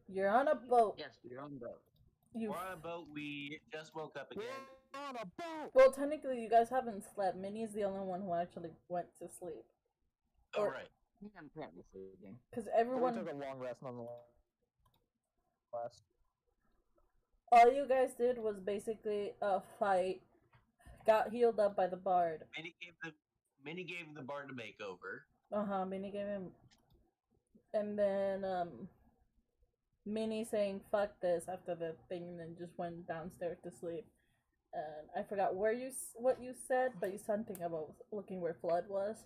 You're on a boat. Yes, we're on the boat. You. We're on a boat. We just woke up again. We're on a boat. Well, technically, you guys haven't slept. Minnie's the only one who actually went to sleep. Oh, Or- right. I'm currently sleeping. Because We everyone, took a long rest nonetheless. all you guys did was basically fight, got healed up by the bard. Minnie gave the bard a makeover. Minnie gave him, and then Minnie saying "fuck this" after the thing, and then just went downstairs to sleep. And I forgot what you said, but you said something about looking where Flood was.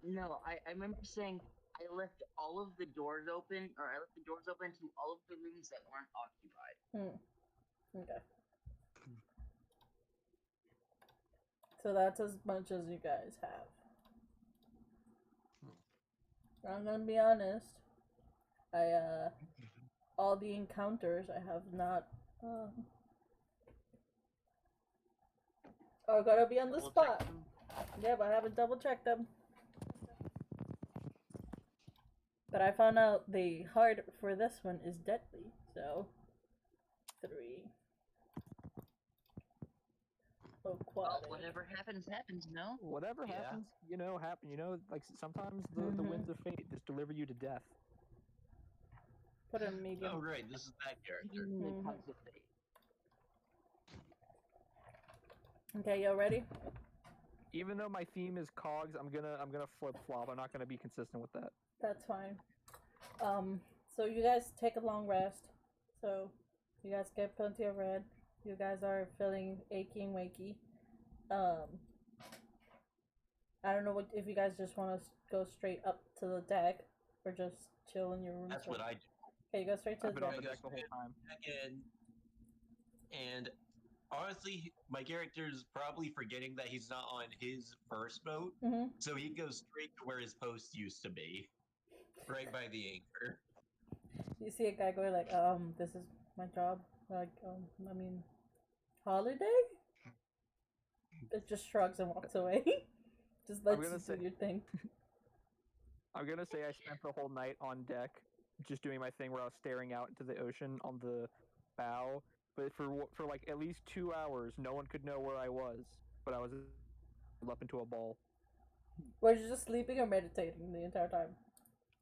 No, I remember saying I left all of the doors open, or I left the doors open to all of the rooms that weren't occupied. Okay. So that's as much as you guys have. I'm gonna be honest. All the encounters I have not are gonna be on the Double spot. check them. Yeah, but I haven't double checked them. But I found out the heart for this one is deadly, so 3. Well, Aquatic. whatever happens, happens. No. Whatever Yeah. happens, happen. Like sometimes the winds of fate just deliver you to death. Put it in medium. Oh, right. This is that character. Mhm. Types of fate. Okay, y'all ready? Even though my theme is cogs, I'm gonna flip flop. I'm not gonna be consistent with that. That's fine. So you guys take a long rest. So you guys get plenty of red. You guys are feeling achy and wakey. I don't know if you guys just want to go straight up to the deck or just chill in your room. That's what I do. Okay, you go straight to I've the been deck. on the deck the whole time. Again, and honestly, my character's probably forgetting that he's not on his first boat, so he goes straight to where his post used to be, right by the anchor. You see a guy going like, this is my job. Like, I mean, holiday? It just shrugs and walks away. Just lets you do your thing. I'm gonna say I spent the whole night on deck, just doing my thing where I was staring out into the ocean on the bow. But for like at least 2 hours, no one could know where I was. But I was up into a ball. Were you just sleeping or meditating the entire time?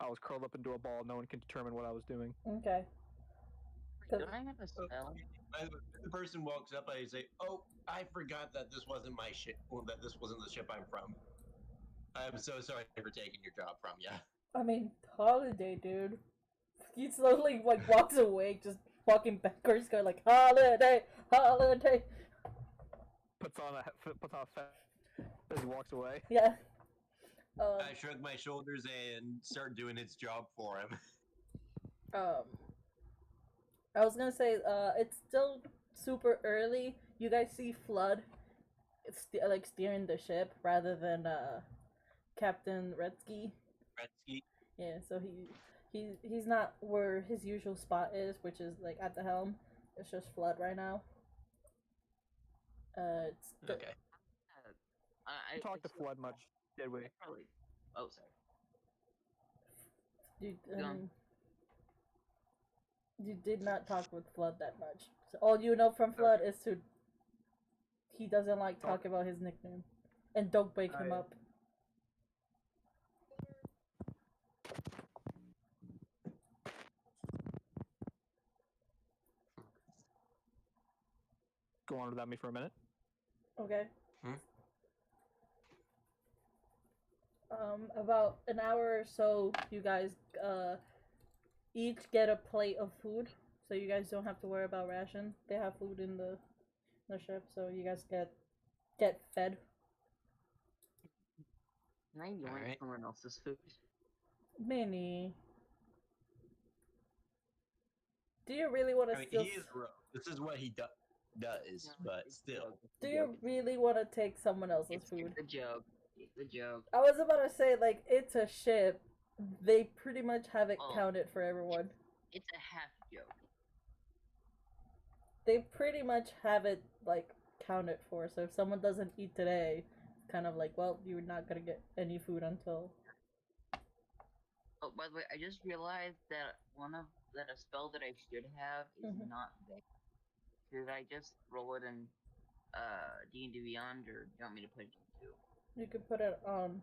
I was curled up into a ball. No one could determine what I was doing. Okay. Wait, don't I have a spell? If the person walks up, I say, "Oh, I forgot that this wasn't my ship. Well, that this wasn't the ship I'm from. I'm so sorry for taking your job from you." I mean, holiday, dude. He slowly like walks away, just walking backwards, going like, holiday, holiday. Puts on a fat as he walks away. Yeah. I shrug my shoulders and start doing its job for him. I was gonna say, it's still super early. You guys see Flood, like steering the ship rather than Captain Redsky. Gretzky. Yeah, so he's not where his usual spot is, which is like at the helm. It's just Flood right now. It's Okay. We talked to Flood much, did we? Probably. Oh, sorry. You, you did not talk with Flood that much. So all you know from Flood is he doesn't like talking about his nickname, and don't wake him up. Go on without me for a minute. Okay. About an hour or so, you guys each get a plate of food, so you guys don't have to worry about ration. They have food in the ship, so you guys get fed. Can I yoink someone else's food? Minnie, do you really want to steal? He is rough. This is what he does, but still. Do you really want to take someone else's food? It's a joke. It's a joke. I was about to say, like, it's a ship. They pretty much have it counted for everyone. It's a half joke. They pretty much have it, like, counted for. So if someone doesn't eat today, it's kind of like, well, you're not gonna get any food until Oh, by the way, I just realized that a spell that I should have is not there. Should I just roll it in D&D Beyond, or do you want me to put it into? You could put it on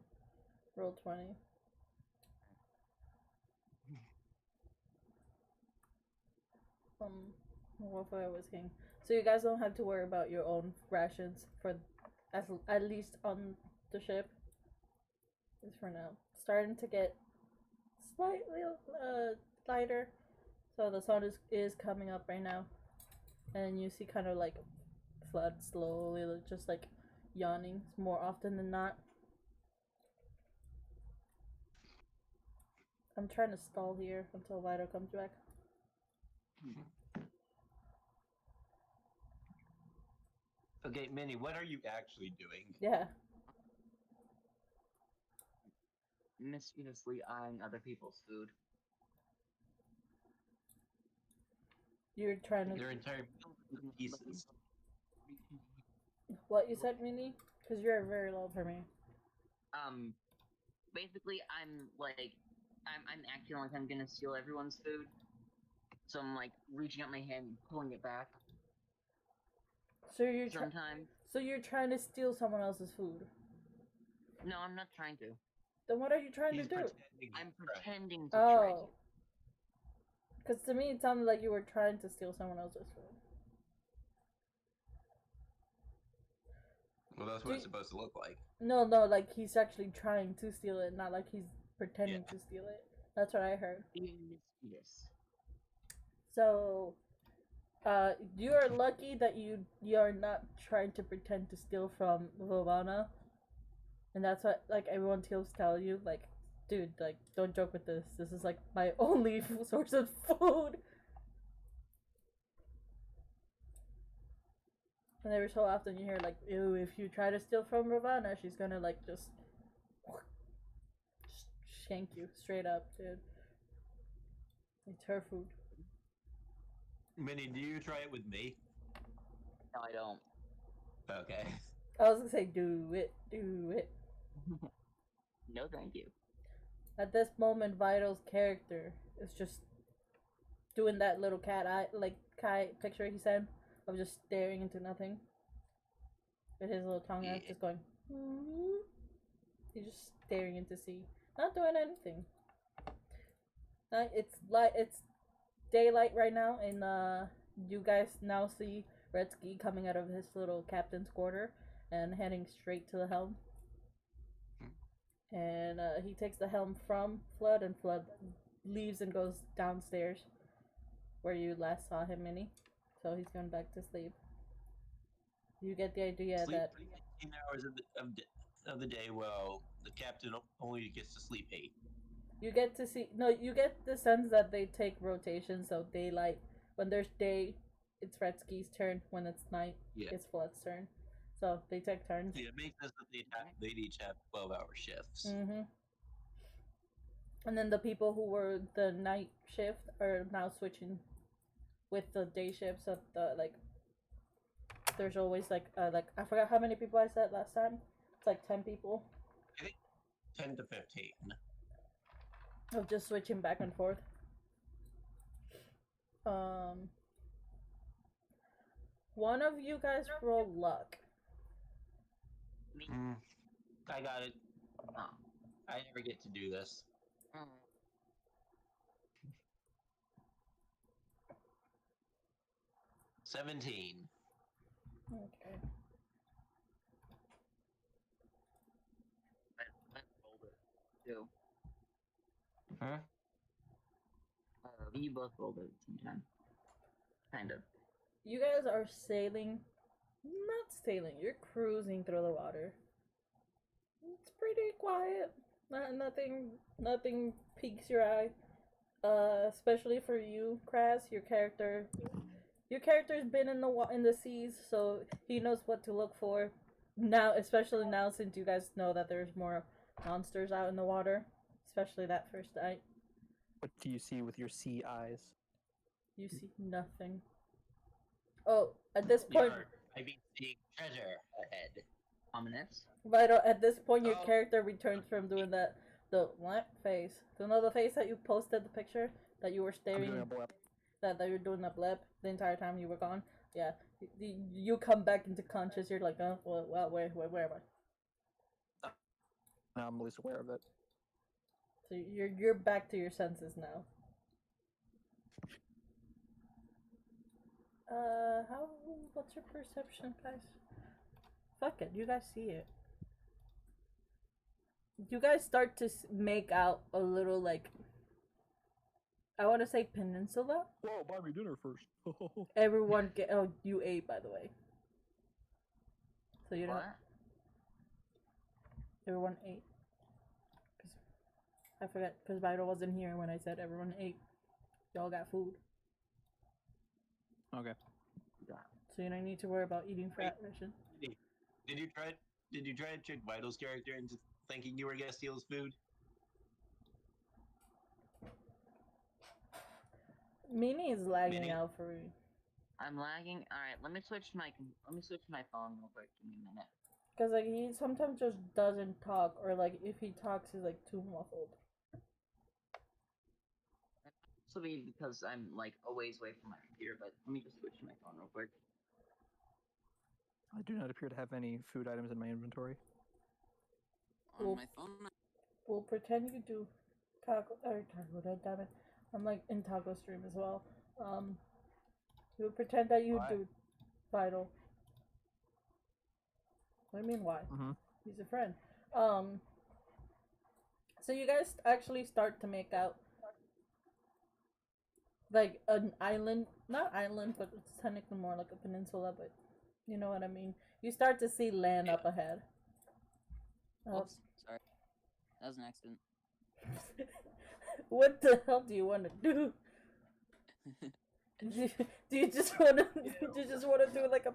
Roll20. What I was saying. So you guys don't have to worry about your own rations for, at least on the ship. Just for now. Starting to get slightly lighter. So the sun is coming up right now, and you see kind of like Flood slowly just like yawning more often than not. I'm trying to stall here until Vital comes back. Okay, Minnie, what are you actually doing? Yeah. Mischievously eyeing other people's food. You're trying to. Their entire pieces. What you said, Minnie? Because you're very low for me. Basically, I'm acting like I'm gonna steal everyone's food. So I'm like reaching out my hand and pulling it back. So you're sometimes. So you're trying to steal someone else's food? No, I'm not trying to. Then what are you trying to do? I'm pretending to try to. Because to me, it sounded like you were trying to steal someone else's food. Well, that's what it's supposed to look like. No, like he's actually trying to steal it, not like he's pretending to steal it. That's what I heard. Yes. So, you are lucky that you are not trying to pretend to steal from Vovana. And that's what, like, everyone tells you, like, dude, like, don't joke with this. This is, like, my only source of food. And every so often you hear, like, ew, if you try to steal from Ravana, she's gonna, like, just shank you straight up, dude. It's her food. Minnie, do you try it with me? No, I don't. Okay. I was gonna say, do it. No, thank you. At this moment, Vital's character is just doing that little cat eye, like, cat picture he said, of just staring into nothing. With his little tongue out, just going. He's just staring into sea, not doing anything. It's daylight right now, and you guys now see Redsky coming out of his little captain's quarter and heading straight to the helm. And he takes the helm from Flood, and Flood leaves and goes downstairs where you last saw him, Minnie. So he's going back to sleep. You get the idea sleep that 18 hours of the day, well, the captain only gets to sleep 8. You get to see you get the sense that they take rotations. So daylight, when there's day, it's Redsky's turn. When it's night, it's Flood's turn. So they take turns. Yeah, it makes sense that they'd each have 12-hour shifts. Mm-hmm. And then the people who were the night shift are now switching with the day shift. So there's always like I forgot how many people I said last time. It's like 10 people. I think 10 to 15. Of just switching back and forth. One of you guys roll luck. Me. I got it. Oh. I never get to do this. 17. Okay. I rolled it too. Huh? You both rolled it at the same time. Kind of. You guys are sailing. Not sailing. You're cruising through the water. It's pretty quiet. Nothing piques your eye. Especially for you, Kras. Your character's been in the seas, so he knows what to look for. Now, especially now, since you guys know that there's more monsters out in the water, especially that first night. What do you see with your sea eyes? You see nothing. Oh, at this point, I've been seeing treasure ahead. Ominous. Vital, at this point, your character returns from doing the The what face? You know the face that you posted the picture that you were I'm staring doing a blip. that you're doing a blip the entire time you were gone. Yeah, you come back into conscious. You're like, oh, well, where am I? Now I'm at least aware of it. So you're back to your senses now. How? What's your perception, guys? Fuck it, you guys see it. You guys start to make out a little like. I want to say peninsula. Whoa, buy me dinner first. Everyone get. Oh, you ate, by the way. So you don't. What? Everyone ate. I forget because Vital wasn't here when I said everyone ate. Y'all got food. Okay. So you don't need to worry about eating fat ration. Did you try? Did you try to trick Vital's character into thinking you were gonna steal his food? Mini is lagging Mini? out for me. I'm lagging. All right, let me switch my phone real quick. Give me a minute. Cause like he sometimes just doesn't talk, or like if he talks, he's like too muffled. This will be because I'm like a ways away from my computer, but let me just switch to my phone real quick. I do not appear to have any food items in my inventory. Well, On my phone. We'll pretend you do taco. Damn it! I'm like in taco stream as well. We'll pretend that you Why? do Vital. What do you mean why? Mm-hmm. He's a friend. So you guys actually start to make out like an island, not island, but it's technically more like a peninsula, but you know what I mean. You start to see land up ahead. Oops, sorry. That was an accident. What the hell do you want to do? Do you just want to? Do you just want to do like a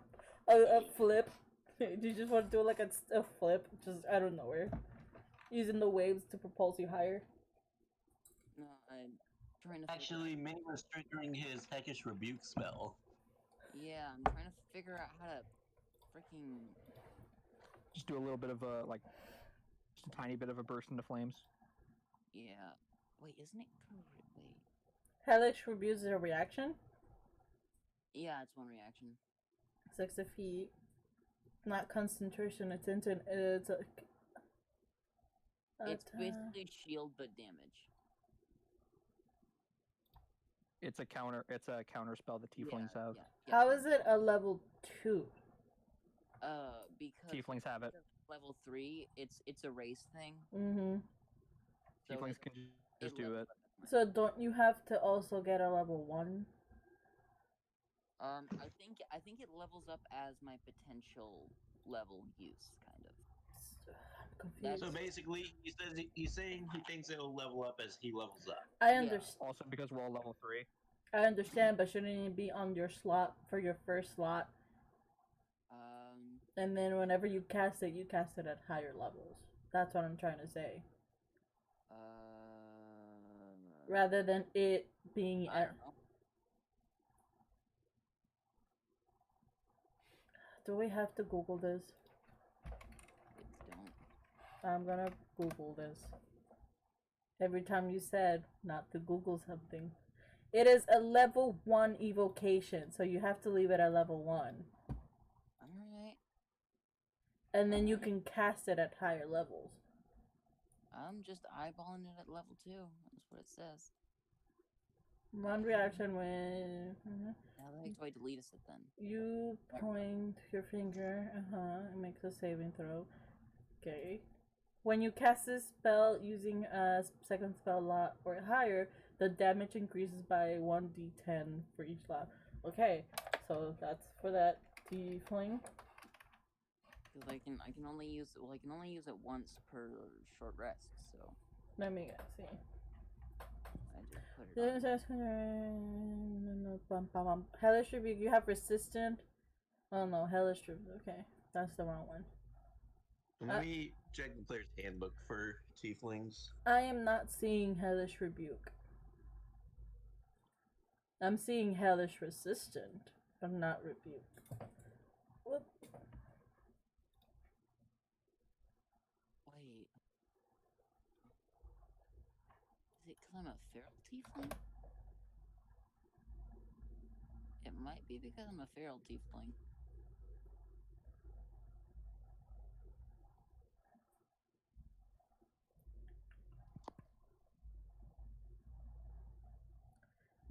flip? Do you just want to do like a flip, just out of nowhere, using the waves to propulse you higher? No, I'm trying to. Actually, Mini was triggering his Peckish Rebuke spell. Yeah, I'm trying to figure out how to freaking. Just do a little bit of a just a tiny bit of a burst into flames. Yeah. Wait, isn't it? Wait. Hellish Rebuke is a reaction. Yeah, it's one reaction. 60 feet. Not concentration. It's into. It's a. It's basically shield but damage. It's a counter. It's a counter spell that tieflings have. How is it a level 2? Because Tieflings have it. level 3, it's a race thing. Mm-hmm. So Tieflings can just do it. So don't you have to also get a level 1? I think it levels up as my potential level use, kind of. I'm confused. So basically, he's saying he thinks it'll level up as he levels up. I understand. Also, because we're all level 3. I understand, but shouldn't it be on your slot for your first slot? And then whenever you cast it at higher levels. That's what I'm trying to say. Rather than it being I don't know. Do we have to Google this? Don't. I'm gonna Google this. Every time you said not to Google something. It is a level 1 evocation, so you have to leave it at level 1. Alright. And then you can cast it at higher levels. I'm just eyeballing it at level 2. That's what it says. One reaction when How the heck do I delete it then? you point your finger, it makes a saving throw. Okay. When you cast this spell using a second spell lot or higher, the damage increases by 1d10 for each lot. Okay, so that's for that tiefling. Because I can only use it once per short rest, so Let me see. I just put it on. Hellish Rebuke, you have resistant. Oh no, Hellish Rebuke. Okay, that's the wrong one. Let me check the player's handbook for tieflings. I am not seeing Hellish Rebuke. I'm seeing Hellish Resistant, but not Rebuke. What? Wait. because I'm a feral tiefling? It might be because I'm a feral tiefling.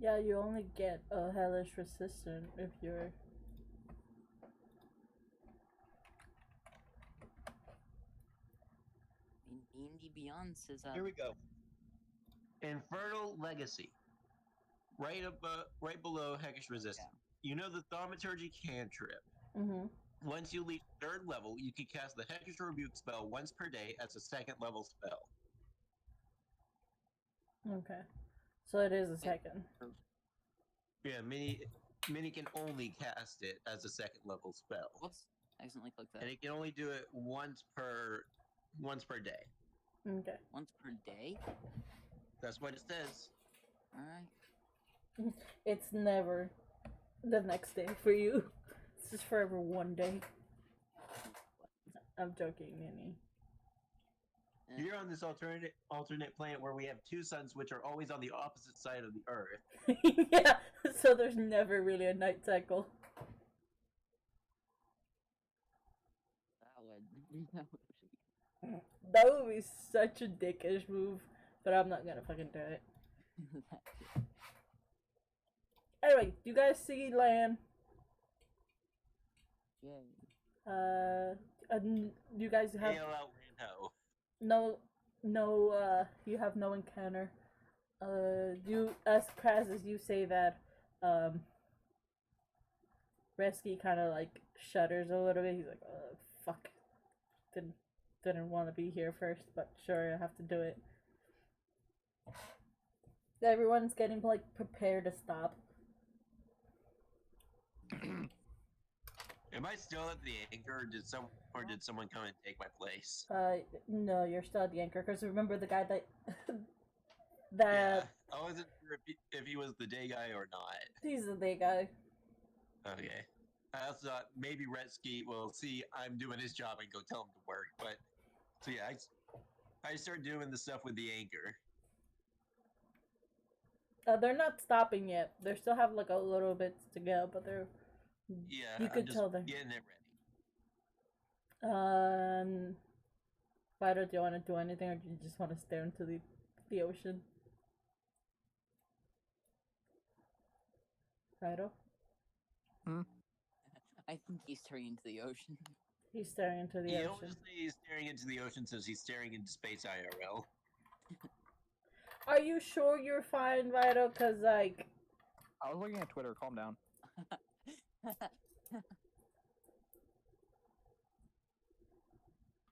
Yeah, you only get a hellish resistant if you're. In D&D Beyond says Here we go. Infernal Legacy. Right above, right below Heckish Resistance. You know the Thaumaturgy cantrip. Mm-hmm. Once you reach 3rd level, you can cast the Heckish Rebuke spell once per day as a 2nd level spell. Okay. So it is a second. Yeah, Mini can only cast it as a 2nd level spell. Whoops. I accidentally clicked that. And it can only do it once per day. Okay. Once per day? That's what it says. Alright. It's never the next day for you. It's just forever one day. I'm joking, Minnie. You're on this alternate planet where we have 2 suns which are always on the opposite side of the Earth. Yeah, so there's never really a night cycle. That would be such a dickish move, but I'm not gonna fucking do it. Anyway, you guys see land? Yay. You guys have you have no encounter. You, as Kraz, as you say that, Resky kind of like shudders a little bit. He's like, fuck. Didn't want to be here first, but sure, I have to do it. Everyone's getting like prepared to stop. Am I still at the anchor, or did someone come and take my place? No, you're still at the anchor, because remember the guy that Yeah, I wasn't sure if he was the day guy or not. He's the day guy. Okay. I also thought maybe Retsky will see I'm doing his job and go tell him to work, but so yeah, I start doing the stuff with the anchor. They're not stopping yet. They still have like a little bit to go, but they're. Yeah, you could just tell them. getting it ready. Fido, do you want to do anything, or do you just want to stare into the ocean? Fido? I think he's staring into the ocean. He's staring into the You ocean. don't just say he's staring into the ocean, since he's staring into space IRL. Are you sure you're fine, Fido? Cause like. I was looking at Twitter. Calm down.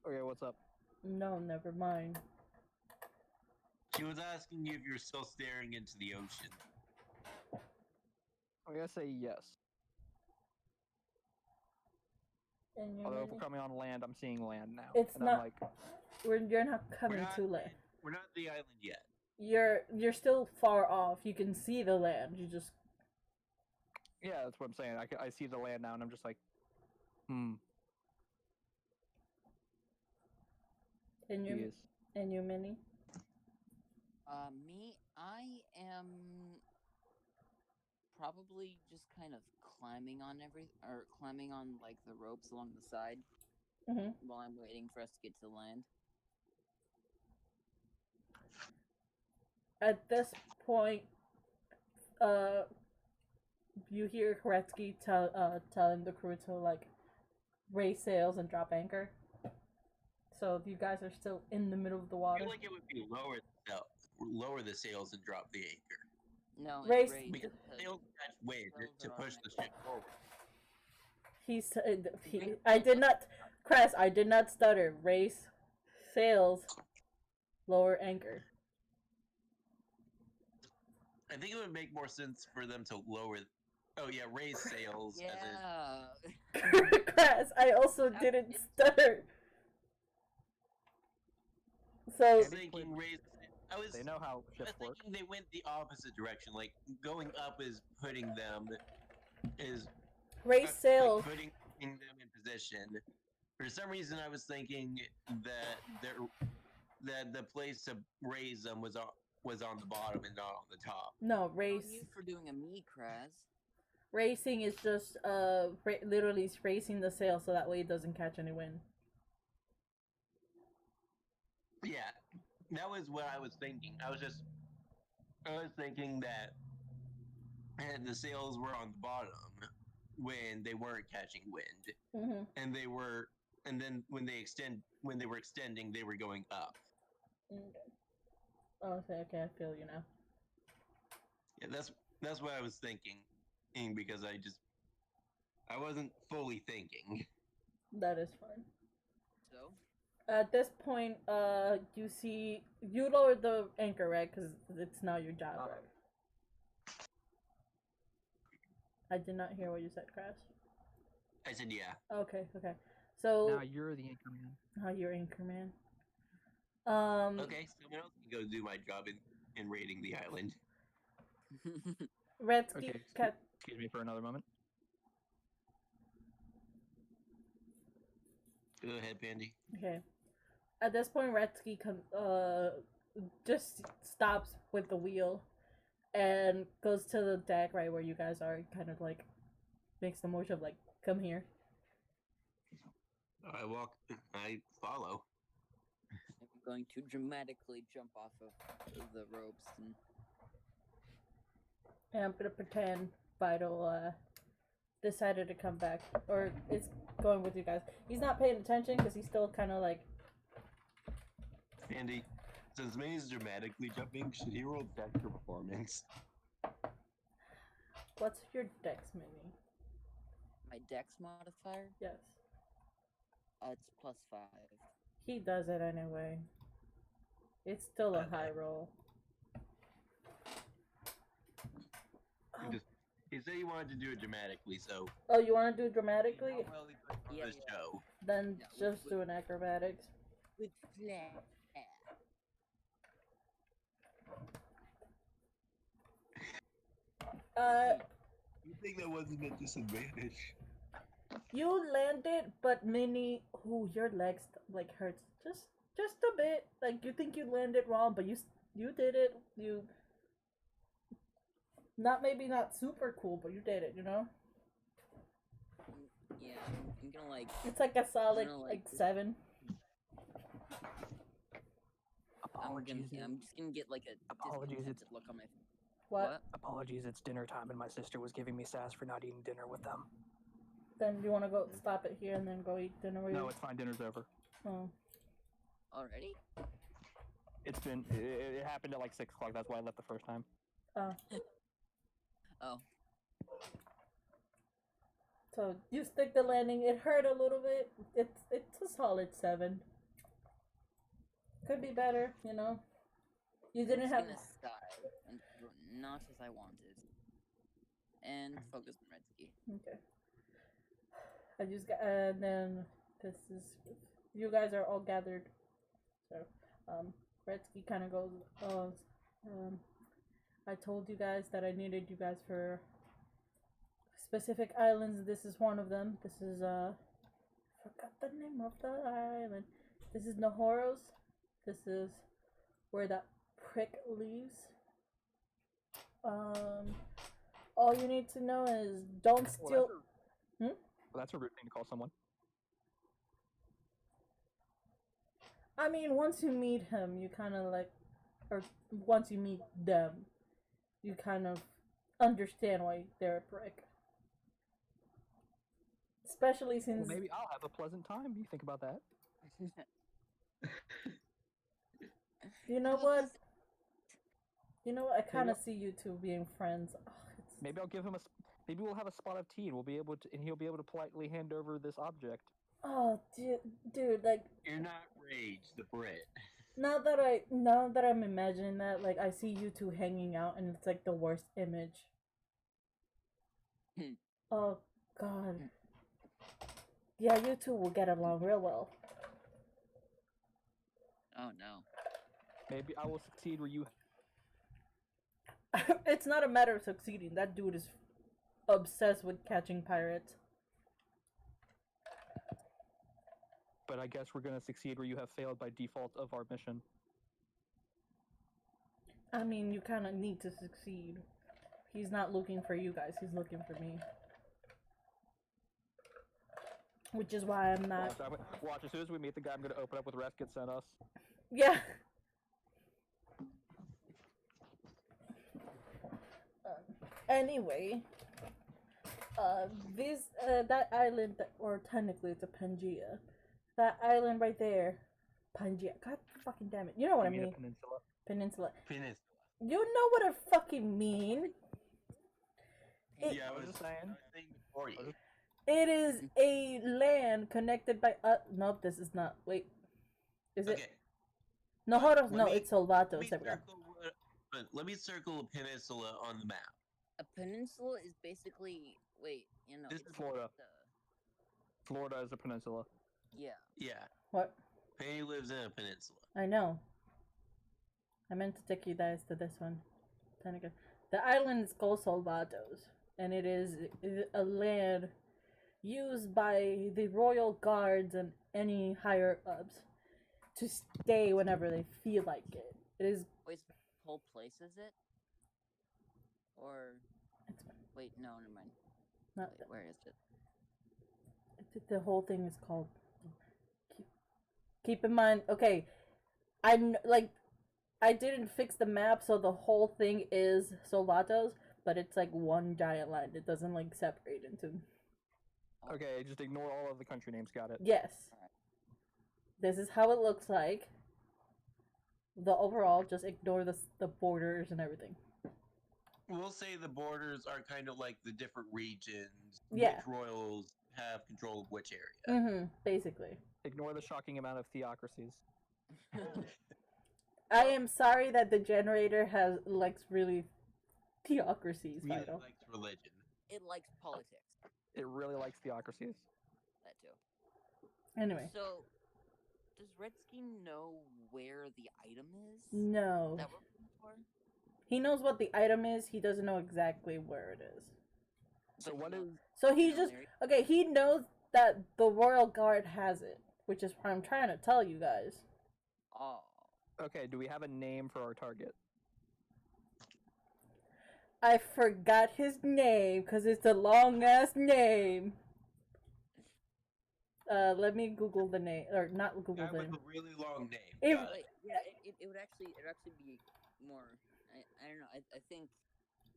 Okay, what's up? No, never mind. She was asking you if you're still staring into the ocean. I'm gonna say yes. Although if we're coming on land, I'm seeing land now. It's and not. I'm like, you're not coming to land. We're not at the island yet. You're still far off. You can see the land. You just. Yeah, that's what I'm saying. I see the land now, and I'm just like, And you, Minnie? Me, I am probably just kind of climbing on like the ropes along the side while I'm waiting for us to get to land. At this point, you hear Koretsky telling the crew to like raise sails and drop anchor. So you guys are still in the middle of the water. I feel like it would be lower the sails and drop the anchor. No, raise because sails catch wind to push the ship forward. I did not, Cress. I did not stutter. Raise sails, lower anchor. I think it would make more sense for them to lower. Oh yeah, raise sails. Yeah. Cress. I also didn't stutter. So they know how ships work. They went the opposite direction. Like going up is putting them raise sails. Like putting them in position. For some reason, I was thinking that the place to raise them was was on the bottom and not on the top. No, On you for doing a me, Kraz. Racing is just literally racing the sail so that way it doesn't catch any wind. Yeah, that was what I was thinking. I was thinking that the sails were on the bottom when they weren't catching wind, and then when they were extending, they were going up. Okay. Oh, okay, I feel you now. Yeah, that's what I was thinking, because I wasn't fully thinking. That is fine. So? At this point, you lowered the anchor, right? Because it's now your job, right? I did not hear what you said, Crash. I said yeah. Okay. So now you're the anchor man. Now you're anchor man. Okay, someone else can go do my job in raiding the island. Redsky, okay, excuse me for another moment. Go ahead, Pandy. Okay. At this point, Redsky just stops with the wheel and goes to the deck right where you guys are. Kind of like makes the motion of like, come here. I follow. I'm going to dramatically jump off of the ropes and I'm gonna pretend Vital decided to come back, or is going with you guys. He's not paying attention because he's still kind of like. Andy, since May's dramatically jumping, should he roll dex for performance? What's your dex, Mini? My dex modifier? Yes. It's +5. He does it anyway. It's still a high roll. He said he wanted to do it dramatically, so. Oh, you want to do it dramatically? Yeah. Show. Then just do an acrobatics. With flair. You think that wasn't a disadvantage? You landed, but Minnie, your legs like hurts just a bit. Like you think you landed wrong, but you did it. You maybe not super cool, but you did it. You know. Yeah, I'm gonna like. It's like a solid like 7. Apologies. I'm just gonna get like a discontented look on my face. What? Apologies, it's dinner time and my sister was giving me sass for not eating dinner with them. Then do you want to go stop it here and then go eat dinner with you? No, it's fine. Dinner's over. Oh. Already? It happened at like 6 o'clock. That's why I left the first time. Oh. Oh. So you stick the landing. It hurt a little bit. It's a solid 7. Could be better, you know. You didn't have. Gonna sigh, and not as I wanted. And focus on Redsky. Okay. I just got, and then this is, you guys are all gathered. So, Redsky kind of goes, I told you guys that I needed you guys for specific islands. This is one of them. This is, forgot the name of the island. This is Nahoros. This is where that prick leaves. All you need to know is don't steal. Well, that's a rude thing to call someone. I mean, once you meet him, you kind of like, or once you meet them, you kind of understand why they're a prick. Especially since. Well, maybe I'll have a pleasant time. You think about that. You know what? I kind of see you two being friends. Oh, maybe I'll give him maybe we'll have a spot of tea, and he'll be able to politely hand over this object. Oh, dude, like. You're not Rage the Brit. Now that I'm imagining that, like, I see you two hanging out, and it's like the worst image. Oh God. Yeah, you two will get along real well. Oh no. Maybe I will succeed where you. It's not a matter of succeeding. That dude is obsessed with catching pirates. But I guess we're gonna succeed where you have failed by default of our mission. I mean, you kind of need to succeed. He's not looking for you guys. He's looking for me. Which is why I'm not. Watch, as soon as we meet the guy, I'm gonna open up with Rescue sent us. Yeah. Anyway, that island, or technically it's a Pangea. That island right there, Pangea. God fucking damn it! You know what I mean? Peninsula. Peninsula. Peninsula. You know what I fucking mean. Yeah, I was just saying. For you. It is a land connected by. Nope, this is not. Wait, is it? Okay. No, hold on. No, it's Salvato. Let me circle a peninsula on the map. A peninsula is basically This it's is Florida. Florida is a peninsula. Yeah. Yeah. What? Penny lives in a peninsula. I know. I meant to take you guys to this one. The island is called Salvatos, and it is a land used by the royal guards and any higher ups to stay whenever they feel like it. It is. Wait, the whole place is it? Or wait, no, never mind. Not Wait, where is it? the whole thing is called. Keep in mind, okay, I didn't fix the map, so the whole thing is Salvatos, but it's like one giant line. It doesn't like separate into. Okay, just ignore all of the country names. Got it. Yes. Alright. This is how it looks like. The overall, just ignore the borders and everything. We'll say the borders are kind of like the different regions. Yeah. Which royals have control of which area. Mm-hmm. Basically. Ignore the shocking amount of theocracies. I am sorry that the generator likes really theocracies. Really Vital. likes religion. It likes politics. It really likes theocracies. That too. Anyway. So, does Redskin know where the item is? No. That we're looking for? He knows what the item is. He doesn't know exactly where it is. So what is? So he just okay. He knows that the royal guard has it, which is what I'm trying to tell you guys. Oh. Okay, do we have a name for our target? I forgot his name because it's a long ass name. Let me Google the name, or not Google Guy the with name. a really long name. It- Got it. Wait, yeah, it would actually be more. I don't know. I think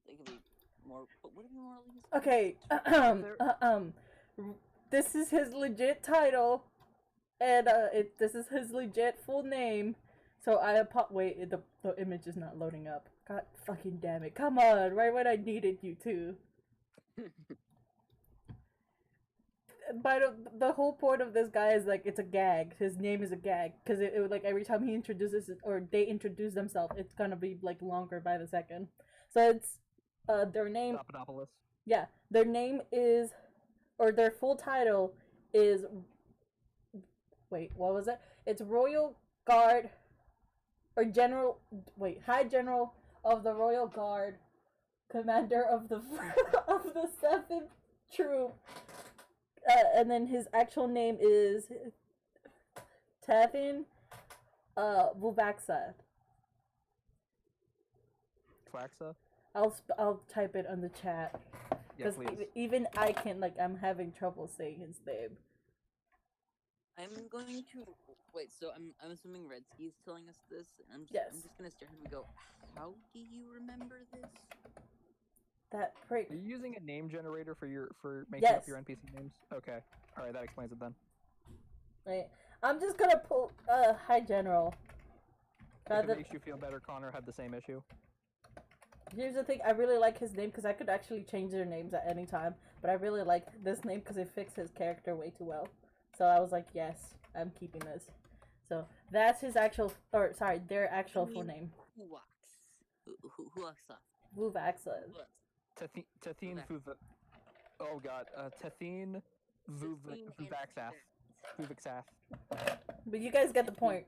it could be more. But would it be more legal? Okay, this is his legit title, and this is his legit full name. So wait, the image is not loading up. God fucking damn it! Come on, right when I needed you to. By the whole point of this guy is like it's a gag. His name is a gag because it would like every time he introduces or they introduce themselves, it's gonna be like longer by the second. So it's their name. Papadopoulos. Yeah, their name is, or their full title is. Wait, what was it? It's Royal Guard, or General. Wait, High General of the Royal Guard, Commander of the of the 7th Troop. And then his actual name is Tevin Vuvaxa. Twaxa? I'll type it on the chat Yeah, because please. even I can I'm having trouble saying his name. I'm going to wait. So I'm assuming Redski's telling us this. And Yes. I'm just gonna stare at him and go. How do you remember this? That prick. Are you using a name generator for making up your NPC names? Okay. Alright, that explains it then. Right. I'm just gonna pull High General. If it makes you feel better, Connor had the same issue. Here's the thing, I really like his name because I could actually change their names at any time, but I really like this name because it fits his character way too well. So I was like, yes, I'm keeping this. So that's his actual, or sorry, their actual full name. Who walks? Who walks off? Vuvaxa. Tethine Vuva. Oh god. Tethine Vuvaxath. Vuvaxath. But you guys get the point.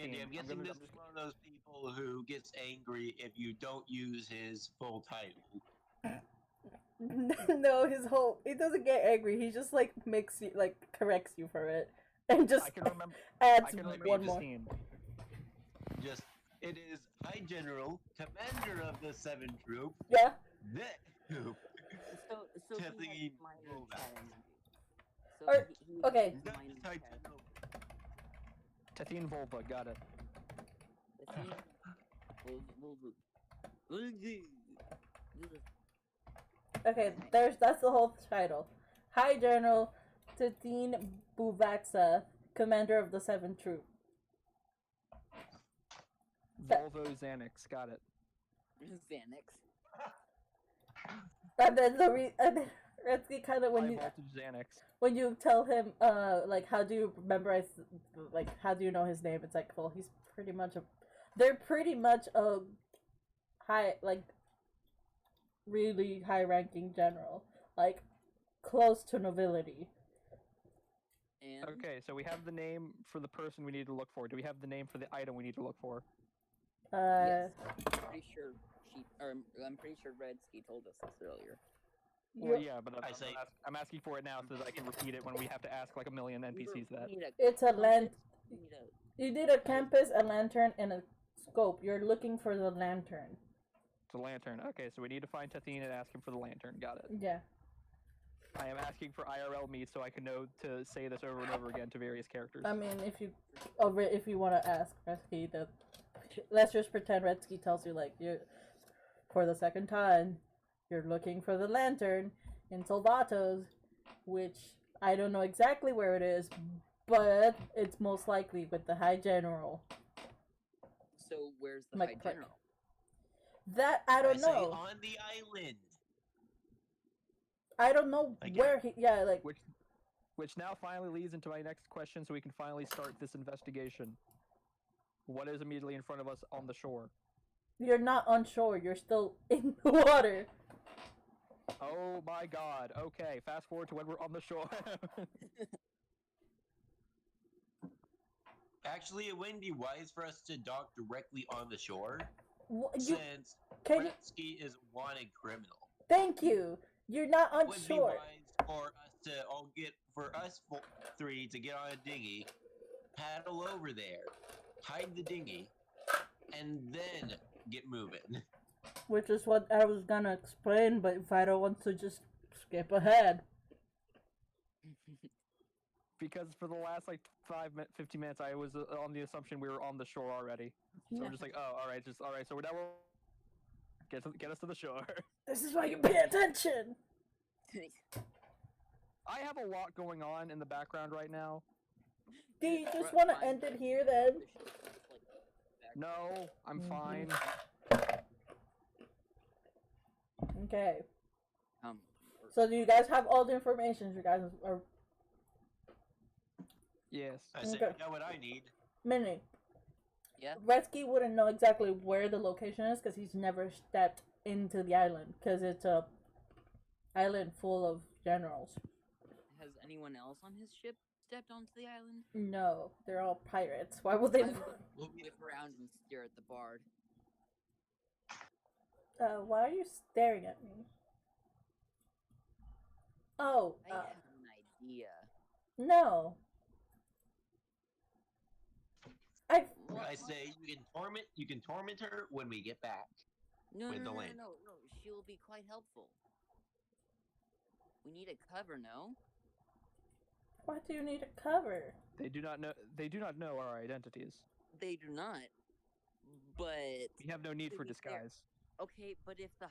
Andy, I'm guessing this is one of those people who gets angry if you don't use his full title. No, he doesn't get angry. He just like makes you corrects you for it, and just I can remember. adds I can remember one more. Just It is High General, Commander of the 7th Troop, Yeah. the troop. So he has Tethine minor Volvax. chat energy. So Or- he okay. has Not minor just High chat. General. Tethine Volva, got it. Okay, that's the whole title. High General Tatine Buvaksa, Commander of the 7th Troop. Volvo Xanax, got it. Xanax. And then Redsky kind of High voltage Xanax. when you tell him like how do you memorize, like how do you know his name, it's like, well, he's pretty much they're pretty much a high, like really high ranking general, like close to nobility. And Okay, so we have the name for the person we need to look for. Do we have the name for the item we need to look for? yes, I'm pretty sure Redsky told us this earlier. Well, yeah, but I say- I'm asking for it now so that I can repeat it when we have to ask like a million NPCs that. It's a land. We need a You need a compass, a lantern, and a scope. You're looking for the lantern. It's a lantern. Okay, so we need to find Tethine and ask him for the lantern. Got it. Yeah. I am asking for IRL me so I can know to say this over and over again to various characters. I mean, if you want to ask Redsky, let's just pretend Redsky tells you, like, you for the second time, you're looking for the lantern in Salvato's, which I don't know exactly where it is, but it's most likely with the High General. So where's the Like, High prick. General? That I don't say know. on the island. I don't know Again. where he. Yeah, like Which now finally leads into my next question so we can finally start this investigation. What is immediately in front of us on the shore? you're not on shore. You're still in the water. Oh my god. Okay, fast forward to when we're on the shore. Actually, it wouldn't be wise for us to dock directly on the shore, You since can. You, Gretzky is a wanted criminal. thank you. You're not It on would shore. be wise for us three to get on a dinghy, paddle over there, hide the dinghy, and then get moving. Which is what I was gonna explain, but if I don't want to just skip ahead. Because for the last like 15 minutes, I was on the assumption we were on the shore already. So I'm just like, oh, all right, So we're now get us to the shore. This is why you pay attention. I have a lot going on in the background right now. Do you just want to end it here then? No, I'm fine. Okay. Um, So do you guys have all the information? You guys are Yes. I say, Okay. I know what I need. Minnie. Yeah. Redsky wouldn't know exactly where the location is because he's never stepped into the island because it's a island full of generals. Has anyone else on his ship stepped onto the island? No, they're all pirates. Why would they? I would whip around and stare at the bard. Why are you staring at me? Oh, I have an idea. no. I say you can torment her when we get back. No, With no, the no, land. no, no. She will be quite helpful. We need a cover, no? Why do you need a cover? They do not know our identities. They do not. But We have no need To for be fair- disguise. okay, but if the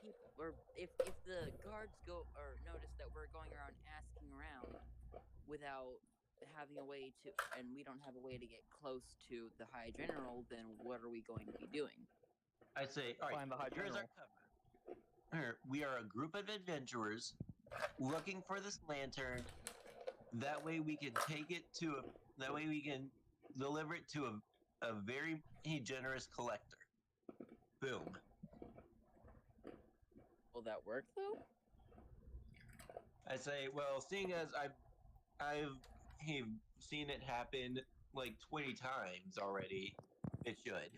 people, or if the guards go or notice that we're going around asking around without having a way to, and we don't have a way to get close to the High General, then what are we going to be doing? I say, all right, Find the High here's our General. cover. We are a group of adventurers looking for this lantern. That way we can take it to that way we can deliver it to a very generous collector. Boom. Will that work though? I say, well, seeing as I've seen it happen like 20 times already, it should.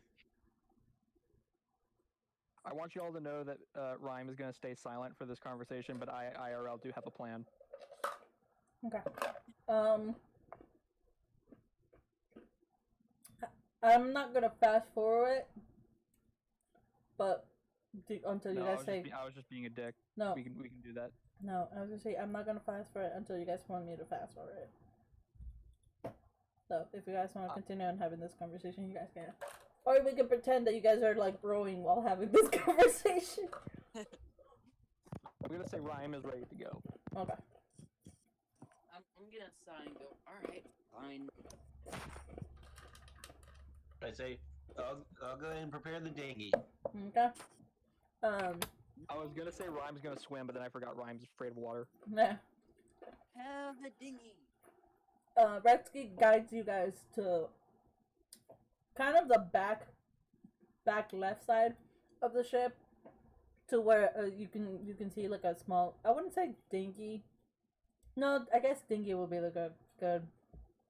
I want you all to know that Rhyme is going to stay silent for this conversation, but I IRL do have a plan. Okay. I'm not gonna fast forward it, but until you No, guys say I was just being a dick. no. We can do that. No, I was gonna say I'm not gonna fast forward it until you guys want me to fast forward it. So if you guys want to continue on having this conversation, you guys can. Or we can pretend that you guys are like rowing while having this conversation. I'm gonna say Ryan is ready to go. Okay. I'm gonna sigh and go. All right, fine. I say, I'll go ahead and prepare the dinghy. Okay. I was gonna say Rhyme's gonna swim, but then I forgot Rhyme's afraid of water. Yeah. Have a dinghy. Rexky guides you guys to kind of the back left side of the ship, to where you can see like a small, I wouldn't say dinghy. No, I guess dinghy would be like a good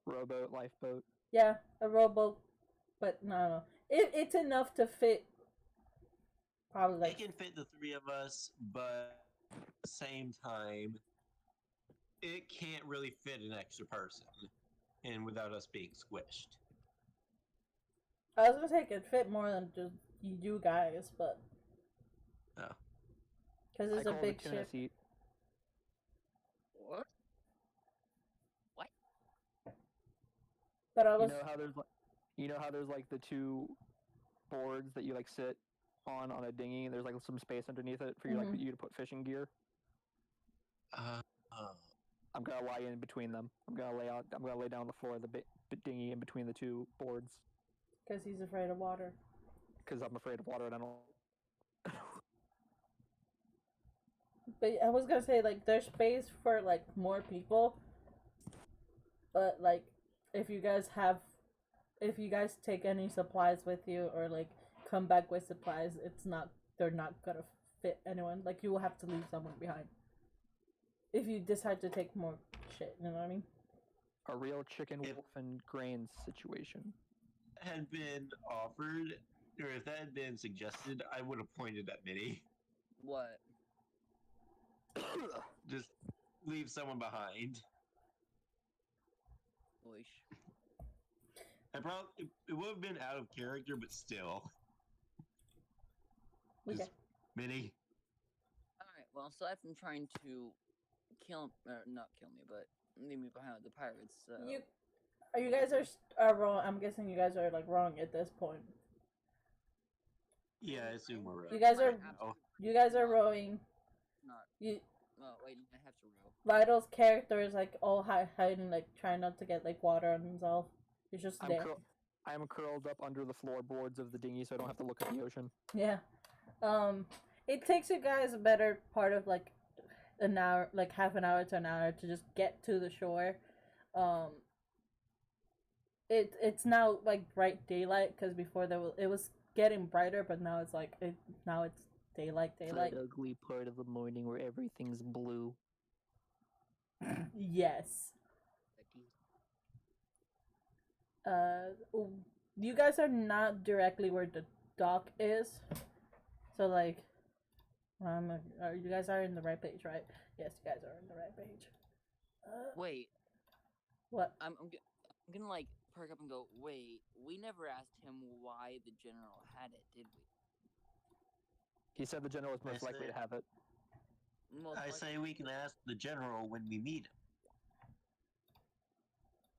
Rowboat, lifeboat. yeah, a rowboat, but no. It's enough to fit. Probably It like can fit the three of us, but at the same time, it can't really fit an extra person, and without us being squished. I was gonna say it could fit more than just you guys, but Oh. because it's I a call big it a tuna ship. seat. What? What? But I You was know how there's like the two boards that you like sit on a dinghy, and there's like some space underneath it for you like Mhm. you to put fishing gear. Uh, I'm gonna lie in between them. I'm gonna lay down on the floor of the dinghy in between the two boards because he's afraid of water. because I'm afraid of water and I don't. But I was gonna say like there's space for like more people, but like if you guys take any supplies with you or like come back with supplies, they're not gonna fit anyone. Like you will have to leave someone behind if you decide to take more shit. You know what I mean? A real chicken If- wolf and grains situation. had been offered, or if that had been suggested, I would have pointed at Minnie. What? Just leave someone behind. Oish. It would have been out of character, but still. Okay. Just Minnie. Alright, well, aside from trying to not kill me, but leave me behind with the pirates, so... You guys are wrong. I'm guessing you guys are like wrong at this point. Yeah, I assume we're right. You guys are Oh. you guys are rowing. Not... You Oh, wait, I have to row. Vital's character is like all hiding, like trying not to get like water on himself. He's just there. I'm curled up under the floorboards of the dinghy, so I don't have to look at the ocean. Yeah. It takes you guys a better part of like an hour, like half an hour to an hour to just get to the shore. It's now like bright daylight because before it was getting brighter, but now it's like now it's daylight. That ugly part of the morning where everything's blue. Yes. You guys are not directly where the dock is, so like, you guys are in the right page, right? Yes, you guys are in the right page. Wait, What? I'm gonna like perk up and go, wait, we never asked him why the general had it, did we? He said the general is most likely to have it. I say we can ask the general when we meet him.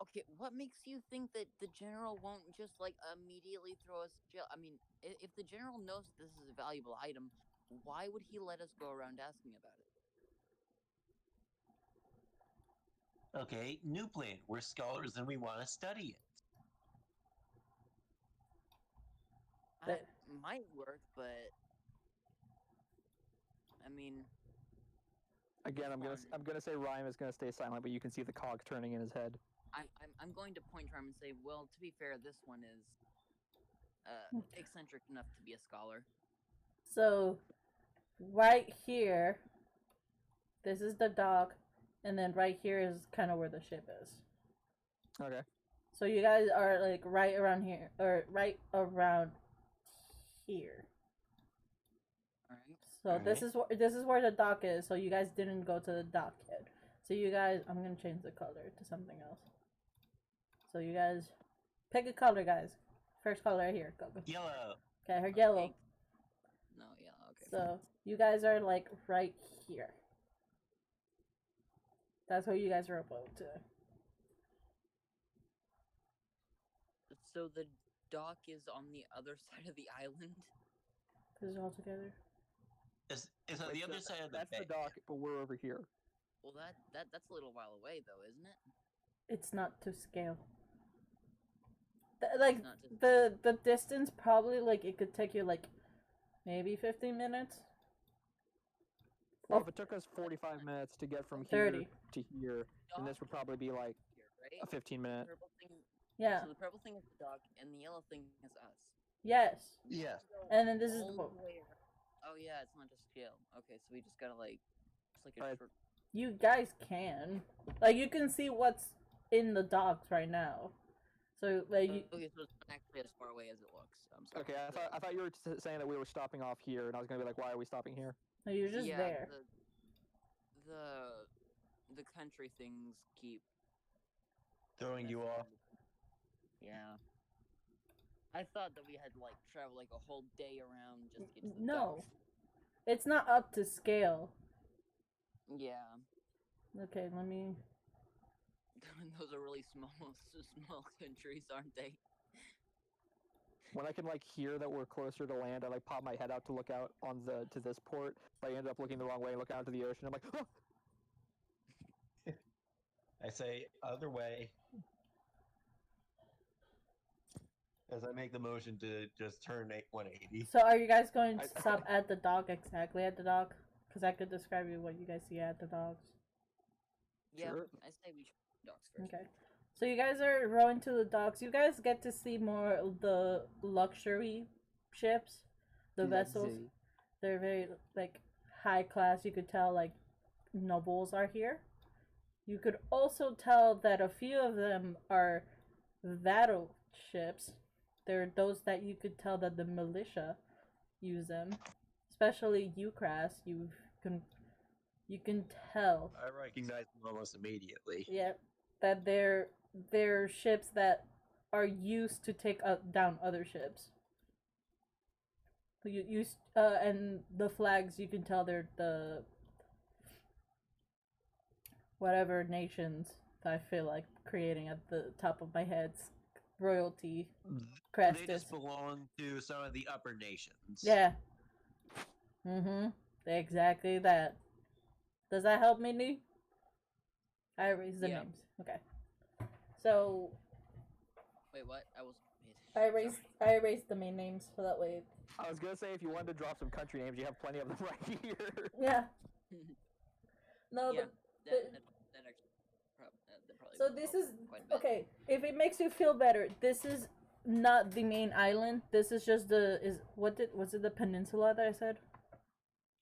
Okay, what makes you think that the general won't just like immediately throw us in jail? I mean, if the general knows that this is a valuable item, why would he let us go around asking about it? Okay, new plan. We're scholars and we want to study it. That might work, but I mean, Again, I'm gonna say Ryan is gonna stay silent, but you can see the cog turning in his head. I'm going to point to him and say, well, to be fair, this one is eccentric enough to be a scholar. So, right here, this is the dock, and then right here is kind of where the ship is. Okay. So you guys are like right around here, or right around here. Alright. So this is where the dock is. So you guys didn't go to the dock yet. So you guys, I'm gonna change the color to something else. So you guys, pick a color, guys. First color right here. Go. Yellow. Okay, her yellow. Pink. No, yellow. Okay. So you guys are like right here. That's what you guys are about to. So the dock is on the other side of the island. Cause it's all together. It's on Wait, the so other side of the That's bay. the dock, but we're over here. Well, that's a little while away, though, isn't it? It's not to scale. Like It's not to- the distance probably like it could take you like maybe 15 minutes. Well, if it took us 45 minutes to get from 30. here to here, then this would probably be like Here, right? a 15-minute. The purple thing. Yeah. So the purple thing is the dock, and the yellow thing is us. Yes. Yes. And then this is the All boat. way around. Oh yeah, it's not just scale. Okay, so we just gotta like, it's like a Alright. short. You guys can. Like you can see what's in the docks right now. So like you, Okay, so it's not actually as far away as it looks. I'm sorry. Okay, I thought you were saying that we were stopping off here, and I was gonna be like, why are we stopping here? you're just yeah, there. The country things keep Throwing you off. Yeah. I thought that we had to like travel like a whole day around just to get to the No. docks. It's not up to scale. Yeah. Okay, let me. Those are really small countries, aren't they? When I can like hear that we're closer to land, I like pop my head out to look out on to this port, but I end up looking the wrong way and look out to the ocean. I'm like, oh! I say other way. As I make the motion to just turn 180. So are you guys going to stop at the dock, exactly at the dock? Because I could describe you what you guys see at the docks. Yeah. Sure. I say we should do docks first. Okay. So you guys are rowing to the docks. You guys get to see more of the luxury ships, the vessels. Luxury. They're very like high class. You could tell like nobles are here. You could also tell that a few of them are battle ships. They're those that you could tell that the militia use them, especially Ukrass. You can tell. I recognize them almost immediately. Yeah, that they're ships that are used to take down other ships. And the flags you can tell they're the whatever nations that I feel like creating at the top of my head. Royalty crest They is. just belong to some of the upper nations. Yeah. Exactly that. Does that help me, Nee? I erased the Yeah. names. Okay. So Wait, what? I was. I erased the main names so that way. I was gonna say if you wanted to drop some country names, you have plenty of them right here. Yeah. No, Yeah, but that actually. That probably so would this help is quite a bit. okay. If it makes you feel better, this is not the main island. This is just was it the peninsula that I said?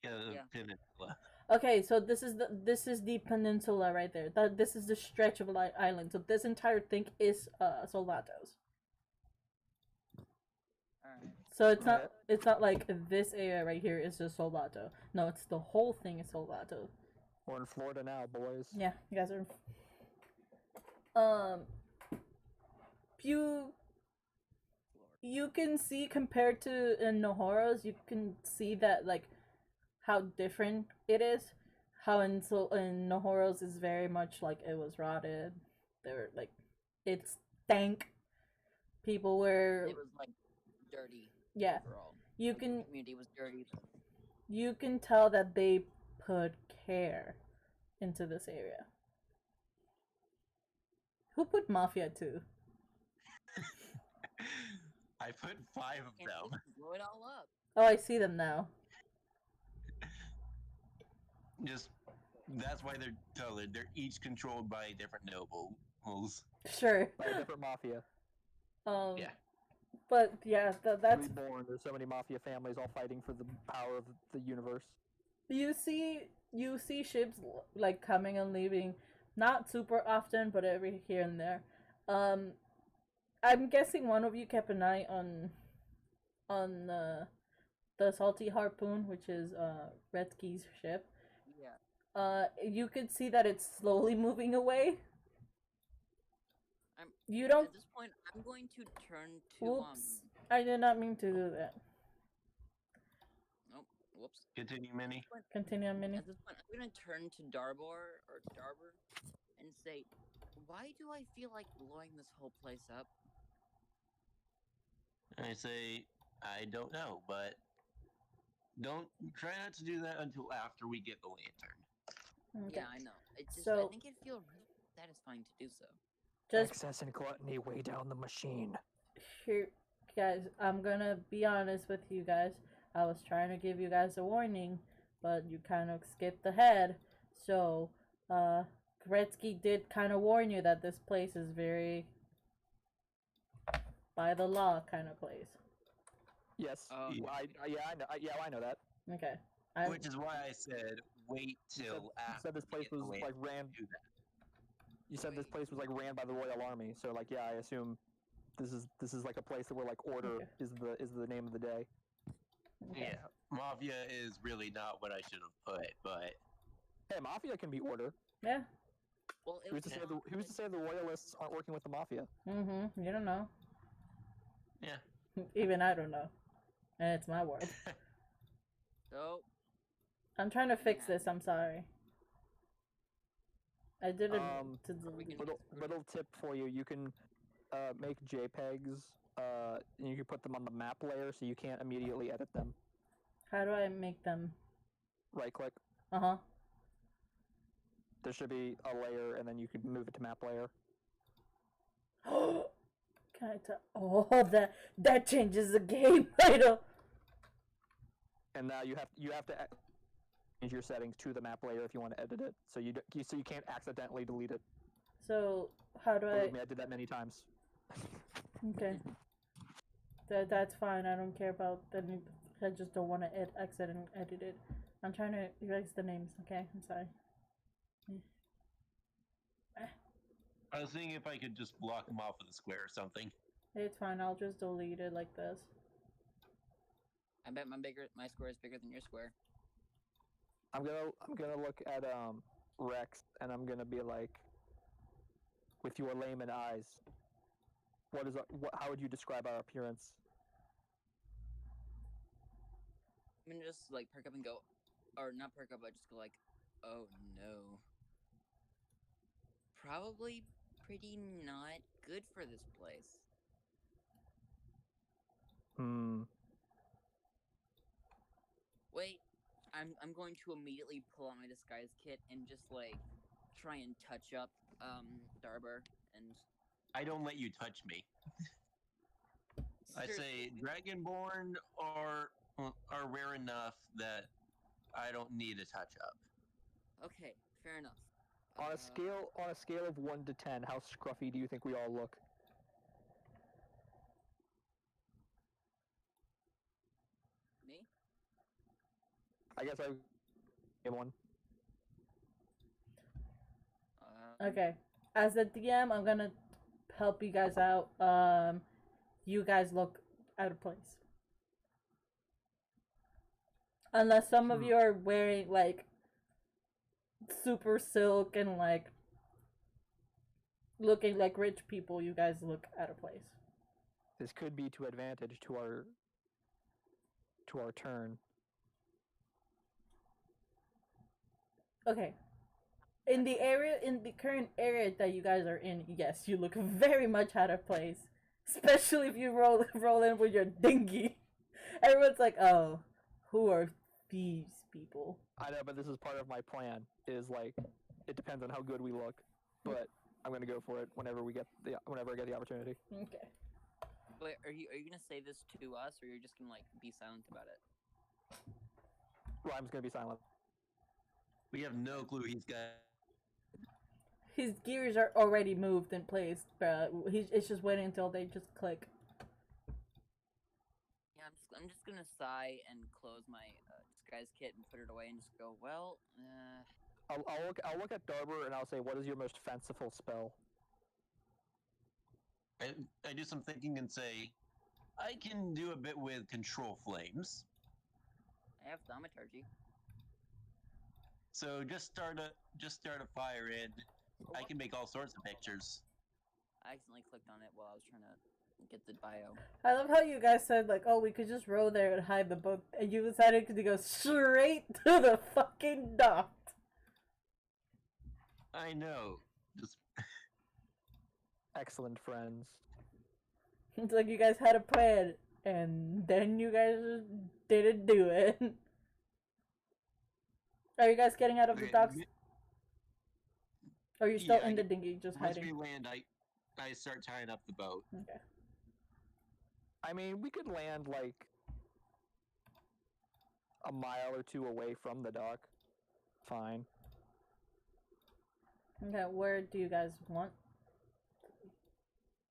Yeah, the Yeah. peninsula. Okay, so this is the peninsula right there. This is the stretch of island. So this entire thing is Solvatos. Alright. So it's not like this area right here is just Solvato. No, it's the whole thing is Solvato. We're in Florida now, boys. Yeah, you guys are. You can see compared to in Nohoros, you can see that like how different it is. How in Nohoros is very much like it was rotted. They were like it stank. People were It was like dirty. yeah. Overall. You Like, can the community was dirty. you can tell that they put care into this area. Who put Mafia 2? I put 5 of Can't them. just blow it all up. Oh, I see them now. Just that's why they're colored. They're each controlled by different nobles. Sure. By a different mafia. Yeah. But yeah, that's Reborn. There's so many mafia families all fighting for the power of the universe. you see ships like coming and leaving, not super often, but every here and there. I'm guessing one of you kept an eye on the Salty Harpoon, which is Retsky's ship. Yeah. You could see that it's slowly moving away. You don't. At this point, I'm going to turn to Oops. I did not mean to do that. Oh, whoops. Continue, Minnie. Continue, Minnie. At this point, I'm gonna turn to Darbor and say, "Why do I feel like blowing this whole place up?" I say, I don't know, but don't try not to do that until after we get the lantern. Okay. Yeah, I know. It's just So- I think it'd feel really satisfying to do so. Just Excess and gluttony way down the machine. here, guys. I'm gonna be honest with you guys. I was trying to give you guys a warning, but you kind of skipped ahead. So, Gretzky did kind of warn you that this place is very by the law kind of place. Yes. Oh. I know that. Okay. Which is why I said wait till You after. said this we place get the was like lantern ran. to do that. You said this place was like ran by the Royal Army, so like yeah, I assume this is like a place where like order Okay. is the name of the day. Okay. Yeah, Mafia is really not what I should have put, but Hey, Mafia can be order. Yeah. Well, it Who's was to say the Royalists aren't working with the Mafia? Mm-hmm. You don't know. yeah. Even I don't know. And it's my world. So I'm trying to fix Yeah. this. I'm sorry. I didn't to we delete. can- Little tip for you: you can make JPEGs. And you can put them on the map layer, so you can't immediately edit them. How do I make them? Right click. Uh There should be a layer, and then you can move it to map layer. huh. Can I tell? Oh, that changes the game title. And now you have to change your settings to the map layer if you want to edit it. So you can't accidentally delete it. So how do I? Believe me, I did that many times. Okay. That's fine. I don't care about the. I just don't want to exit and edit it. I'm trying to erase the names. Okay, I'm sorry. I was thinking if I could just block them off with a square or something. It's fine. I'll just delete it like this. I bet my square is bigger than your square. I'm gonna look at Rex, and I'm gonna be like, with your layman eyes, how would you describe our appearance? I'm gonna just like perk up and go, or not perk up, but just go like, oh no. Probably pretty not good for this place. Wait, I'm going to immediately pull out my disguise kit and just like try and touch up Darber and I don't let you touch me. I say Dragonborn are rare enough that I don't need a touch up. Okay, fair enough. On a scale of 1 to 10, how scruffy do you think we all look? Me? I guess I give one. Okay. As a DM, I'm gonna help you guys out. You guys look out of place. Unless some of you are wearing like super silk and like looking like rich people, you guys look out of place. This could be to advantage to our turn. Okay. In the current area that you guys are in, yes, you look very much out of place. Especially if you roll in with your dinghy. Everyone's like, oh, who are these people? I know, but this is part of my plan. Is like, it depends on how good we look, but I'm gonna go for it whenever I get the opportunity. Okay. Wait, are you gonna say this to us, or you're just gonna like be silent about it? Well, I'm just gonna be silent. We have no clue he's got. His gears are already moved in place, but it's just waiting until they just click. Yeah, I'm just gonna sigh and close my disguise kit and put it away and just go, well, I'll look at Darber and I'll say, what is your most fanciful spell? I do some thinking and say, I can do a bit with control flames. I have thaumaturgy. So just start a fire in. I can make all sorts of pictures. accidentally clicked on it while I was trying to get the bio. I love how you guys said, like, oh, we could just row there and hide the boat, and you decided to go straight to the fucking dock. I know. Just Excellent friends. It's like you guys had a plan, and then you guys just didn't do it. Are you guys getting out of the okay, docks? Or are you still Yeah, in the dinghy just once hiding? we land, I start tying up the boat. Okay. I mean, we could land like a mile or two away from the dock. Fine. Okay, where do you guys want? Let's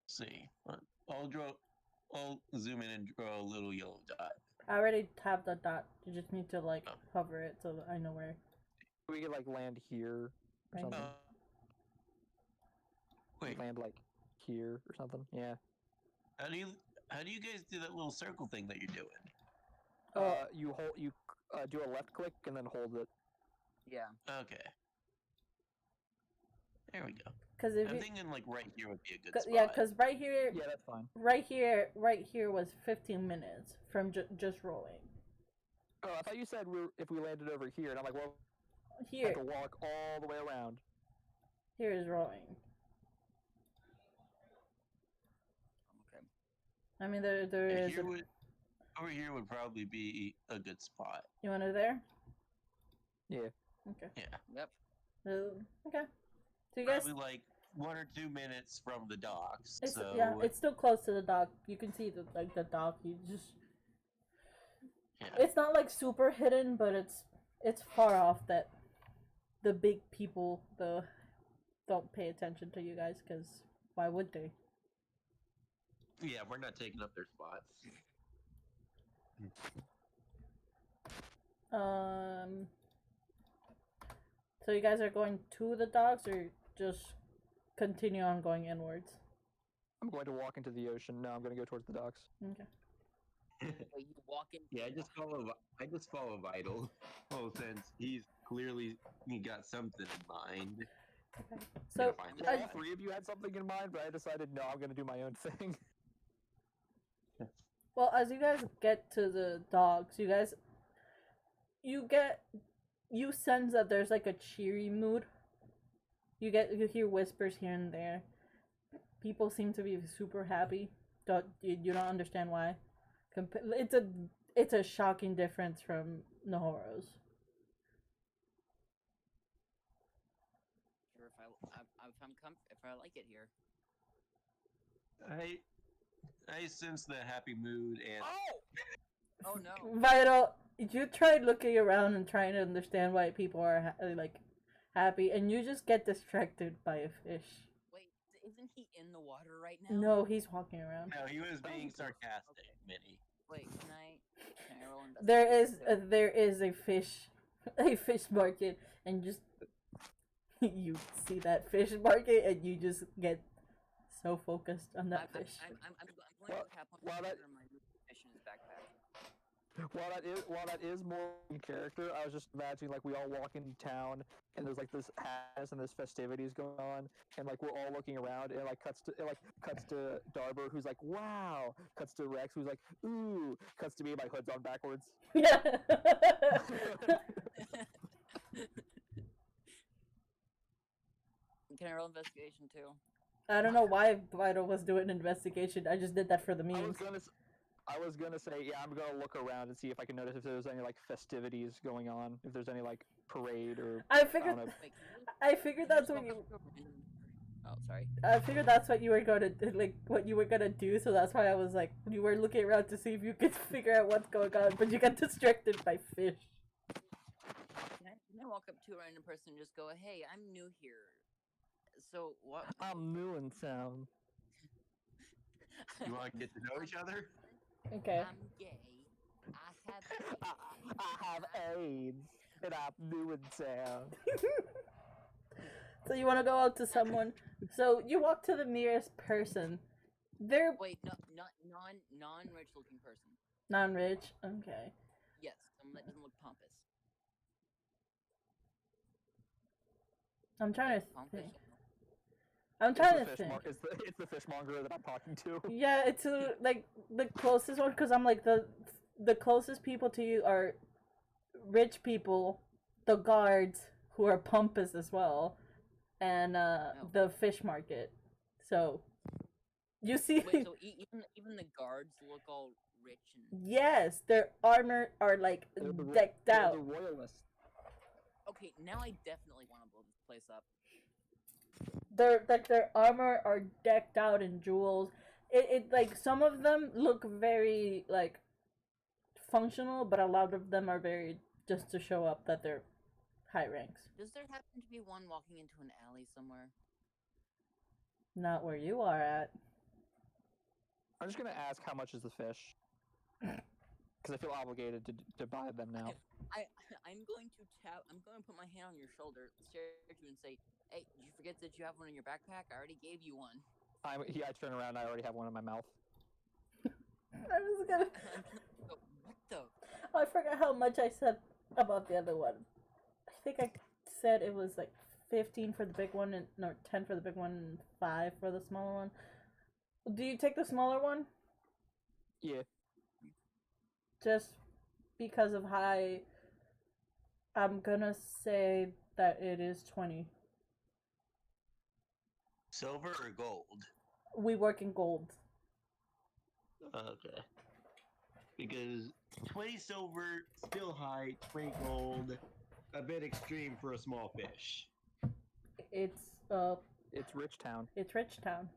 see. I'll zoom in and draw a little yellow dot. I already have the dot. You just need to, like, Oh. hover it so I know where. We could like land here or Right. something. Wait, Land like here or something. Yeah. how do you guys do that little circle thing that you're doing? You do a left click and then hold it. Yeah. Okay. There we go. Because if I'm you, thinking like right here would be a good spot. yeah, because right here, Yeah, that's fine. right here was 15 minutes from just rolling. Oh, I thought you said if we landed over here, and I'm like, well, I Here, have to walk all the way around. here is rolling. Okay. I mean, there Yeah, is. over here would probably be a good spot. You want it there? Yeah. Okay. Yeah. Yep. Okay. So you guys, Probably like 1 or 2 minutes from the docks. it's, So yeah, it's still close to the dock. You can see the dock. You just, yeah. it's not like super hidden, but it's far off that the big people don't pay attention to you guys, because why would they? Yeah, we're not taking up their spots. So you guys are going to the docks or just continue on going inwards? I'm going to walk into the ocean. No, I'm going to go towards the docks. Okay. Wait, you walk in. Yeah, I just follow Vital. Oh, since he got something in mind. So Find All it. three of you had something in mind, but I decided no, I'm going to do my own thing. well, as you guys get to the docks, you sense that there's like a cheery mood. You hear whispers here and there. People seem to be super happy. You don't understand why. It's a shocking difference from Nahoro's. Sure, if I like it here. I sense the happy mood and Oh no. Vital, you tried looking around and trying to understand why people are happy, and you just get distracted by a fish. Wait, isn't he in the water right now? No, he's walking around. no, he was being sarcastic, Minnie. Wait, can I roll investigation? There is a fish market, and just you see that fish market, and you just get so focused on that fish. I'm going to tap on while that- my fish in his backpack. While that is more in character, I was just imagining like we all walk into town and there's like this happiness and there's festivities going on, and like we're all looking around, and it cuts to Darber, who's like, wow, cuts to Rex, who's like, ooh, cuts to me, my hood's on backwards. Yeah. Can I roll investigation too? I don't know why Vital was doing an investigation. I just did that for the memes. I was gonna say, yeah, I'm gonna look around and see if I can notice if there's any like festivities going on, if there's any like parade or. I figured. don't know. Wait, I figured that's what you. Oh, sorry. I figured that's what you were gonna what you were gonna do. So that's why I was like, you were looking around to see if you could figure out what's going on, but you got distracted by fish. Can I walk up to a random person and just go, hey, I'm new here. So what? I'm new in town. You want to get to know each other? Okay. I'm gay. I have AIDS, and I'm new in town. So you want to go out to someone. So you walk to the nearest person. They're Wait, no, not non-rich looking person. non-rich. Okay. Yes, someone that doesn't look pompous. I'm trying to Pompous. think. I'm trying to think. It's the fishmonger that I'm talking to. Yeah, it's like the closest one because I'm like the closest people to you are rich people, the guards who are pompous as well, and the fish market. So you see, Wait, so even the guards look all rich and yes, their armor are like decked out. They're the royalists. okay. Now I definitely want to blow this place up. Their armor are decked out in jewels. It like some of them look very like functional, but a lot of them are very just to show up that they're high ranks. Does there happen to be one walking into an alley somewhere? Not where you are at. I'm just gonna ask how much is the fish, because I feel obligated to buy them now. I'm going to tap. I'm going to put my hand on your shoulder, stare at you, and say, "Hey, did you forget that you have one in your backpack? I already gave you one." I turn around. And I already have one in my mouth. I was gonna. What the? I forgot how much I said about the other one. I think I said it was like 15 for the big one, and no, 10 for the big one, and 5 for the smaller one. Do you take the smaller one? Yeah. Just because of high. I'm gonna say that it is 20. Silver or gold? We work in gold. Okay. Because 20 silver, still high, 20 gold, a bit extreme for a small fish. It's Rich Town. It's Rich Town.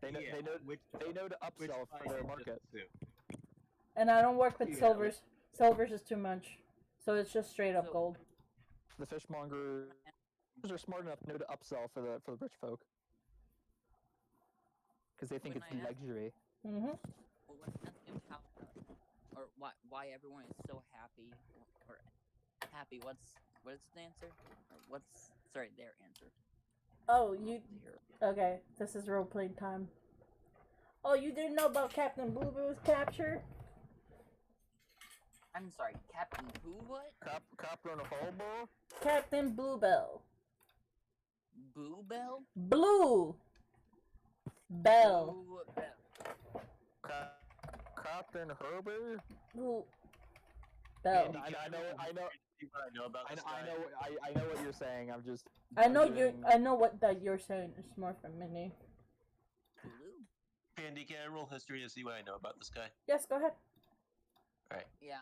They know to upsell for their market. And I don't work with Yeah. silvers. Silvers is too much. So it's just straight up gold. The fishmongers are smart enough to know to upsell for the rich folk. Because they think When it's I asked- luxury. Mm-hmm. Well, when I asked him how, or why everyone is so happy, or happy, what is the answer? Or their answer. Oh, you... Okay, this is role-playing time. Oh, you didn't know about Captain Blue Blue's capture? I'm sorry, Captain who? What? Captain Hobo? Captain Bluebell. Boo Bell? Blue! Bell. Boo Bell. Captain Herbert? Blue. Bell. I know about this guy. I know what you're saying. I'm just. I know what that you're saying. It's more from Minnie. Blue? Andy, can I roll history to see what I know about this guy? Yes, go ahead. Alright. Yeah,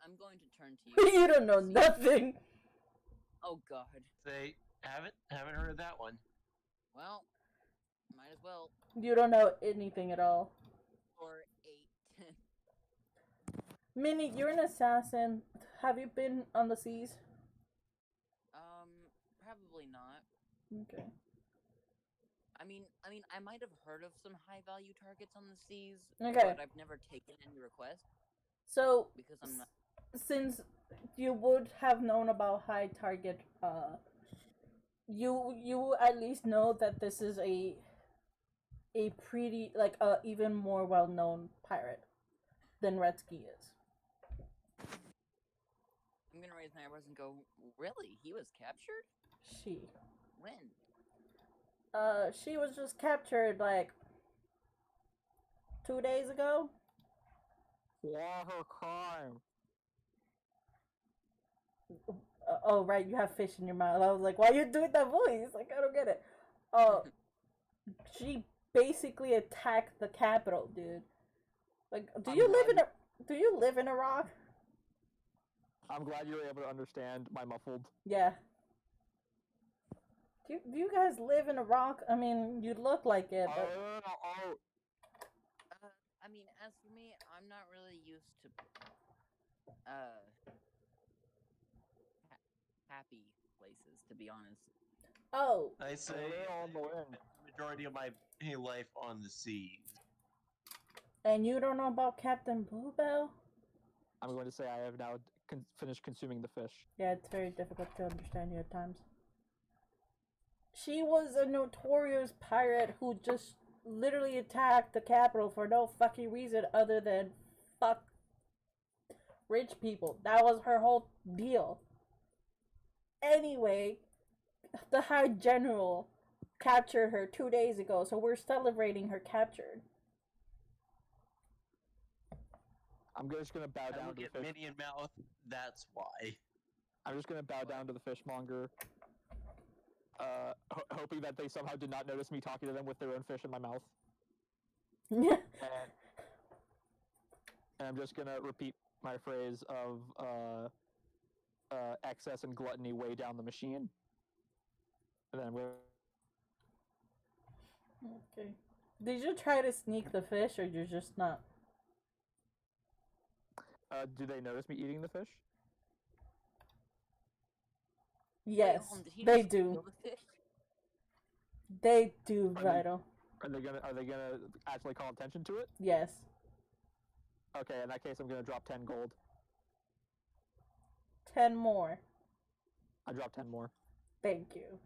I'm going to turn to you. You don't know nothing. Oh God. Say, haven't heard of that one. Well, might as well. You don't know anything at all. Or 8. Minnie, you're an assassin. Have you been on the seas? Probably not. Okay. I mean, I might have heard of some high value targets on the seas, Okay. but I've never taken any requests So, because I'm not. since you would have known about high target, you at least know that this is a pretty even more well known pirate than Redsky is. I'm gonna raise my eyebrows and go, really? He was captured? She When? she was just captured like 2 days ago. Why her crime? Oh right, you have fish in your mouth. I was like, why are you doing that voice? Like, I don't get it. She basically attacked the capital, dude. Like, do you live in Iraq? I'm glad you were able to understand my muffled. Yeah. Do you guys live in Iraq? I mean, you look like it, but... I mean, as for me, I'm not really used to happy places, to be honest. Oh. I say majority of my life on the seas. And you don't know about Captain Bluebell? I'm going to say I have now finished consuming the fish. Yeah, it's very difficult to understand you at times. She was a notorious pirate who just literally attacked the capital for no fucking reason other than fuck rich people. That was her whole deal. Anyway, the High General captured her 2 days ago, so we're celebrating her capture. I'm just gonna bow I down look to the at fish. Minnie and mouth. That's why. I'm just gonna bow down to the fishmonger, hoping that they somehow did not notice me talking to them with their own fish in my mouth. and, and I'm just gonna repeat my phrase of excess and gluttony way down the machine. And then we'll. Okay. Did you try to sneak the fish, or you're just not? Do they notice me eating the fish? Yes, Wait, did he they just do. kill the fish? They do, Are they- Vital. Are they gonna actually call attention to it? Yes. Okay, in that case, I'm gonna drop 10 gold. 10 more. I dropped 10 more. Thank you.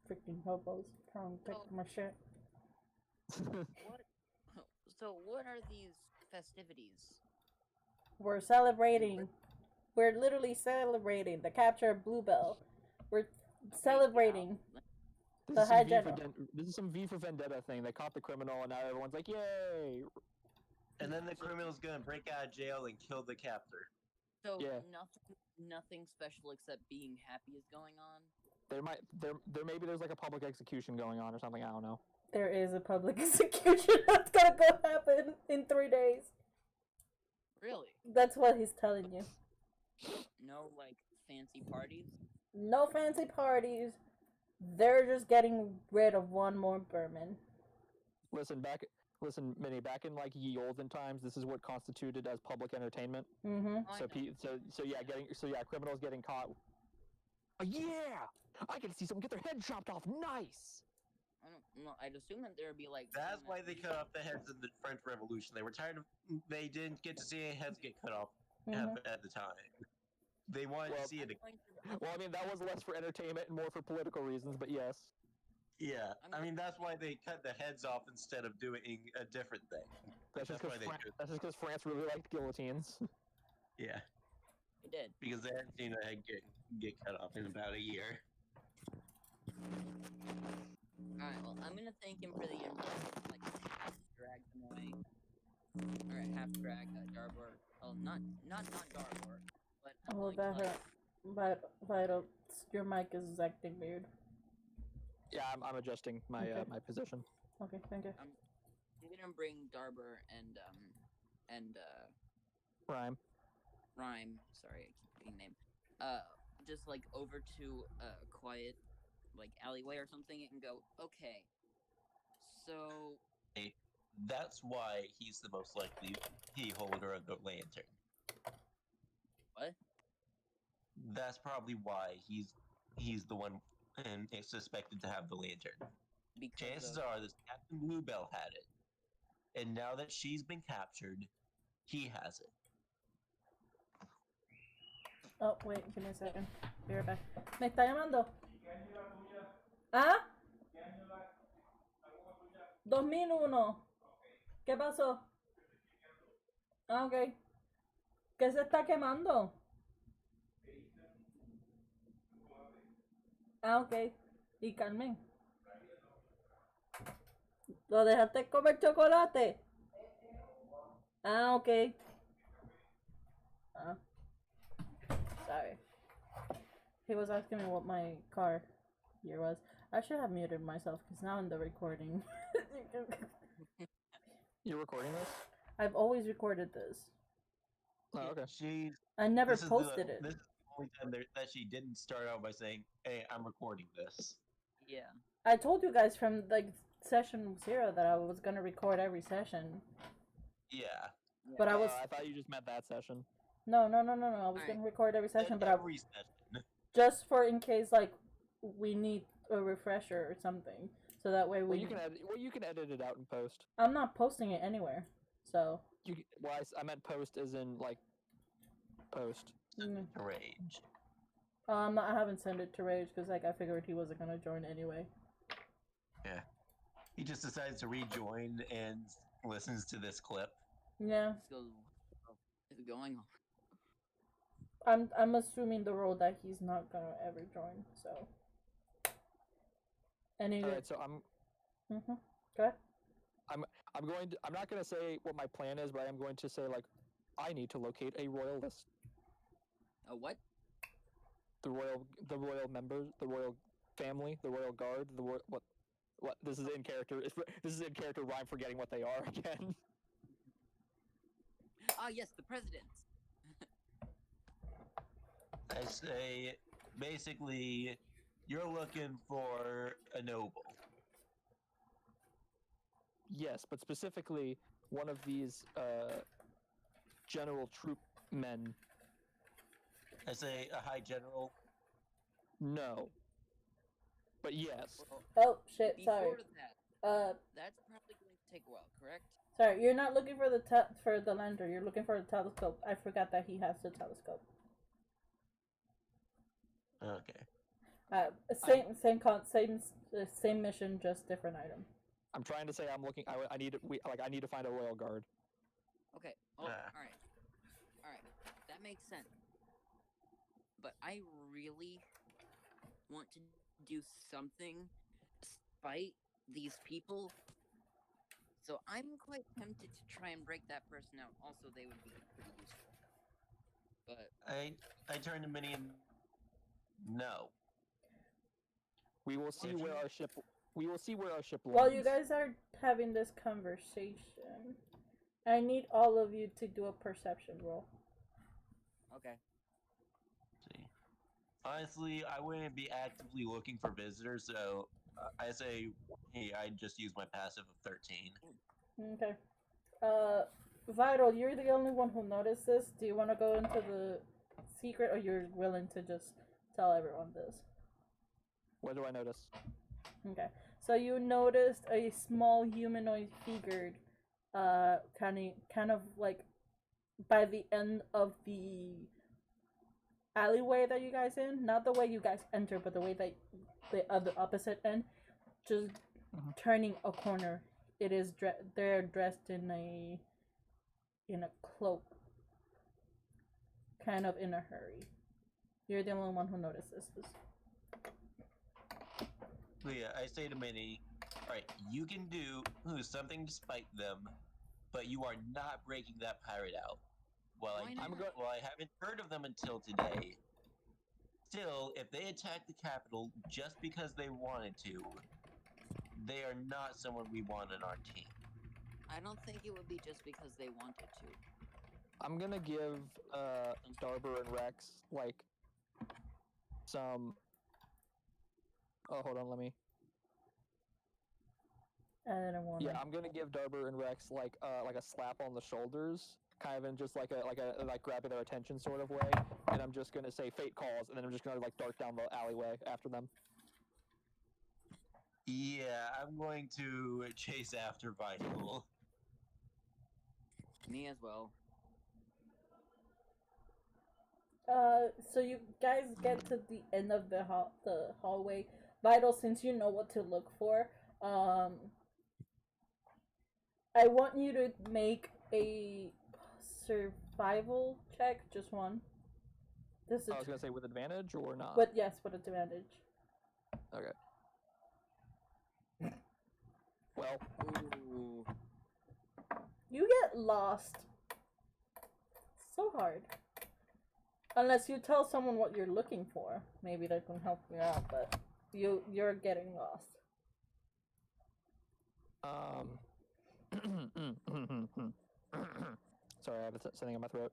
Freaking hobos trying to take my shit. What? So what are these festivities? We're celebrating. We're literally celebrating the capture of Bluebell. We're celebrating. The High General. This is some V for Vendetta thing. They caught the criminal, and now everyone's like, "Yay!" And then the criminal's gonna break out of jail and kill the captor. So Yeah. nothing special except being happy is going on. Maybe there's like a public execution going on or something. I don't know. There is a public execution that's gonna go happen in 3 days. Really? That's what he's telling you. No, like fancy parties. No fancy parties. They're just getting rid of one more Berman. Listen, Minnie. Back in like ye olden times, this is what constituted as public entertainment. Mm-hmm. Criminals getting caught. Oh, yeah, I can see someone get their head chopped off. Nice. I don't know. I'd assume that there'd be like. That's why they cut off the heads in the French Revolution. They were tired of. They didn't get to see any heads get cut off at the time. They wanted to see it. Well, I mean, that was less for entertainment and more for political reasons, but yes. Yeah, I mean that's why they cut the heads off instead of doing a different thing. That's just because France really liked guillotines. Yeah, It did. because they hadn't seen a head get cut off in about a year. All right. Well, I'm gonna thank him for the info. Like half drag them away. All right, half drag Darbor. Oh, not Darbor, but I'm Oh, going that to, like, hurt. Vital, your mic is acting weird. Yeah, I'm adjusting my Okay. my position. Okay, thank you. I'm gonna bring Darbor and Rhyme. Sorry, I keep forgetting name. Just like over to a quiet, like alleyway or something, and go. Okay. So That's why he's the most likely key holder of the lantern. what? That's probably why he's the one and is suspected to have the lantern. Because Chances are this Captain Bluebell had it, and now that she's been captured, he has it. Oh, wait, give me a second. Be right back. ¿Me está llamando? ¿Ah? 2001. ¿Qué pasó? Ah, ok. ¿Qué se está quemando? Ah, ok. ¿Y Carmen? ¿Lo dejaste comer chocolate? Ah, ok. Ah. Sorry. He was asking me what my car year was. I should have muted myself because now in the recording. You're recording this? I've always recorded this. Oh, okay. I never posted it. This is the only time that she didn't start out by saying, "Hey, I'm recording this." Yeah. I told you guys from like session 0 that I was gonna record every session. Yeah. But I was. I thought you just meant that session. No. I was gonna record every session, but Every session. just for in case like we need a refresher or something, so that way we. You can edit it out in post. I'm not posting it anywhere, so. I meant post as in like post. Rage. I haven't sent it to Rage because like I figured he wasn't gonna join anyway. Yeah. He just decides to rejoin and listens to this clip. Yeah. So, what is going on? I'm assuming the role that he's not gonna ever join. So. Anyway. Alright, so I'm Go ahead. I'm not gonna say what my plan is, but I am going to say like I need to locate a royal list. A what? The royal members, the royal family, the royal guard, the royal what this is in character. This is in character. Where I'm forgetting what they are again. Ah, yes, the presidents. I say, basically, you're looking for a noble. Yes, but specifically one of these general troop men. I say a high general. No. But yes. Well, Oh shit! before Sorry. that, that's probably going to take a while, correct? Sorry, you're not looking for for the lander. You're looking for the telescope. I forgot that he has the telescope. Okay. Same mission, just different item. I'm trying to say I'm looking. I need to find a royal guard. Okay. Oh, all right. That makes sense. But I really want to do something despite these people. So I'm quite tempted to try and break that person out. Also, they would be pretty useful. But I turn to Minnie and no. We will see where our ship. We will see where our ship lands. While you guys are having this conversation, I need all of you to do a perception roll. okay. See. Honestly, I wouldn't be actively looking for visitors, so I say, hey, I just use my passive of 13. Okay. Vital, you're the only one who noticed this. Do you want to go into the secret, or you're willing to just tell everyone this? What do I notice? Okay. So you noticed a small humanoid figure, kind of like by the end of the alleyway that you guys in. Not the way you guys enter, but the way that the other opposite end, just turning a corner. It is they're dressed in a cloak, kind of in a hurry. You're the only one who notices this. So yeah, I say to Minnie, alright, you can do something to spite them, but you are not breaking that pirate out. Well, I haven't heard of them until today. Still, if they attack the capital just because they wanted to, they are not someone we want on our team. I don't think it would be just because they wanted to. I'm gonna give Darber and Rex like some. Oh, hold on, let me. Yeah, I'm gonna give Darber and Rex like a slap on the shoulders, kind of in just like grabbing their attention sort of way, and I'm just gonna say fate calls, and then I'm just gonna like dart down the alleyway after them. Yeah, I'm going to chase after Vital. Me as well. So you guys get to the end of the hallway. Vital, since you know what to look for, I want you to make a survival check, just one. I was gonna say with advantage or not. But yes, with advantage. Okay. Well. Ooh. You get lost. So hard. Unless you tell someone what you're looking for, maybe they can help you out. But you're getting lost. Sorry, I have something in my throat.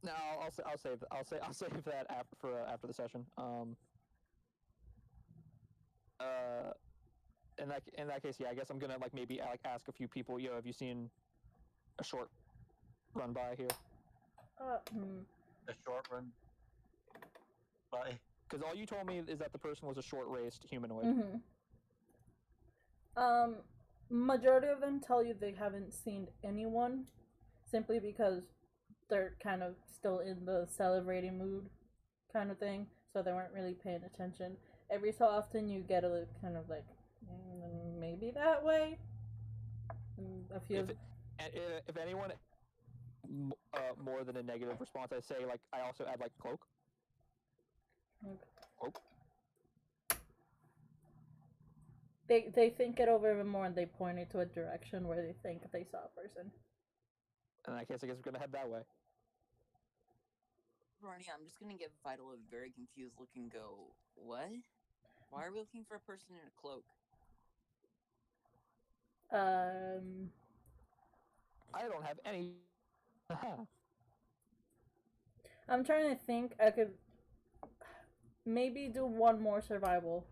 No, I'll save that after the session. In that case, yeah, I guess I'm gonna like maybe like ask a few people. Yo, have you seen a short run by here? A short run by. Because all you told me is that the person was a short-raced humanoid. Majority of them tell you they haven't seen anyone, simply because they're kind of still in the celebrating mood, kind of thing. So they weren't really paying attention. Every so often, you get a kind of like maybe that way, a few. If anyone more than a negative response, I say like I also add like cloak. Okay. Cloak. They think it over even more and they point it to a direction where they think they saw a person. In that case, I guess we're gonna head that way. Ronnie, I'm just gonna give Vital a very confused look and go, what? Why are we looking for a person in a cloak? I don't have any. I'm trying to think. I could maybe do one more survival,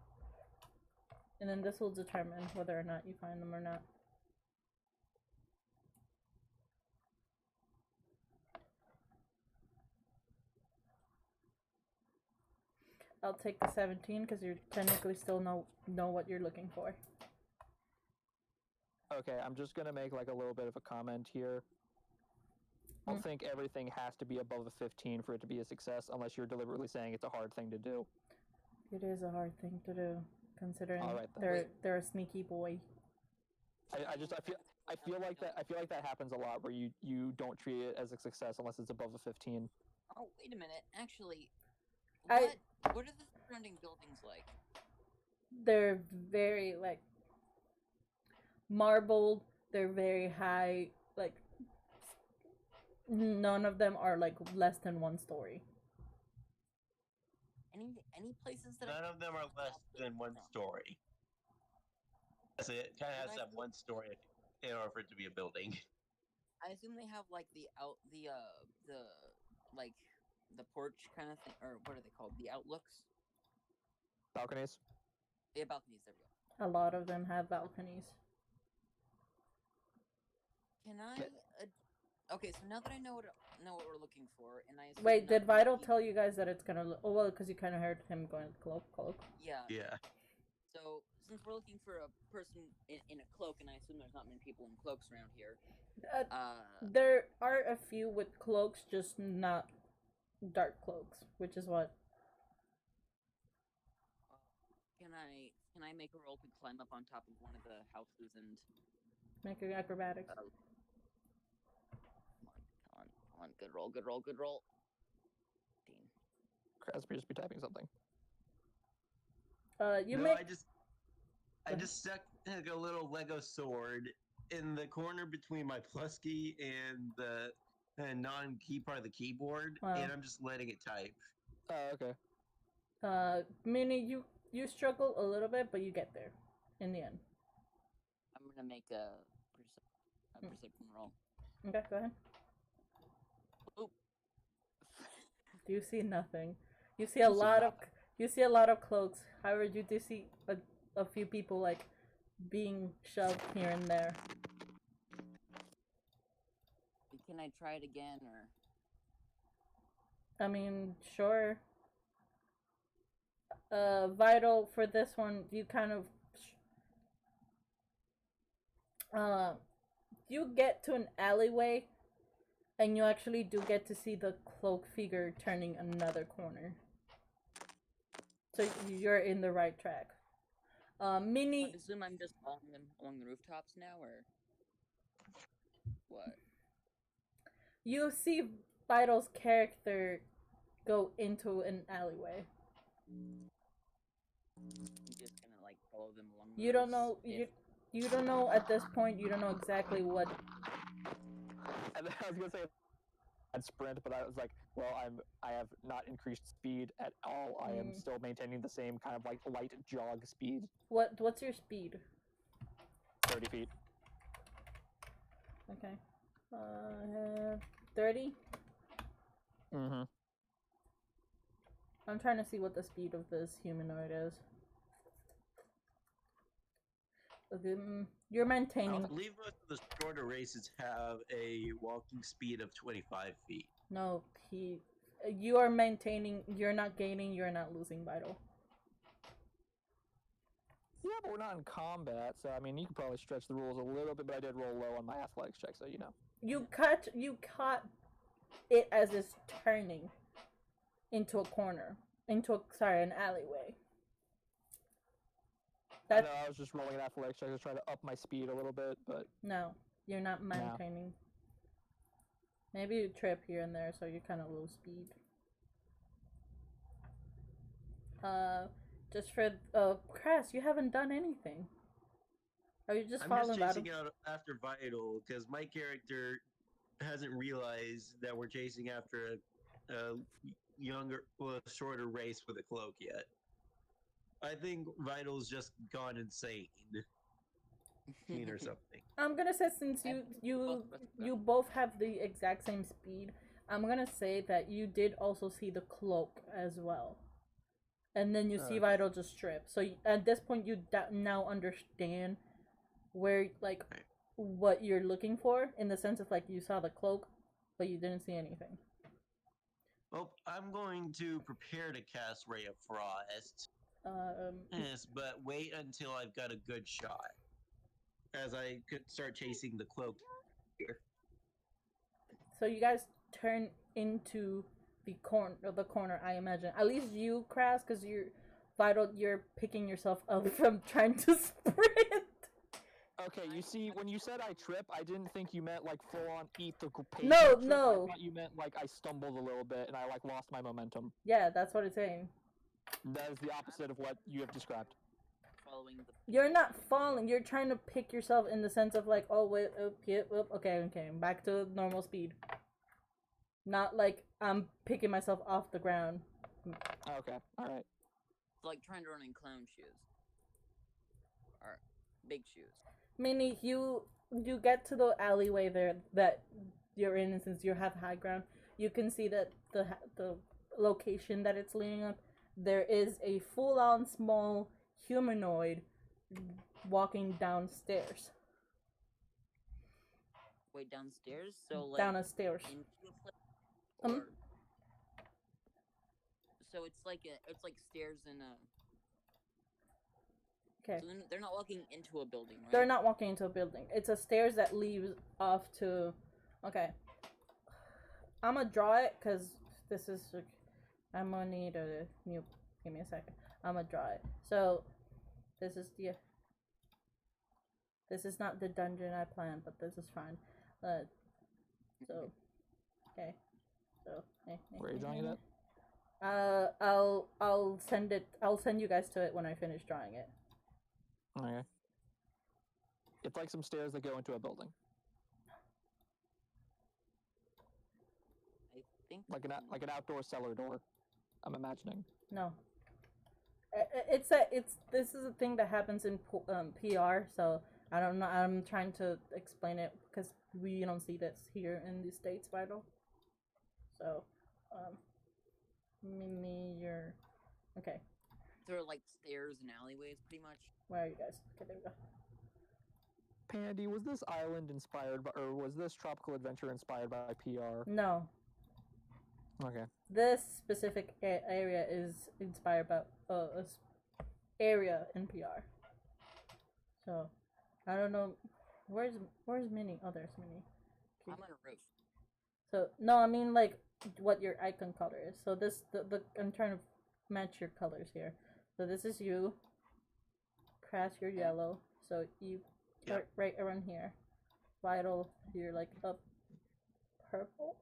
and then this will determine whether or not you find them or not. I'll take the 17 because you technically still know what you're looking for. Okay, I'm just gonna make like a little bit of a comment here. I don't think everything has to be above a 15 for it to be a success, unless you're deliberately saying it's a hard thing to do. It is a hard thing to do, considering right, they're a sneaky boy. I feel like that happens a lot where you don't treat it as a success unless it's above a 15. Oh, wait a minute. Actually, I- what are the surrounding buildings like? They're very like marbled. They're very high. Like none of them are like less than 1 story. Any places that None of them are less than 1 story. So it kind of has that 1 story in order for it to be a building. I assume they have like the like the porch kind of thing, or what are they called? The outlooks? Balconies? Yeah, balconies. There we go. A lot of them have balconies. Can I? Okay, so now that I know what we're looking for, and I assume Wait, did Vital keep... tell you guys that it's gonna? Oh well, because you kind of heard him going cloak. Yeah. Yeah. So since we're looking for a person in a cloak, and I assume there's not many people in cloaks around here. There are a few with cloaks, just not dark cloaks, which is what. Can I make a roll to climb up on top of one of the houses and Make your acrobatics. Come on, good roll. 15. Crasby just be typing something. I just stuck like a little Lego sword in the corner between my plus key and the non-key part of the keyboard, and I'm just letting it type. Oh, okay. Minnie, you struggle a little bit, but you get there in the end. I'm gonna make a perception roll. Okay, go ahead. Oop. You see nothing. You see a lot of cloaks. However, you do see a few people like being shoved here and there. Can I try it again, or? I mean, sure. Vital for this one, you kind of you get to an alleyway, and you actually do get to see the cloak figure turning another corner. So you're in the right track. Minnie. I assume I'm just along the rooftops now, or what? You see Vital's character go into an alleyway. I'm just gonna like follow them along. You don't know. You don't know at this point. You don't know exactly what. I was gonna say I'd sprint, but I was like, well, I have not increased speed at all. I am still maintaining the same kind of like light jog speed. What's your speed? 30 feet. Okay. 30? Mm-hmm. I'm trying to see what the speed of this humanoid is. You're maintaining. I believe most of the shorter races have a walking speed of 25 feet. No, you are maintaining. You're not gaining. You're not losing Vital. Yeah, but we're not in combat, so I mean, you could probably stretch the rules a little bit. But I did roll low on my athletics check, so you know. You caught it as it's turning into a corner, an alleyway. I know, I was just rolling an athletics check to try to up my speed a little bit, but... No. You're not maintaining. Maybe you trip here and there, so you're kind of low speed. Just for Crass, you haven't done anything. Are you just following I'm just chasing out after Vital because my character hasn't realized that we're chasing after a younger, well, a shorter race with a cloak yet. I think Vital's just gone insane. Or something. I'm gonna say since you both have the exact same speed, I'm gonna say that you did also see the cloak as well, and then you see Vital just strip. So at this point, you now understand where what you're looking for in the sense of you saw the cloak, but you didn't see anything. Well, I'm going to prepare to cast Ray of Frost. Yes, but wait until I've got a good shot. As I could start chasing the cloak here. So you guys turn into the corner, I imagine. At least you, Crass, because you're Vital, you're picking yourself up from trying to sprint. Okay, you see, when you said I trip, I didn't think you meant full on eat the pace. No, trip. no. I thought you meant I stumbled a little bit and I lost my momentum. Yeah, that's what it's saying. That is the opposite of what you have described. You're not falling. You're trying to pick yourself in the sense of oh wait, okay, back to normal speed. Not I'm picking myself off the ground. Okay, all right. It's like trying to run in clown shoes or big shoes. Meaning you get to the alleyway there that you're in, and since you have high ground, you can see that the location that it's leading up. There is a full-on small humanoid walking downstairs. Wait, downstairs? So down a stairs. So it's like stairs in a. Okay. So they're not walking into a building, right? They're not walking into a building. It's a stairs that leads off to. Okay. I'm gonna draw it because this is. I'm gonna need a new. Give me a second. I'm gonna draw it. So, this is the. This is not the dungeon I planned, but this is fine. So, okay. So. Where are you drawing it at? I'll send it. I'll send you guys to it when I finish drawing it. Okay. It's like some stairs that go into a building. I think like an outdoor cellar door. I'm imagining. No. This is a thing that happens in PR, so I don't know. I'm trying to explain it because we don't see this here in the States, Vital. So, you're okay. They're like stairs and alleyways, pretty much. Where are you guys? Okay, there we go. Pandy, was this island inspired by, or was this tropical adventure inspired by PR? No. Okay. This specific area is inspired by area in PR. So, I don't know. Where's Minnie? Oh, there's Minnie. I'm on a roof. So no, I mean what your icon color is. So this the I'm trying to match your colors here. So this is you. Crash, you're yellow. So you start right around here. Vital, you're up purple.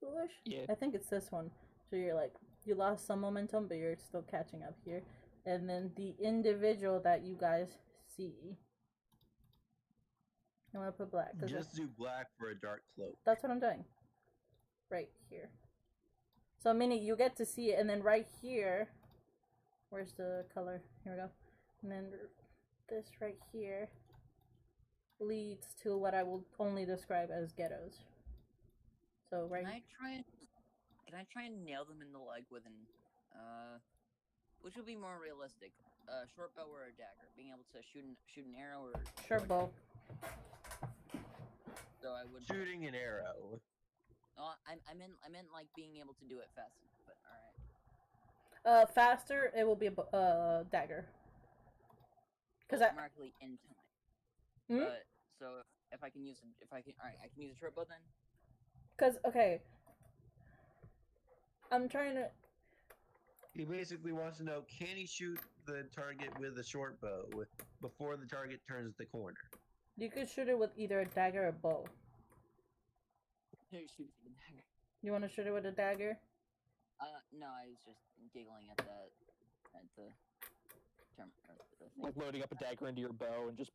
Bluish? Yeah. I think it's this one. So you're you lost some momentum, but you're still catching up here. And then the individual that you guys see. I'm gonna put black. Just do black for a dark cloak. That's what I'm doing. Right here. So, Minnie, you get to see it, and then right here, where's the color? Here we go. And then this right here leads to what I will only describe as ghettos. So right. Can I try and nail them in the leg with which would be more realistic? A short bow or a dagger? Being able to shoot an arrow or short bow. So I would shooting an arrow. Oh, I meant being able to do it fast. But all right. Faster it will be a dagger. Because automatically in time. Hmm? But so I can use a short bow then. Because okay, I'm trying to. He basically wants to know: can he shoot the target with a short bow before the target turns the corner? You could shoot it with either a dagger or a bow. Shoot the dagger. You want to shoot it with a dagger? No, I was just giggling at the term. The thing. Like loading up a dagger into your bow and just.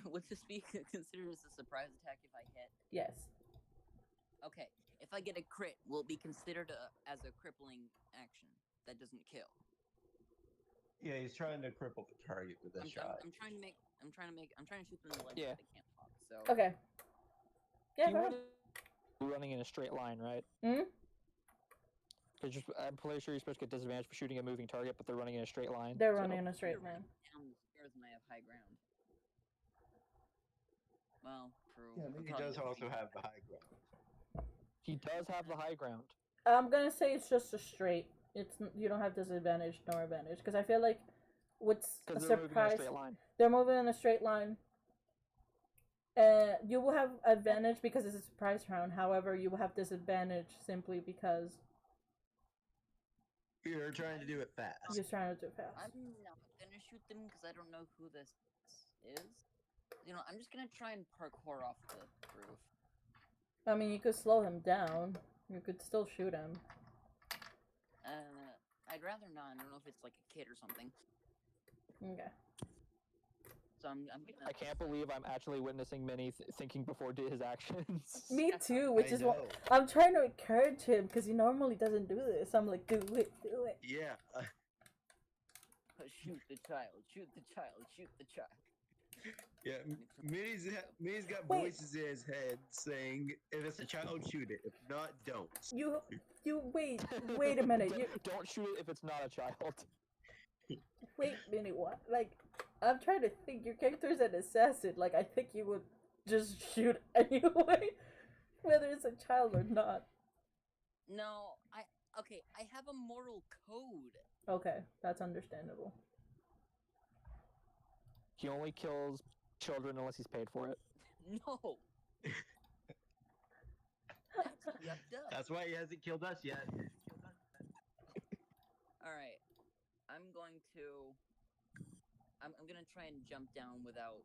Would this be considered as a surprise attack if I hit? Yes. Okay, if I get a crit, will it be considered as a crippling action that doesn't kill? Yeah, he's trying to cripple the target with a shot. I'm trying to shoot them in the leg, Yeah. but they can't talk. So Okay. Yeah. You were running in a straight line, right? Hmm. I'm pretty sure you're supposed to get disadvantage for shooting a moving target, but they're running in a straight line. They're running in a straight line. down the stairs and I have high ground. Well, true. Yeah, he does also have the high ground. He does have the high ground. I'm gonna say it's just a straight. You don't have disadvantage nor advantage because I feel like what's a Because they're moving in a surprise. straight line. They're moving in a straight line. You will have advantage because it's a surprise round. However, you will have disadvantage simply because You're trying to do it fast. you're trying to do it fast. I'm not gonna shoot them because I don't know who this is. You know, I'm just gonna try and parkour off the roof. I mean, you could slow him down. You could still shoot him. I'd rather not. I don't know if it's like a kid or something. Okay. So I'm gonna. I can't believe I'm actually witnessing Minnie thinking before his actions. Me too, which I is what know. I'm trying to encourage him because he normally doesn't do this. I'm like, do it, do it. Yeah. Shoot the child! Shoot the child! Shoot the child! Yeah, Minnie's got Wait. voices in his head saying, "If it's a child, shoot it. If not, don't." You wait a minute. You Don't shoot it if it's not a child. wait a minute. What? Like, I'm trying to think. Your character's an assassin. Like, I think you would just shoot anyway, whether it's a child or not. No, I have a moral code. Okay, that's understandable. He only kills children unless he's paid for it. No. That's yucked up. That's why he hasn't killed us yet. All right, I'm gonna try and jump down without.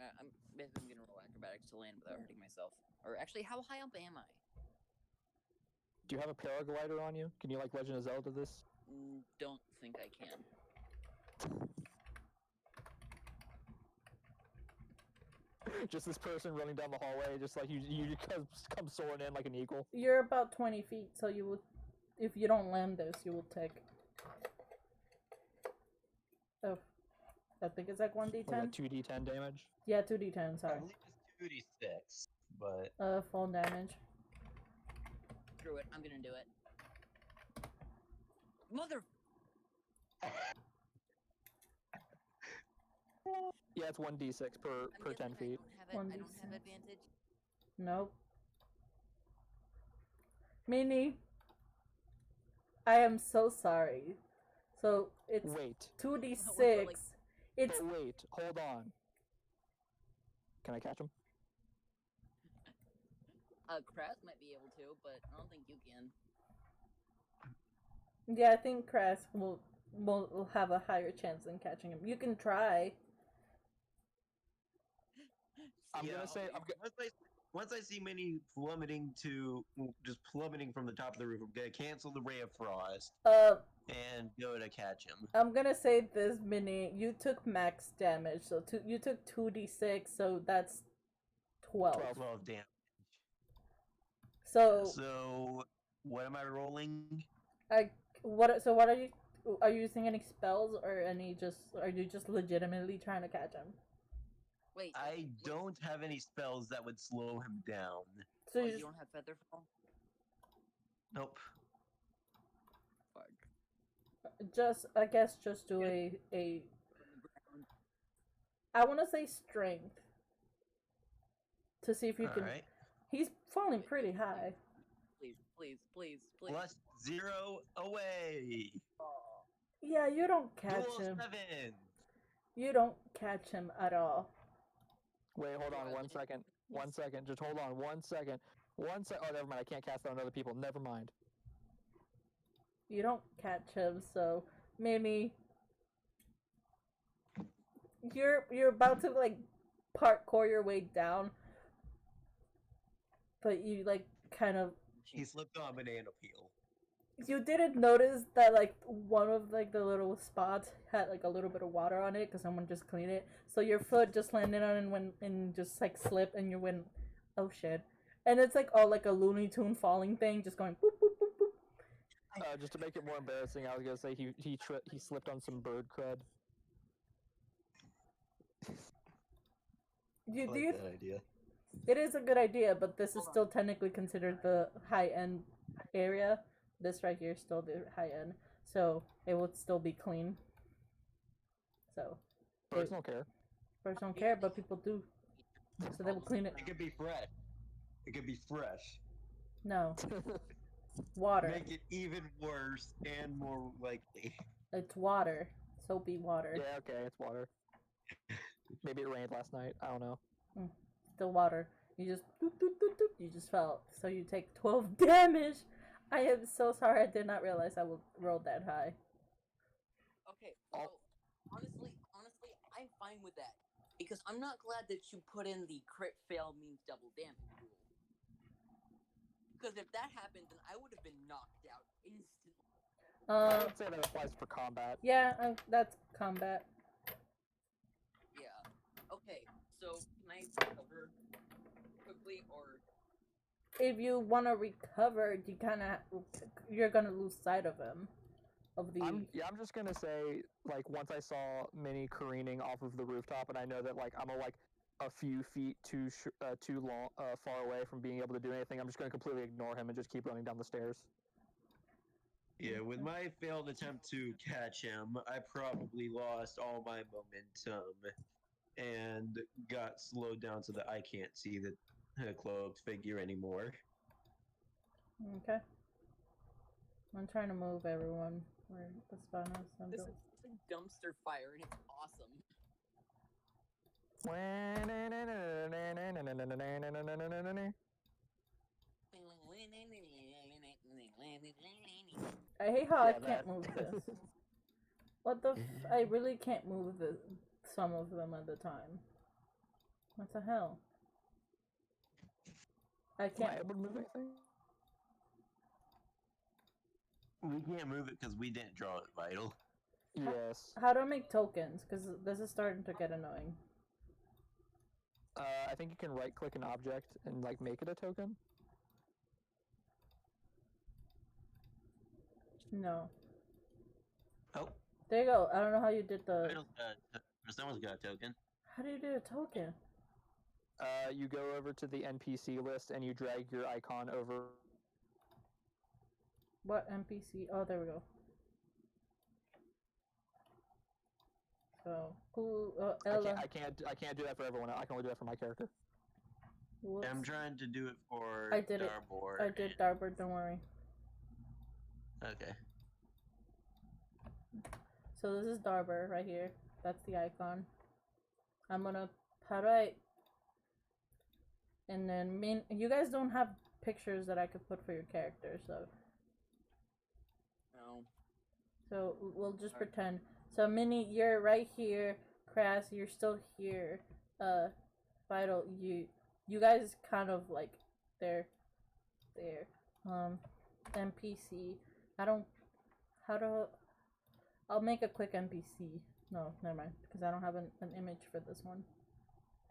I'm gonna roll acrobatics to land without hurting myself. Or actually, how high up am I? Do you have a paraglider on you? Can you like Legend of Zelda this? Don't think I can. Just this person running down the hallway, just like you come soaring in like an eagle. You're about 20 feet, so you would, if you don't land this, you will take. Oh, I think it's like 1d10. 2d10 damage. Yeah, 2d10. I Sorry. believe it's 2d6, but Fall damage. Screw it, I'm gonna do it. Mother. Yeah, it's 1d6 per 10 feet. I don't 1d6. have advantage. Nope. Minnie, I am so sorry. So it's Wait, 2d6. It's but wait, hold on. Can I catch him? Kraz might be able to, but I don't think you can. yeah. I think Crass will have a higher chance than catching him. You can try. I'm yeah, gonna say once I see Minnie plummeting from the top of the roof, I'm gonna cancel the Ray of Frost and go to catch him. I'm gonna say this, Minnie. You took max damage, so you took 2d6, so that's 12. 12 damage. So So what am I rolling? what are you? Are you using any spells or are you just legitimately trying to catch him? Wait. I don't have any spells that would slow him down. So What, you you don't have Featherfall? Nope. I guess just do a I want to say strength to see if you can. Alright. He's falling pretty high. Please. Plus 0 away. Yeah, you don't catch Dual him. 7. You don't catch him at all. Wait, hold on 1 second. 1 second. Just hold on 1 second. 1 sec. Oh, never mind. I can't cast that on other people. Never mind. You don't catch him, so maybe you're about to like parkour your way down, but you like kind of He slipped on a banana peel. you didn't notice that like one of like the little spots had like a little bit of water on it because someone just cleaned it. So your foot just landed on it and went and just like slipped and you went, oh shit! And it's like all like a Looney Tune falling thing, just going boop boop boop boop. Just to make it more embarrassing, I was gonna say he slipped on some bird crud. I like that idea. It is a good idea, but this is still technically considered the high end area. This right here is still the high end, so it would still be clean. So Birds don't care. birds don't care, but people do, so they will clean it. It could be fresh. It could be fresh. No water. Make it even worse and more likely. It's water, soapy water. Yeah, okay, it's water. Maybe it rained last night. I don't know. Still water. You just doop, doop, doop, doop. You just fell, so you take 12 damage. I am so sorry. I did not realize I would roll that high. Okay, so honestly, I'm fine with that because I'm not glad that you put in the crit fail means double damage rule. Because if that happened, then I would have been knocked out instantly. I would say that applies for combat. Yeah, that's combat. Yeah. Okay, so can I recover quickly or? If you want to recover, you're gonna lose sight of him. Of the. I'm just gonna say, like, once I saw Minnie careening off of the rooftop, and I know that like I'm a few feet too far away from being able to do anything, I'm just gonna completely ignore him and just keep running down the stairs. Yeah, with my failed attempt to catch him, I probably lost all my momentum and got slowed down so that I can't see the cloaked figure anymore. Okay. I'm trying to move everyone where the spawn is. This is a dumpster fire and it's awesome. I hate how I can't move this. What the I really can't move some of them at the time. What the hell? I can't. Am I able to move anything? We can't move it because we didn't draw it vital. Yes. How do I make tokens? Because this is starting to get annoying. I think you can right click an object and like make it a token. No. Oh. There you go. I don't know how you did the. Someone's got a token. How do you do a token? You go over to the NPC list and you drag your icon over. What NPC? Oh, there we go. So who? Ella. I can't do that for everyone. I can only do that for my character. Whoops. I'm trying to do it for I did it. Darbor. I did Darbor. Don't worry. Okay. So this is Darbor right here. That's the icon. I'm gonna. How do I? And then you guys don't have pictures that I could put for your character, so. No. So we'll just pretend. So Minnie, you're right here. Crass, you're still here. Vital, you guys kind of like there. NPC. I'll make a quick NPC. No, never mind, because I don't have an image for this one.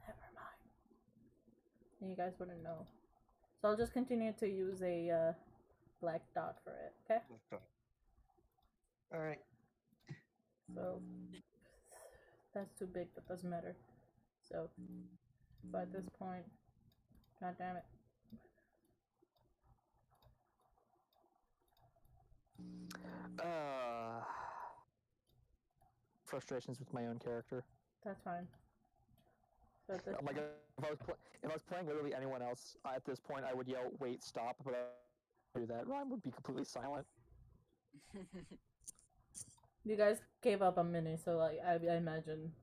Never mind. You guys wouldn't know. So I'll just continue to use a black dot for it, okay? Alright. So that's too big, but doesn't matter. So at this point, god damn it. Frustrations with my own character. That's fine. So at this Like if I was playing literally anyone else at this point, I would yell, "Wait, stop!" But I do that. Ryan would be completely silent. you guys gave up on Minnie, so like I imagine.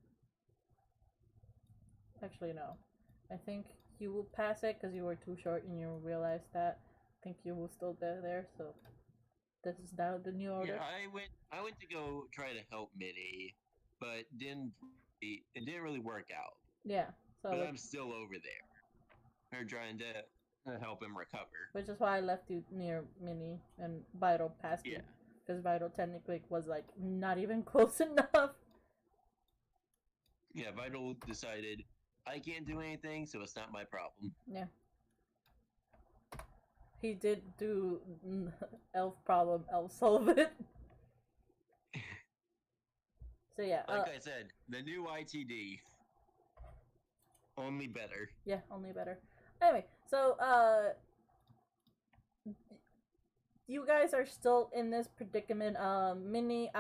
Actually, no. I think you will pass it because you were too short and you realized that. I think you will still be there, so this is now the new order. Yeah, I went to go try to help Minnie, but didn't it didn't really work out. Yeah. So But I'm still over there. They're trying to help him recover. which is why I left you near Minnie and Vital past you. Yeah. Because Vital technically was like not even close enough. Yeah, Vital decided I can't do anything, so it's not my problem. Yeah. He did do elf problem, elf solve it. So yeah. Like I said, the new ITD. Only better. Yeah, only better. Anyway, so you guys are still in this predicament. Minnie,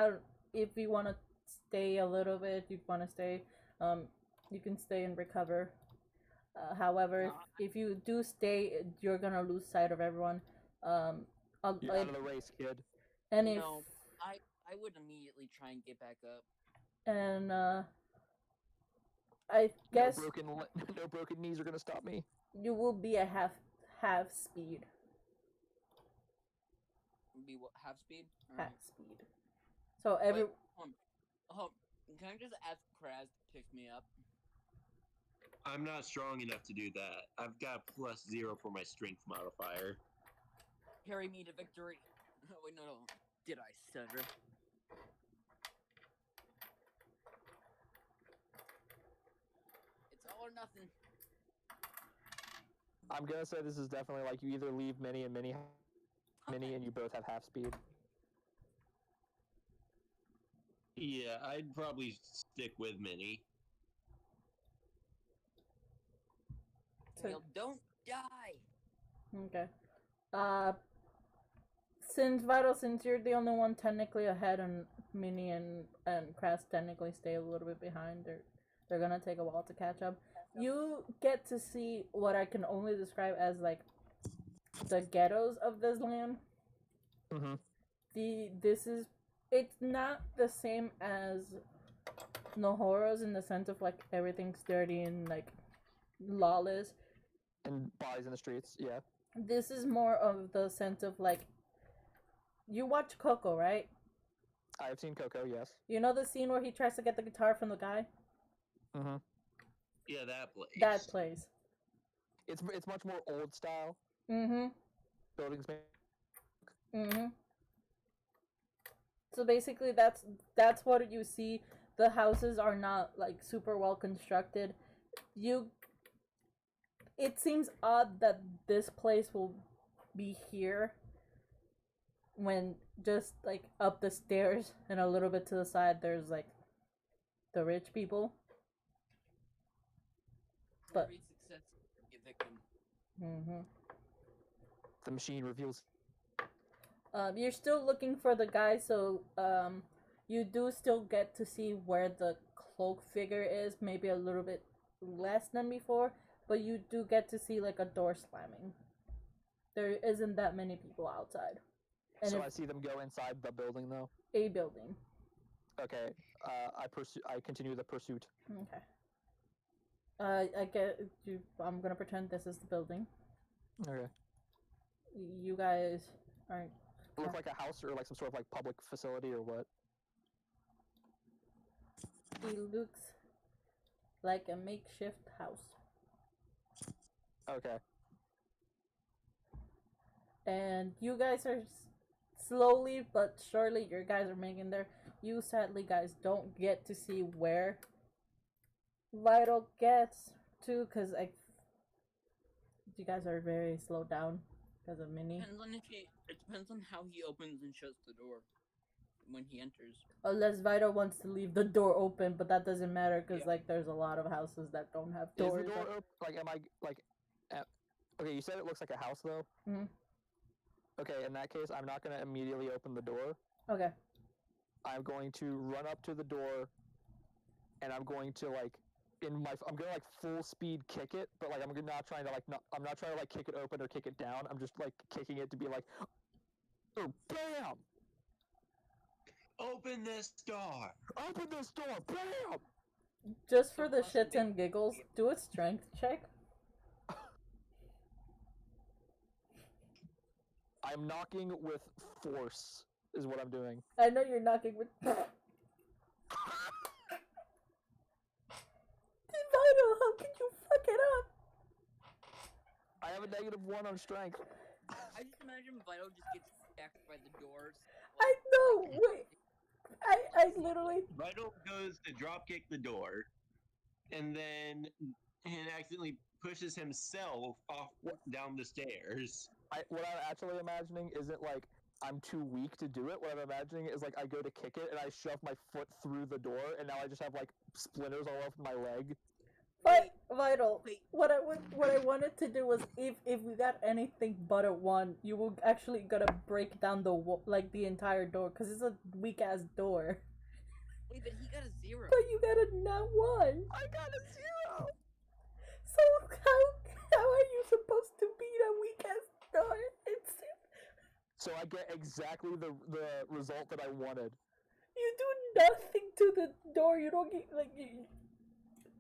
if you want to stay a little bit, you want to stay, you can stay and recover. However, if you do stay, you're gonna lose sight of everyone. You're out of the race, kid. And if No, I would immediately try and get back up. and I guess No broken knees are gonna stop me. you will be at half speed. Be what, half speed? Half speed. So every. Can I just ask Kraz to pick me up? I'm not strong enough to do that. I've got +0 for my strength modifier. Carry me to victory. Oh, wait, no. Did I stutter? It's all or nothing. I'm gonna say this is definitely like you either leave Minnie and Minnie and you both have half speed. Yeah, I'd probably stick with Minnie. Well, don't die. Okay. Since you're the only one technically ahead, and Minnie and Kras technically stay a little bit behind, they're gonna take a while to catch up. You get to see what I can only describe as like the ghettos of this land. Mm-hmm. It's not the same as Nohoros in the sense of like everything's dirty and like lawless. And bodies in the streets, yeah. This is more of the sense of like, you watch Coco, right? I've seen Coco, yes. You know the scene where he tries to get the guitar from the guy? Mm-hmm. Yeah, that place. That place. It's much more old style. Mm-hmm. Buildings. Mm-hmm. So basically that's what you see. The houses are not like super well constructed. It seems odd that this place will be here when just like up the stairs and a little bit to the side there's like the rich people. But Every success, evict them. mm-hmm. The machine reveals. You're still looking for the guy, so you do still get to see where the cloak figure is, maybe a little bit less than before, but you do get to see like a door slamming. There isn't that many people outside. And So I see them go inside the building, though. A building. Okay. I continue the pursuit. Okay. I'm gonna pretend this is the building. Okay. You guys aren't. Look like a house or like some sort of like public facility or what? It looks like a makeshift house. Okay. And you guys are slowly but surely, your guys are making there. You sadly guys don't get to see where Vital gets to, because you guys are very slowed down because of Minnie. It depends on how he opens and shuts the door when he enters. Unless Vital wants to leave the door open, but that doesn't matter because like there's a lot of houses that don't have doors. Is the door open? Like, am I like? Okay, you said it looks like a house though. Mm-hmm. Okay, in that case, I'm not gonna immediately open the door. Okay. I'm going to run up to the door, and I'm going to like, I'm gonna like full speed kick it, but like I'm not trying to like I'm not trying to like kick it open or kick it down. I'm just like kicking it to be like, oh, bam! Open this door! Open this door, bam! Just for the shits and giggles, do a strength check. I'm knocking with force, is what I'm doing. I know you're knocking with. have a -1 on strength. I just imagine Vital just gets attacked by the doors. I know. Wait. I literally. Vital goes to dropkick the door, and then accidentally pushes himself off down the stairs. What I'm actually imagining isn't like I'm too weak to do it. What I'm imagining is like I go to kick it and I shove my foot through the door, and now I just have like splinters all over my leg. Vital. What I wanted to do was if we got anything but a 1, you were actually gonna break down the entire door because it's a weak ass door. Wait, but he got a 0. But you got a not 1. I got a 0. So how are you supposed to beat a weak ass door? So I get exactly the result that I wanted. You do nothing to the door. You don't get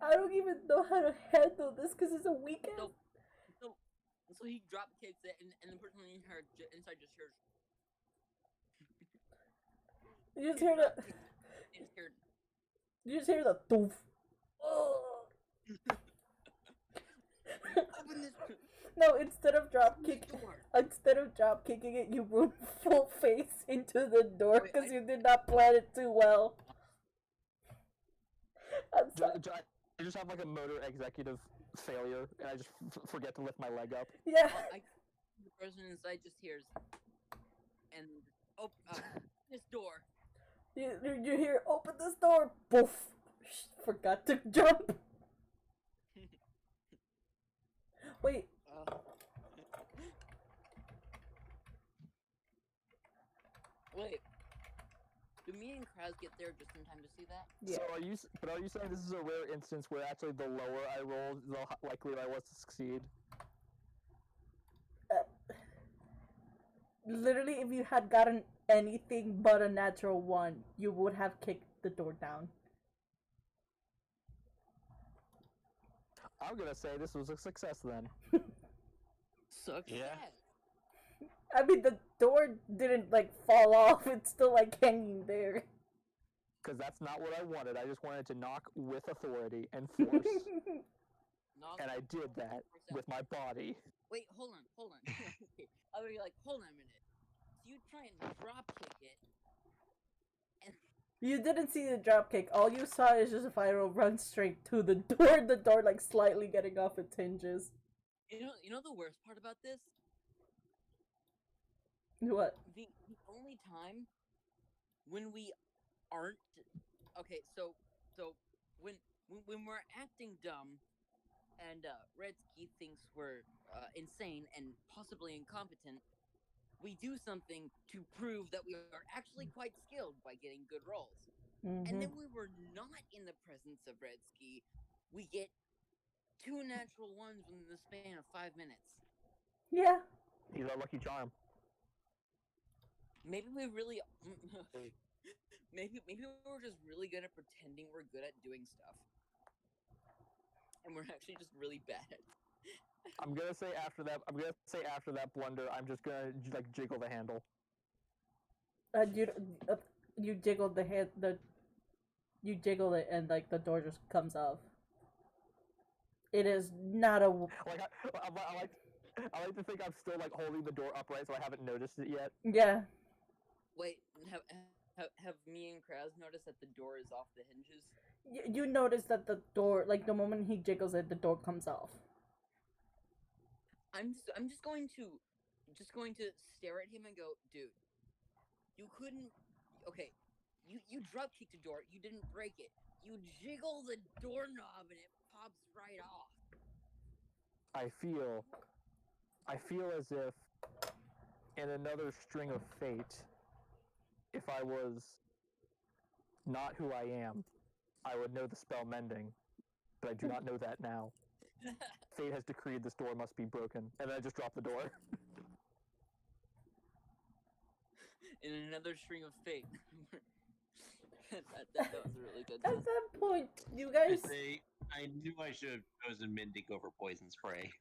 I don't even know how to handle this because it's a weak ass. So he drop kicks it, and the person inside just hears. You just hear the. You just hear the doof. Oh. Open this. No, instead of drop kicking it, you moved full face into the door because you did not plan it too well. I'm sorry. I just have like a motor executive failure, and I just forget to lift my leg up. Yeah. The person inside just hears, and this door. You hear, open this door. Poof. Forgot to jump. Wait. Wait. Do me and Kraz get there just in time to see that? Yeah. So are you saying this is a rare instance where actually the lower I roll, the likelier I was to succeed? Literally, if you had gotten anything but a natural 1, you would have kicked the door down. I'm gonna say this was a success then. Success. Yeah. I mean, the door didn't fall off. It's still hanging there. Because that's not what I wanted. I just wanted to knock with authority and force. And I did that with my body. Wait, hold on. I would be like, hold on a minute. So you try and drop kick it, and You didn't see the drop kick. All you saw is just Viral run straight to the door. The door slightly getting off its hinges. you know the worst part about this? What? The only time when we aren't okay, so when we're acting dumb and Redsky thinks we're insane and possibly incompetent, we do something to prove that we are actually quite skilled by getting good rolls. Mm-hmm. And then we were not in the presence of Redsky. We get 2 natural 1s within the span of 5 minutes. Yeah. He's our lucky charm. Maybe we really maybe we're just really good at pretending we're good at doing stuff. And we're actually just really bad. I'm gonna say after that blunder, I'm just gonna jiggle the handle. You jiggled you jiggle it and the door just comes off. It is not a. I like to think I'm still holding the door upright, so I haven't noticed it yet. Yeah. Wait, have me and Kraz noticed that the door is off the hinges? You notice that the door, the moment he jiggles it, the door comes off. I'm just going to stare at him and go, dude, you couldn't. Okay, you drop kicked the door. You didn't break it. You jiggle the doorknob and it pops right off. I feel as if in another string of fate, if I was not who I am, I would know the spell mending, but I do not know that now. Fate has decreed this door must be broken, and then I just drop the door. In another string of fate. that was really good. At that point, you guys. I knew I should have chosen mending over poison spray.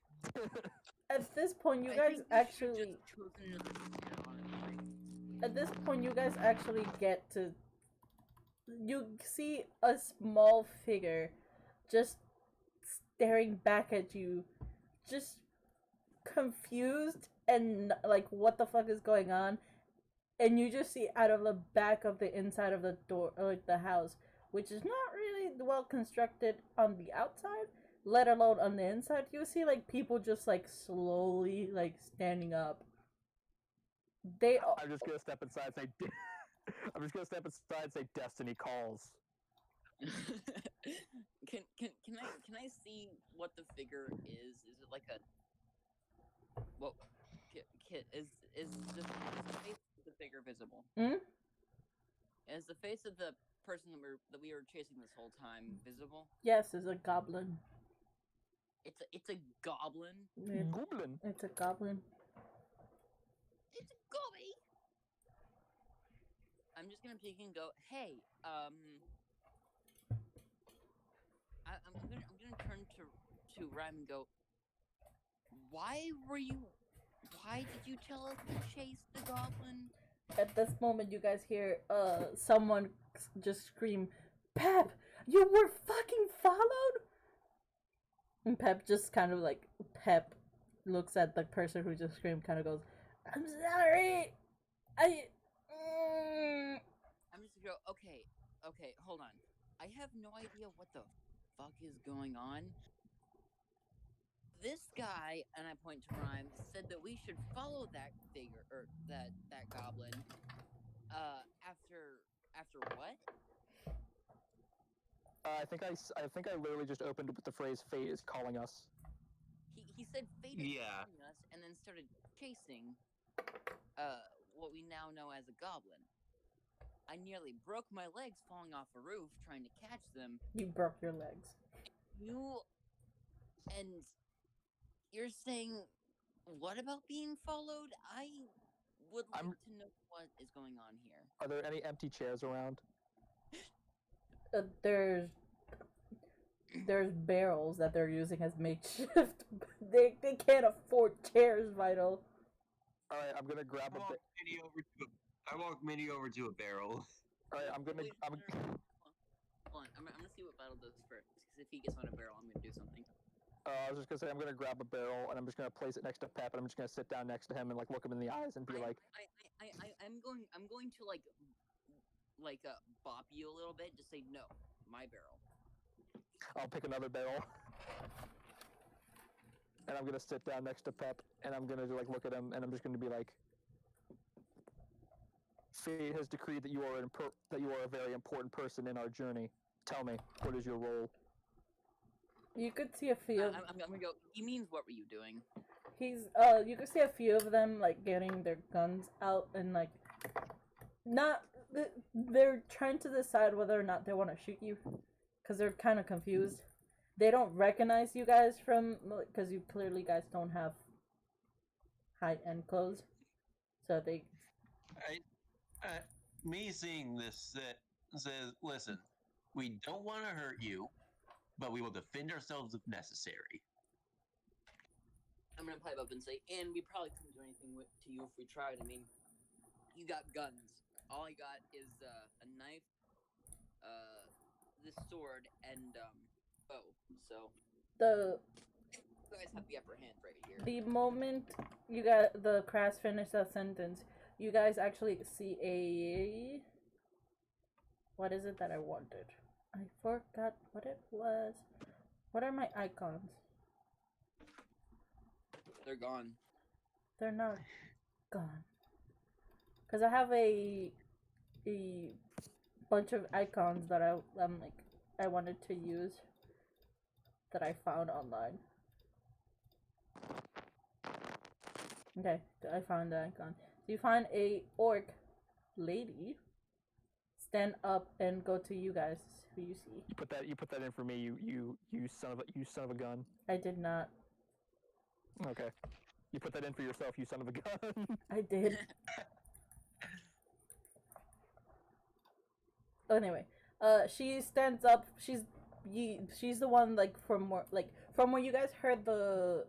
At this point, you guys actually. At this point, you guys actually get to. You see a small figure just staring back at you, just confused and like, what the fuck is going on? And you just see out of the back of the inside of the door, like the house, which is not really well constructed on the outside, let alone on the inside. You see like people just like slowly like standing up. I'm just gonna step inside and say. I'm just gonna step inside and say, "Destiny calls." Can I see what the figure is? Is it like a what? Is the face of the figure visible? Hmm? Is the face of the person that we were chasing this whole time visible? Yes, it's a goblin. It's a goblin. Goblin. It's a goblin. It's a gobby. I'm just gonna peek and go, hey, I'm gonna turn to Rhyme and go, why did you tell us to chase the goblin? At this moment, you guys hear someone just scream, "Pep, you were fucking followed!" And Pep just kind of like, Pep looks at the person who just screamed, kind of goes, "I'm sorry, I'm just gonna go, okay, hold on. I have no idea what the fuck is going on. This guy," and I point to Rhyme, "said that we should follow that figure, or that goblin, after what?" I think I literally just opened with the phrase "Fate is calling us." He said fate is Yeah. calling us, and then started chasing, what we now know as a goblin. I nearly broke my legs falling off a roof trying to catch them. You broke your legs. And you're saying, what about being followed? I would like to know what is going on here. Are there any empty chairs around? There's barrels that they're using as makeshift. They can't afford chairs, Vital. All right, I'm gonna grab I walk Minnie over to a barrel. All right, I'm gonna. Hold on, I'm gonna see what Battle does first. Because if he gets on a barrel, I'm gonna do something. I was just gonna say I'm gonna grab a barrel and I'm just gonna place it next to Pep and I'm just gonna sit down next to him and like look him in the eyes and be like, I'm going to like bop you a little bit. Just say no, my barrel. I'll pick another barrel. And I'm gonna sit down next to Pep and I'm gonna like look at him and I'm just gonna be like, fate has decreed that you are a very important person in our journey. Tell me, what is your role? You could see a few. I'm gonna go. He means, what were you doing? You could see a few of them like getting their guns out and like, not. They're trying to decide whether or not they want to shoot you, because they're kind of confused. They don't recognize you guys because you clearly guys don't have high-end clothes, so they. Me seeing this says, listen, we don't want to hurt you, but we will defend ourselves if necessary. I'm gonna pipe up and say, and we probably couldn't do anything to you if we tried. I mean, you got guns. All I got is a knife, this sword, and bow. So you guys have the upper hand right here. The moment you got the Crass finish that sentence, you guys actually see a. What is it that I wanted? I forgot what it was. What are my icons? They're gone. They're not gone. Because I have a bunch of icons that I wanted to use that I found online. Okay, I found the icon. So you find a orc lady. Stand up and go to you guys. Who you see? You put that in for me. You son of a gun. I did not. Okay. You put that in for yourself, you son of a gun. I did. Anyway, she stands up. She's the one like from where you guys heard the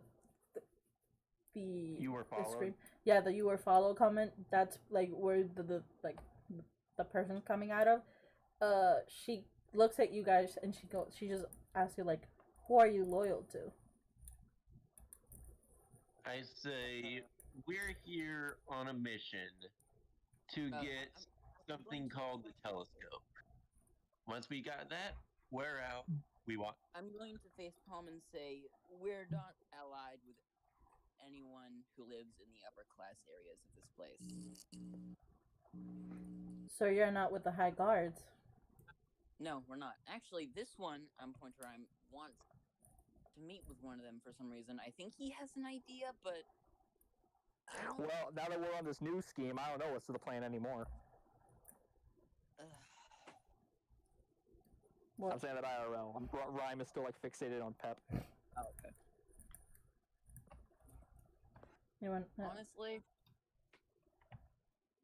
You were followed. scream. Yeah, the "you were followed" comment. That's like where the person's coming out of. She looks at you guys and she just asks you like, who are you loyal to? I say we're here on a mission to get I'm something going to- called the telescope. Once we got that, we're out. We want. I'm going to facepalm and say we're not allied with anyone who lives in the upper class areas of this place. So you're not with the high guards. No, we're not. Actually, this one, Pointer Rhyme, wants to meet with one of them for some reason. I think he has an idea, but I don't. Well, now that we're on this new scheme, I don't know what's the plan anymore. What? I'm saying that IRL. Rhyme is still like fixated on Pep. Oh, okay. You want? Honestly,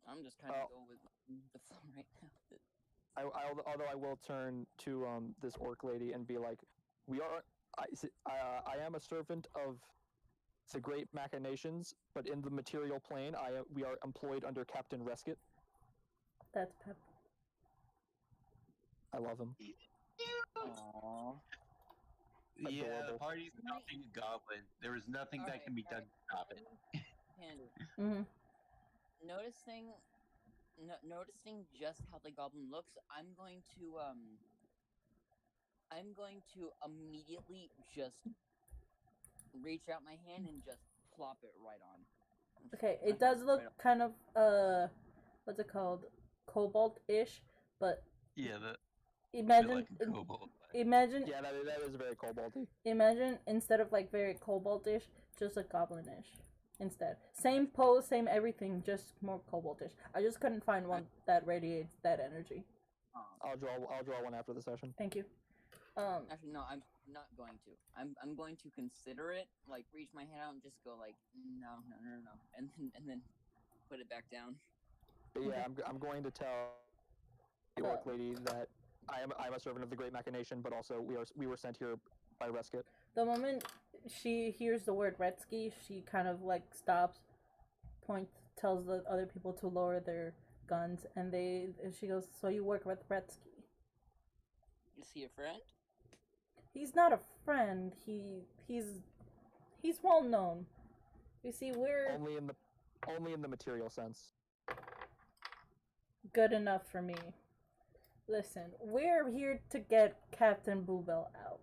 I'm just kind of go with the flow right now. Although I will turn to this orc lady and be like, I am a servant of the great machinations, but in the material plane, we are employed under Captain Reskett. That's Pep. I love him. Aww. Yeah, the Adorable. party's stopping a goblin. There is nothing that can be done to stop it. Candy. Mm-hmm. Noticing just how the goblin looks, I'm going to immediately just reach out my hand and just plop it right on. Okay, it does look kind of what's it called, cobalt-ish, but Yeah, imagine like a kobold. imagine Yeah, that is very koboldy. imagine instead of like very cobalt-ish, just a goblin-ish instead. Same pose, same everything, just more cobalt-ish. I just couldn't find one that radiates that energy. I'll draw one after the session. Thank you. Actually, no, I'm not going to. I'm going to consider it, like reach my hand out and just go like, no, and then put it back down. But yeah, I'm going to tell the orc lady that I'm a servant of the great machination, but also we were sent here by Reskett. The moment she hears the word Retsky, she kind of like stops, tells the other people to lower their guns, and she goes, "So you work with Retsky?" Is he a friend? He's not a friend. He's well known. You see, we're only in the material sense. Good enough for me. Listen, we're here to get Captain Bluebell out.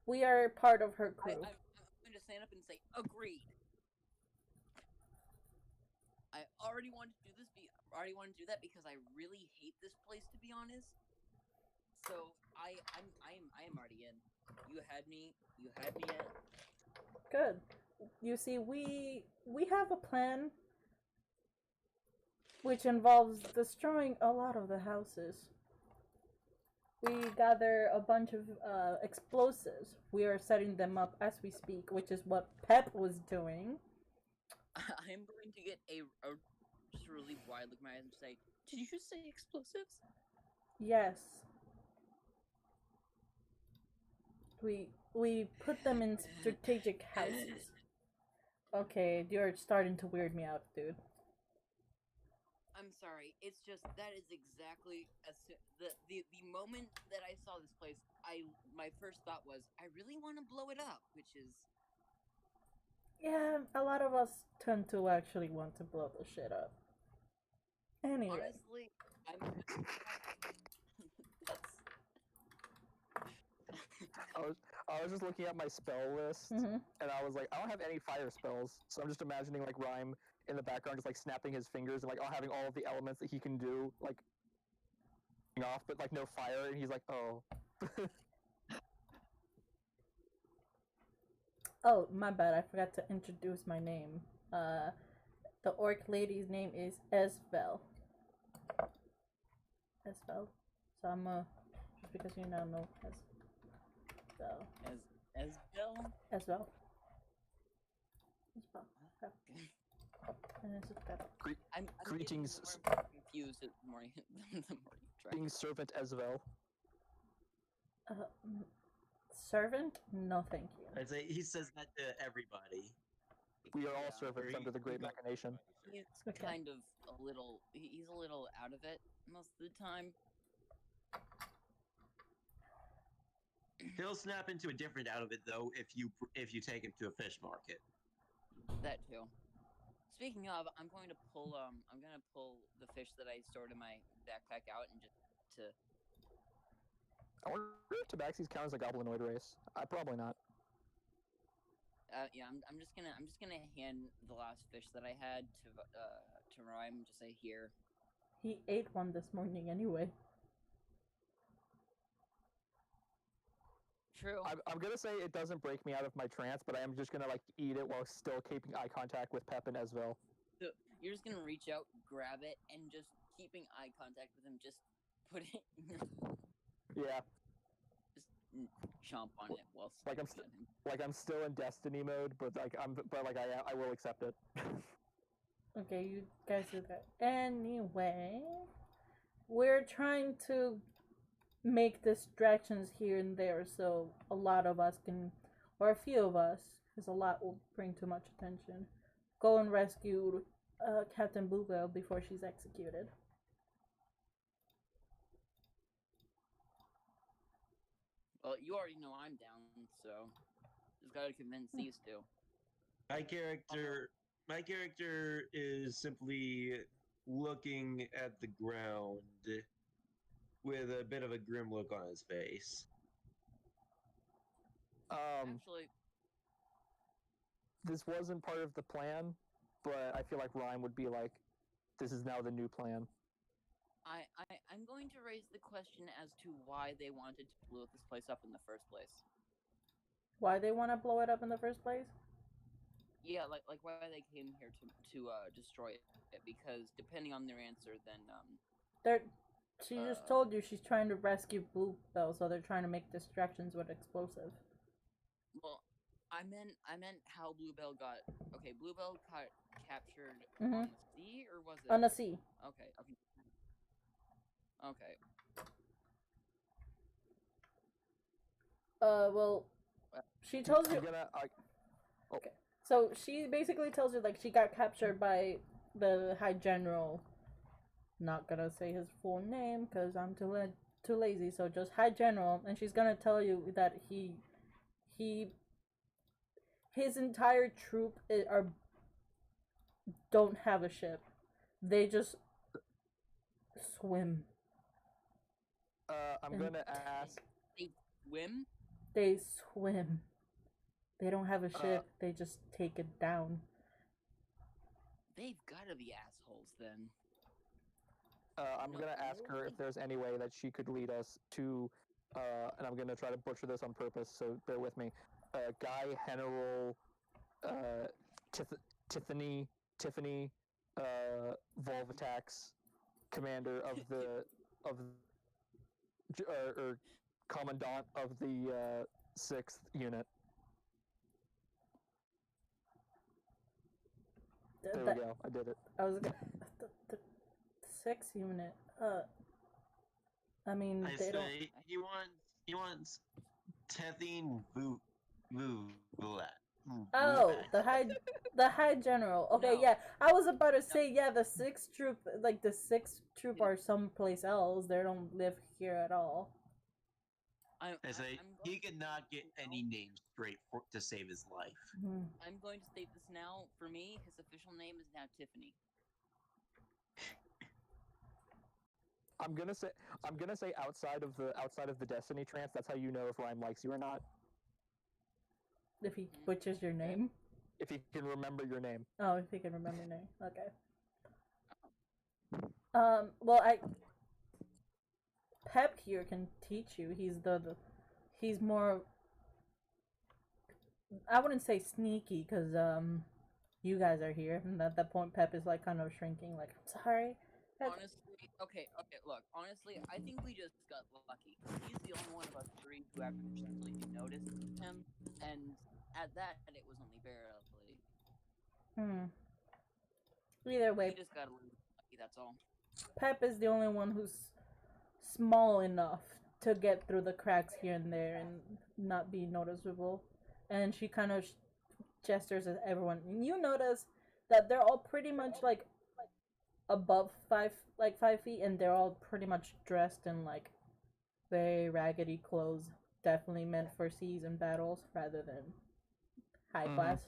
We are part of her crew. I'm going to stand up and say, agreed. I already wanted to do this. Already wanted to do that because I really hate this place, to be honest. So I am already in. You had me in. Good. You see, we have a plan which involves destroying a lot of the houses. We gather a bunch of explosives. We are setting them up as we speak, which is what Pep was doing. I'm going to get a just really wide look at my eyes and say, "Did you just say explosives?" Yes. We put them in strategic houses. Okay, you're starting to weird me out, dude. I'm sorry. It's just that is exactly the moment that I saw this place. My first thought was I really want to blow it up, which is Yeah, a lot of us tend to actually want to blow the shit up. Anyway. honestly, I was just looking at my spell list, and I was like, I don't have any fire spells, so I'm just imagining like Rhyme in the background, just like snapping his fingers and like having all of the elements that he can do, like off, but like no fire, and he's like, oh. Oh, my bad. I forgot to introduce my name. The orc lady's name is Esvel. Esvel. So I'm just because you now know Esvel. Esvel. Esvel. And this is better. I'm Greetings. more confused the more you try. Being servant Esvel. Servant? No, thank you. I'd say he says that to everybody. We are all servants under the great machination. He's kind of a little. He's a little out of it most of the time. He'll snap into a different out of it though if you take him to a fish market. That too. Speaking of, I'm going to pull the fish that I stored in my backpack out and just to. I wonder if tabaxis count as a goblinoid race. Probably not. Yeah, I'm just gonna hand the last fish that I had to Rhyme and just say here. He ate one this morning anyway. True. I'm gonna say it doesn't break me out of my trance, but I am just gonna like eat it while still keeping eye contact with Pep and Esville. So you're just gonna reach out, grab it, and just keeping eye contact with him, just put it in your. Yeah. Just chomp on it while like I'm still in Destiny mode, but I will accept it. Okay, you guys do that. Anyway, we're trying to make distractions here and there so a lot of us can, or a few of us, because a lot will bring too much attention, go and rescue Captain Bluebell before she's executed. Well, you already know I'm down, so just gotta convince these two. My character is simply looking at the ground with a bit of a grim look on his face. Actually, this wasn't part of the plan, but I feel like Rhyme would be like, this is now the new plan. I'm going to raise the question as to why they wanted to blow this place up in the first place. Why they want to blow it up in the first place? Yeah, like why they came here to destroy it. Because depending on their answer, then She just told you she's trying to rescue Bluebell, so they're trying to make distractions with explosive. Well, I meant how Bluebell got. Okay, Bluebell got captured Mhm. on the sea, or was it On the sea? Okay. Okay. Well, she tells you. Okay. So she basically tells you like she got captured by the High General. Not gonna say his full name because I'm too lazy. So just High General, and she's gonna tell you that his entire troop don't have a ship. They just swim. I'm gonna ask. They swim? They swim. They don't have a ship. They just take it down. They've gotta be assholes then. I'm gonna ask her if there's any way that she could lead us to, and I'm gonna try to butcher this on purpose, so bear with me. Guy General, Tiffany, Volvatax, commander of the or commandant of the 6th unit. There we go. I did it. I was gonna the 6th unit. I mean, I they don't. say he wants Tethine Vulat. Oh, the high general. Okay, No. yeah. I was about to say, yeah, the 6th troop, like the 6th troop are someplace else. They don't live here at all. I say he could not get any names straight to save his life. I'm going to state this now. For me, his official name is now Tiffany. I'm gonna say outside of the Destiny trance, that's how you know if Rhyme likes you or not. If he butchers your name. If he can remember your name. Oh, if he can remember your name. Okay. Well, Pep here can teach you. He's more. I wouldn't say sneaky, because you guys are here, and at that point, Pep is like kind of shrinking. Like, I'm sorry. Honestly, okay. Look, honestly, I think we just got lucky. He's the only one of us three who actually noticed him, and at that, it was only barely. Either way, he just got a little lucky. That's all. Pep is the only one who's small enough to get through the cracks here and there and not be noticeable. And she kind of gestures at everyone. And you notice that they're all pretty much like above 5 feet, and they're all pretty much dressed in like very raggedy clothes, definitely meant for seas and battles rather than high class.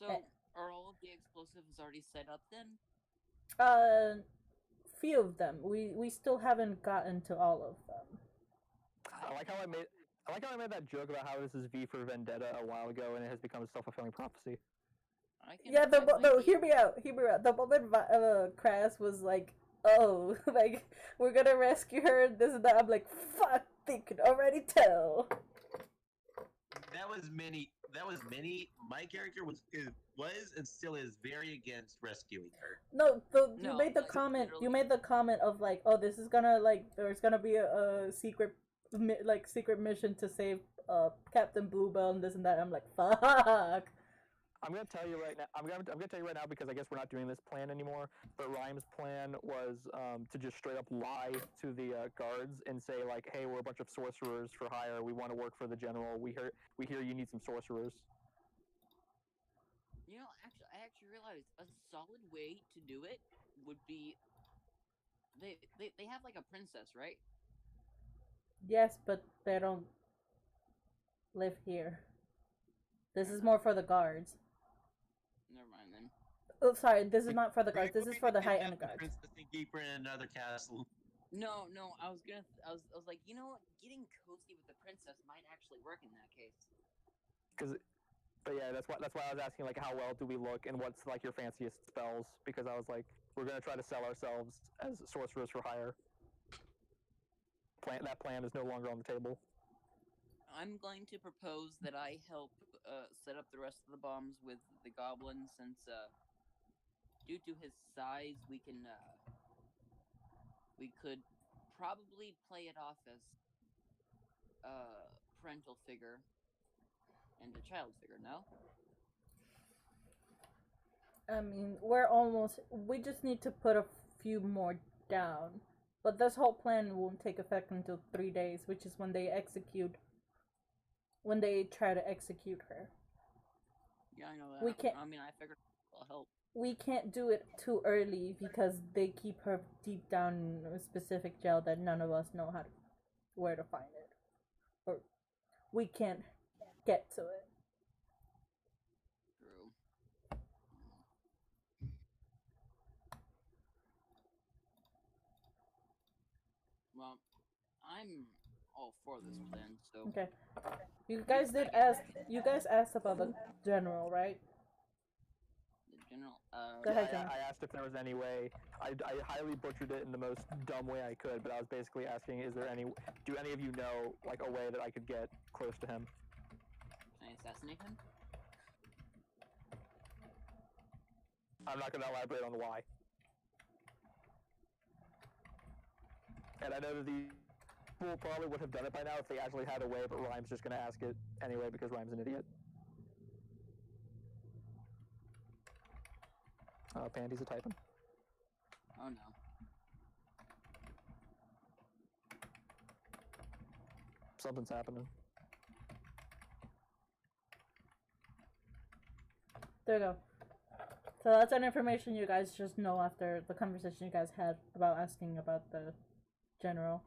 So, are all of the explosives already set up then? Few of them. We still haven't gotten to all of them. I like how I made that joke about how this is V for Vendetta a while ago, and it has become a self-fulfilling prophecy. Yeah, hear me out. Hear me out. The moment Crass was like, "Oh, like we're gonna rescue her," this and that. I'm like, "Fuck, they could already tell." That was many. My character was and still is very against rescuing her. No, you No, made the like, comment. You literally. made the comment of like, "Oh, this is gonna like, there's gonna be a secret, secret mission to save Captain Bluebell and this and that." I'm like, "Fuck." I'm gonna tell you right now. I'm gonna tell you right now because I guess we're not doing this plan anymore. But Rhyme's plan was to just straight up lie to the guards and say like, "Hey, we're a bunch of sorcerers for hire. We want to work for the general. We hear you need some sorcerers." You know, I actually realized a solid way to do it would be they have like a princess, right? Yes, but they don't live here. This is more for the guards. Never mind then. Oh, sorry. This is not for the guards. This is for the high-end guards. Princess and keep her in another castle. No, I was like, you know what? Getting cozy with the princess might actually work in that case. But yeah, that's why I was asking like, how well do we look and what's like your fanciest spells? Because I was like, we're gonna try to sell ourselves as sorcerers for hire. That plan is no longer on the table. I'm going to propose that I help set up the rest of the bombs with the goblin, since due to his size, we could probably play it off as a parental figure and a child figure. No. I mean, we just need to put a few more down. But this whole plan won't take effect until 3 days, which is when they try to execute her. Yeah, I know that. We can't. I mean, I figured it'll help. We can't do it too early because they keep her deep down in a specific jail that none of us know where to find it, or we can't get to it. True. Well, I'm all for this plan. So Okay, you guys did ask. You guys asked about the general, right? the general. Go ahead, John. I asked if there was any way. I highly butchered it in the most dumb way I could, but I was basically asking, do any of you know like a way that I could get close to him? Can I assassinate him? I'm not going to elaborate on why. And I know that the people probably would have done it by now if they actually had a way, but Rhyme's just going to ask it anyway because Rhyme's an idiot. Pandy's a typing. Oh no. Something's happening. There you go. So that's an information you guys just know after the conversation you guys had about asking about the general.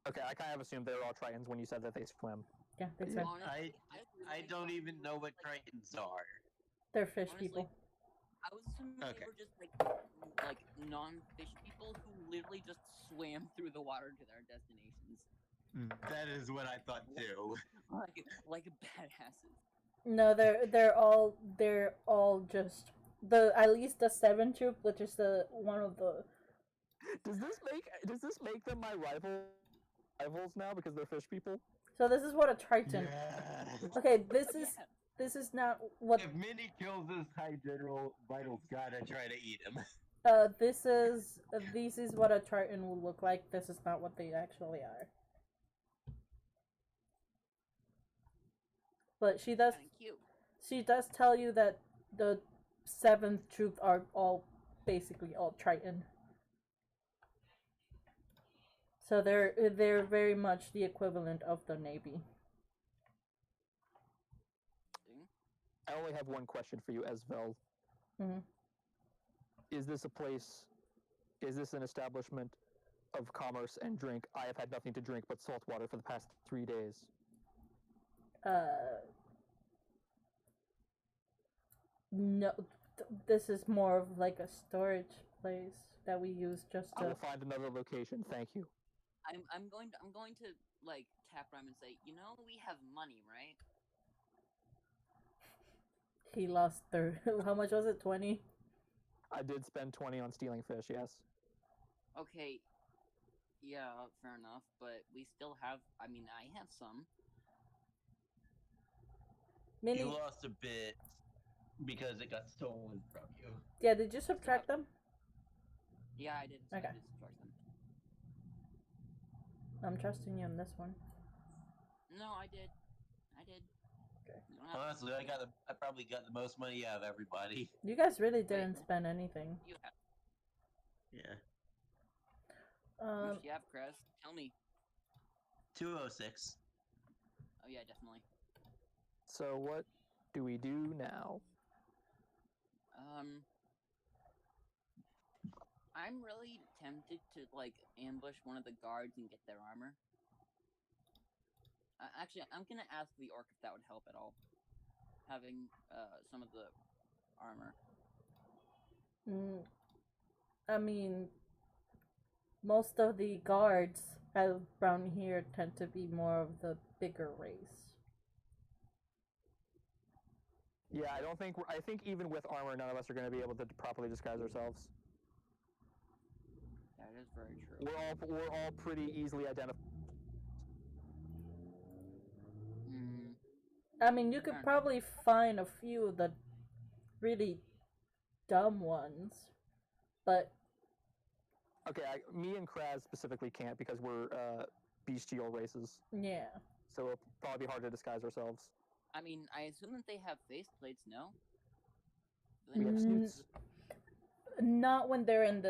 Okay, I kind of assumed they were all Tritons when you said that they swim. Yeah, they swim. Honestly, I don't even know what Tritons are. They're fish honestly, people. I was assuming they Okay. were just like non-fish people who literally just swam through the water to their destinations. That is what I thought too. Like badasses. No, they're all just at least the 7 troop, which is the one of the. Does this make them my rivals now because they're fish people? So this is what a Triton. Yes. Okay, this is not what. If Minnie kills this High General, Vital's gotta try to eat him. This is what a Triton will look like. This is not what they actually are. But she does. Kinda cute. She does tell you that the 7th troop are basically all Triton. So they're very much the equivalent of the Navy. I only have one question for you, Esvel. Mhm. Is this an establishment of commerce and drink? I have had nothing to drink but salt water for the past 3 days. No, this is more of like a storage place that we use just I to. will find another location. Thank you. I'm going to like tap Rhyme and say, we have money, right? He lost how much was it? 20? I did spend 20 on stealing fish. Yes. Okay, yeah, fair enough, but we still have. I mean, I have some. Mini. You lost a bit because it got stolen from you. Yeah, did you subtract them? Yeah, I did. Okay. I did subtract them. I'm trusting you on this one. No, I did. Okay. You don't have to- Honestly, I probably got the most money out of everybody. You guys really didn't spend anything. You have. Yeah. How much do you have, Chris? Tell me. 206. Oh yeah, definitely. So what do we do now? I'm really tempted to like ambush one of the guards and get their armor. Actually, I'm gonna ask the orc if that would help at all. Having some of the armor. I mean, most of the guards around here tend to be more of the bigger race. Yeah, I think even with armor, none of us are going to be able to properly disguise ourselves. That is very true. We're all pretty easily identified. I mean, you could probably find a few of the really dumb ones, but Okay, me and Kraz specifically can't because we're bestial races. yeah. So it'll probably be hard to disguise ourselves. I mean, I assume that they have faceplates, no? We have snoots. Not when they're in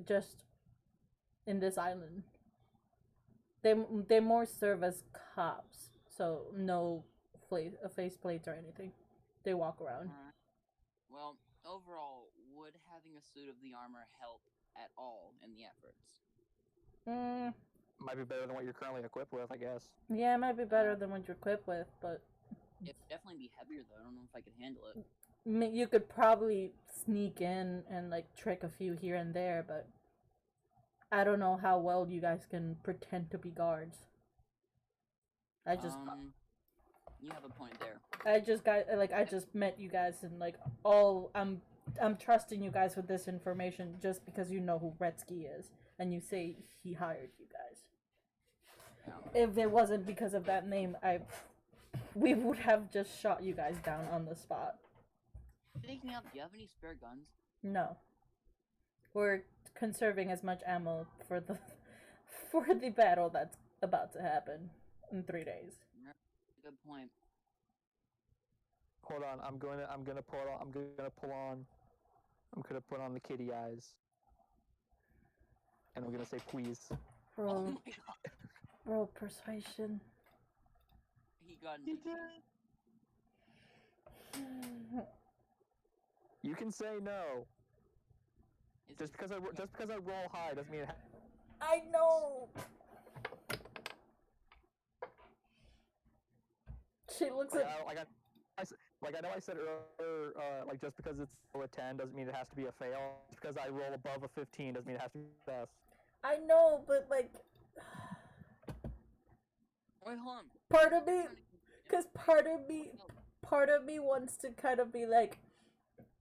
just in this island. They more serve as cops, so no faceplates or anything. They walk around. Well, overall, would having a suit of the armor help at all in the efforts? Might be better than what you're currently equipped with, I guess. Yeah, it might be better than what you're equipped with, but it'd definitely be heavier though. I don't know if I could handle it. You could probably sneak in and like trick a few here and there, but I don't know how well you guys can pretend to be guards. I just you have a point there. I just met you guys and like I'm trusting you guys with this information just because you know who Retsky is and you say he hired you guys. Yeah. If it wasn't because of that name, we would have just shot you guys down on the spot. Speaking of, do you have any spare guns? No. We're conserving as much ammo for the battle that's about to happen in 3 days. Good point. Hold on, I'm gonna put on the kitty eyes. And I'm gonna say please. Bro, Oh my god. bro, persuasion. He got You can say no. Just because I roll high doesn't mean I know. She looks at. I know I said earlier, like just because it's a 10 doesn't mean it has to be a fail. Just because I roll above a 15 doesn't mean it has to be a success. I know, but like. Wait, hold on. Part of me wants to kind of be like,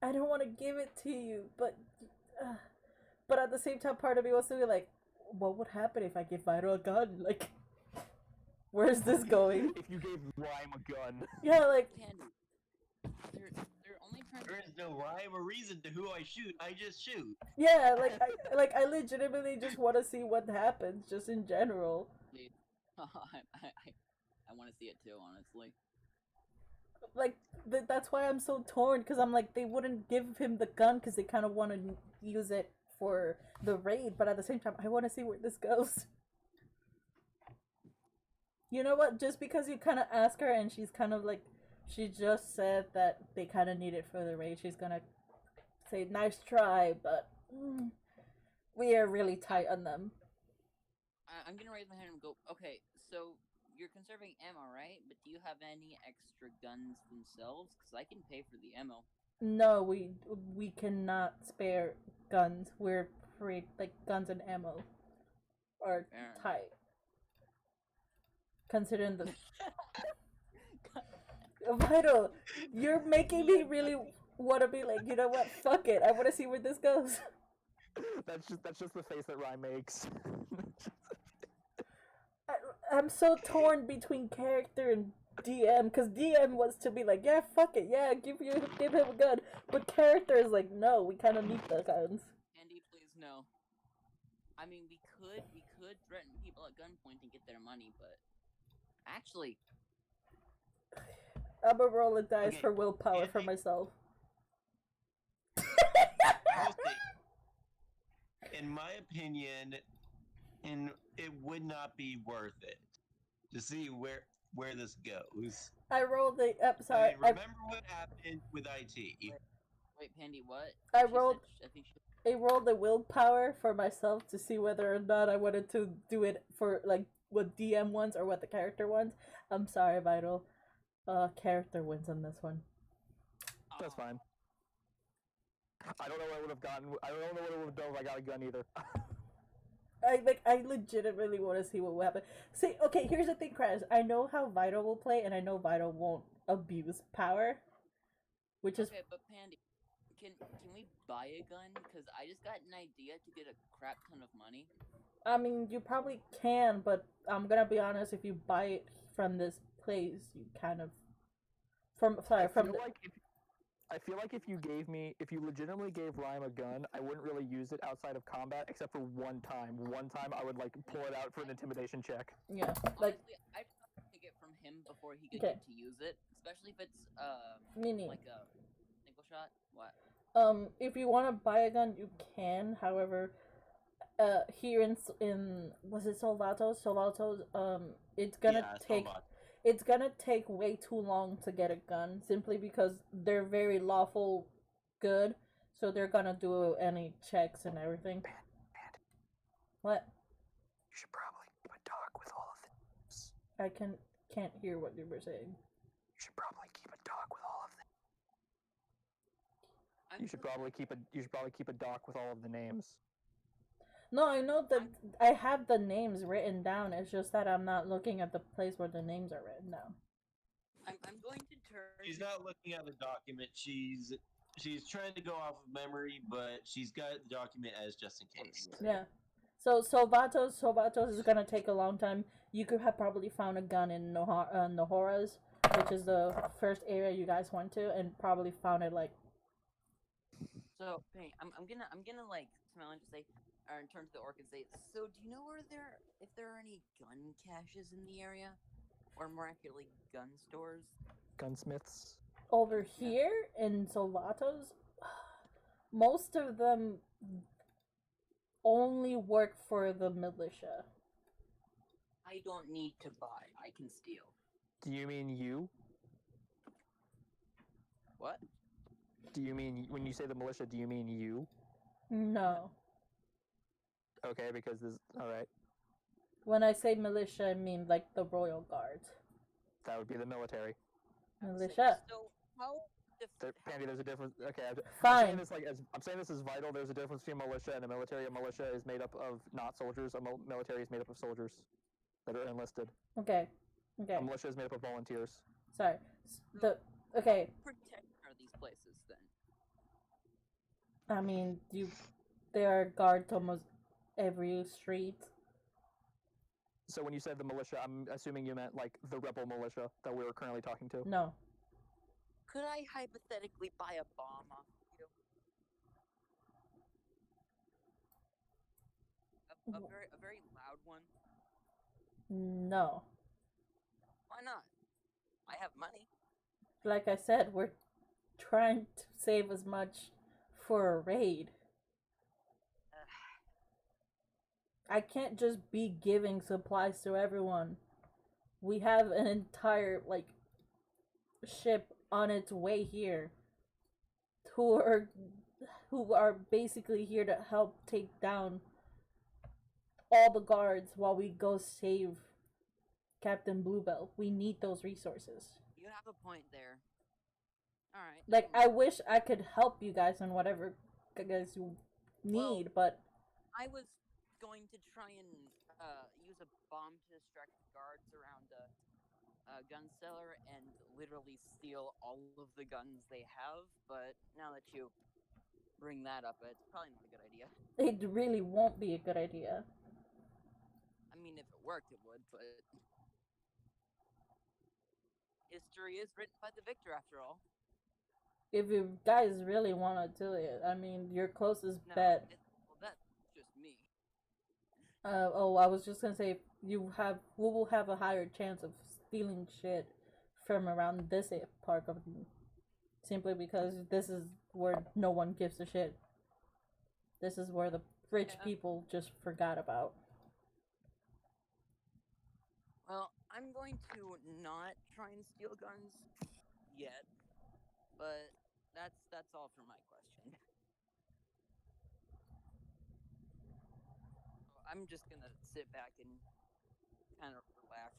I don't want to give it to you, but at the same time, part of me wants to be like, what would happen if I give Vital a gun? Like, where's this going? If you gave Rhyme a gun. Yeah, like. They're only trying. There is no rhyme or reason to who I shoot. I just shoot. Yeah, I legitimately just want to see what happens, just in general. I want to see it too, honestly. Like, that's why I'm so torn, because I'm like, they wouldn't give him the gun because they kind of want to use it for the raid, but at the same time, I want to see where this goes. You know what? Just because you kind of ask her and she's kind of like, she just said that they kind of need it for the raid, she's gonna say, nice try, but we are really tight on them. I'm gonna raise my hand and go, okay, so you're conserving ammo, right? But do you have any extra guns themselves? Because I can pay for the ammo. No, we cannot spare guns. We're free, like guns and ammo are tight. Considering the Vital, you're making me really want to be like, you know what? Fuck it. I want to see where this goes. That's just the face that Ryan makes. I'm so torn between character and DM, because DM wants to be like, yeah, fuck it, yeah, give him a gun, but character is like, no, we kind of need the guns. Andy, please no. I mean, we could threaten people at gunpoint and get their money, but actually, I'm gonna roll a dice for willpower for myself. In my opinion, it would not be worth it to see where this goes. I rolled the. Sorry. I mean, remember what happened with IT? Wait, Pandy, what? I rolled the willpower for myself to see whether or not I wanted to do it for like what DM wants or what the character wants. I'm sorry, Vital. Character wins on this one. That's fine. I don't know what I would have gotten. I don't know what I would have done if I got a gun either. I legitimately want to see what will happen. See, okay, here's the thing, Crash. I know how Vital will play, and I know Vital won't abuse power, which is okay. But Pandy, can we buy a gun? Because I just got an idea to get a crap ton of money. I mean, you probably can, but I'm gonna be honest. If you buy it from this place, you kind of I feel like if you legitimately gave Rhyme a gun, I wouldn't really use it outside of combat, except for one time. One time I would like pull it out for an intimidation check. Yeah, like I'd take it from him before he could get to use it, especially if it's like a single shot. What? If you want to buy a gun, you can. However, here in was it Solvatos? It's gonna take. Solvato. It's gonna take way too long to get a gun, simply because they're very lawful good, so they're gonna do any checks and everything. What? You should probably keep a dog with all of the names. I can't hear what you were saying. You should probably keep a dog with all of the. You should probably keep a doc with all of the names. No, I know that I have the names written down. It's just that I'm not looking at the place where the names are written down. I'm going to turn. She's not looking at the document. She's trying to go off of memory, but she's got the document as just in case. Yeah. So Solvatos is gonna take a long time. You could have probably found a gun in Nohora's, which is the first area you guys went to, and probably found it like. So hey, I'm gonna like smell and just say. Or turn to the orc and say, so do you know if there are any gun caches in the area? Or more accurately, gun stores? Gunsmiths? Over here in Solvatos, most of them only work for the militia. I don't need to buy, I can steal. Do you mean you? What? Do you mean, when you say the militia, do you mean you? No. Okay, because this. Alright. When I say militia, I mean like the royal guards. That would be the military. Militia. So, how. Pandy, there's a difference. Okay, fine. I'm saying this is vital. There's a difference between militia and a military. A militia is made up of not soldiers. A military is made up of soldiers that are enlisted. Okay. A militia is made up of volunteers. Sorry. Okay. Protect are these places then? I mean, there are guards almost every street. So when you said the militia, I'm assuming you meant like the rebel militia that we were currently talking to. No. Could I hypothetically buy a bomb off you? A very loud one? No. Why not? I have money. Like I said, we're trying to save as much for a raid. I can't just be giving supplies to everyone. We have an entire ship on its way here who are basically here to help take down all the guards while we go save Captain Bluebell. We need those resources. You have a point there. All right. Like, I wish I could help you guys on whatever you guys need, but I was going to try and use a bomb to distract the guards around a gun cellar and literally steal all of the guns they have. But now that you bring that up, it's probably not a good idea. it really won't be a good idea. I mean, if it worked, it would, but history is written by the victor, after all. If you guys really want to do it, I mean, your closest bet. Well, that's just me. I was just gonna say we will have a higher chance of stealing shit from around this part of the, simply because this is where no one gives a shit. This is where the rich people just forgot about. Well, I'm going to not try and steal guns yet, but that's all for my question. I'm just gonna sit back and kind of relax.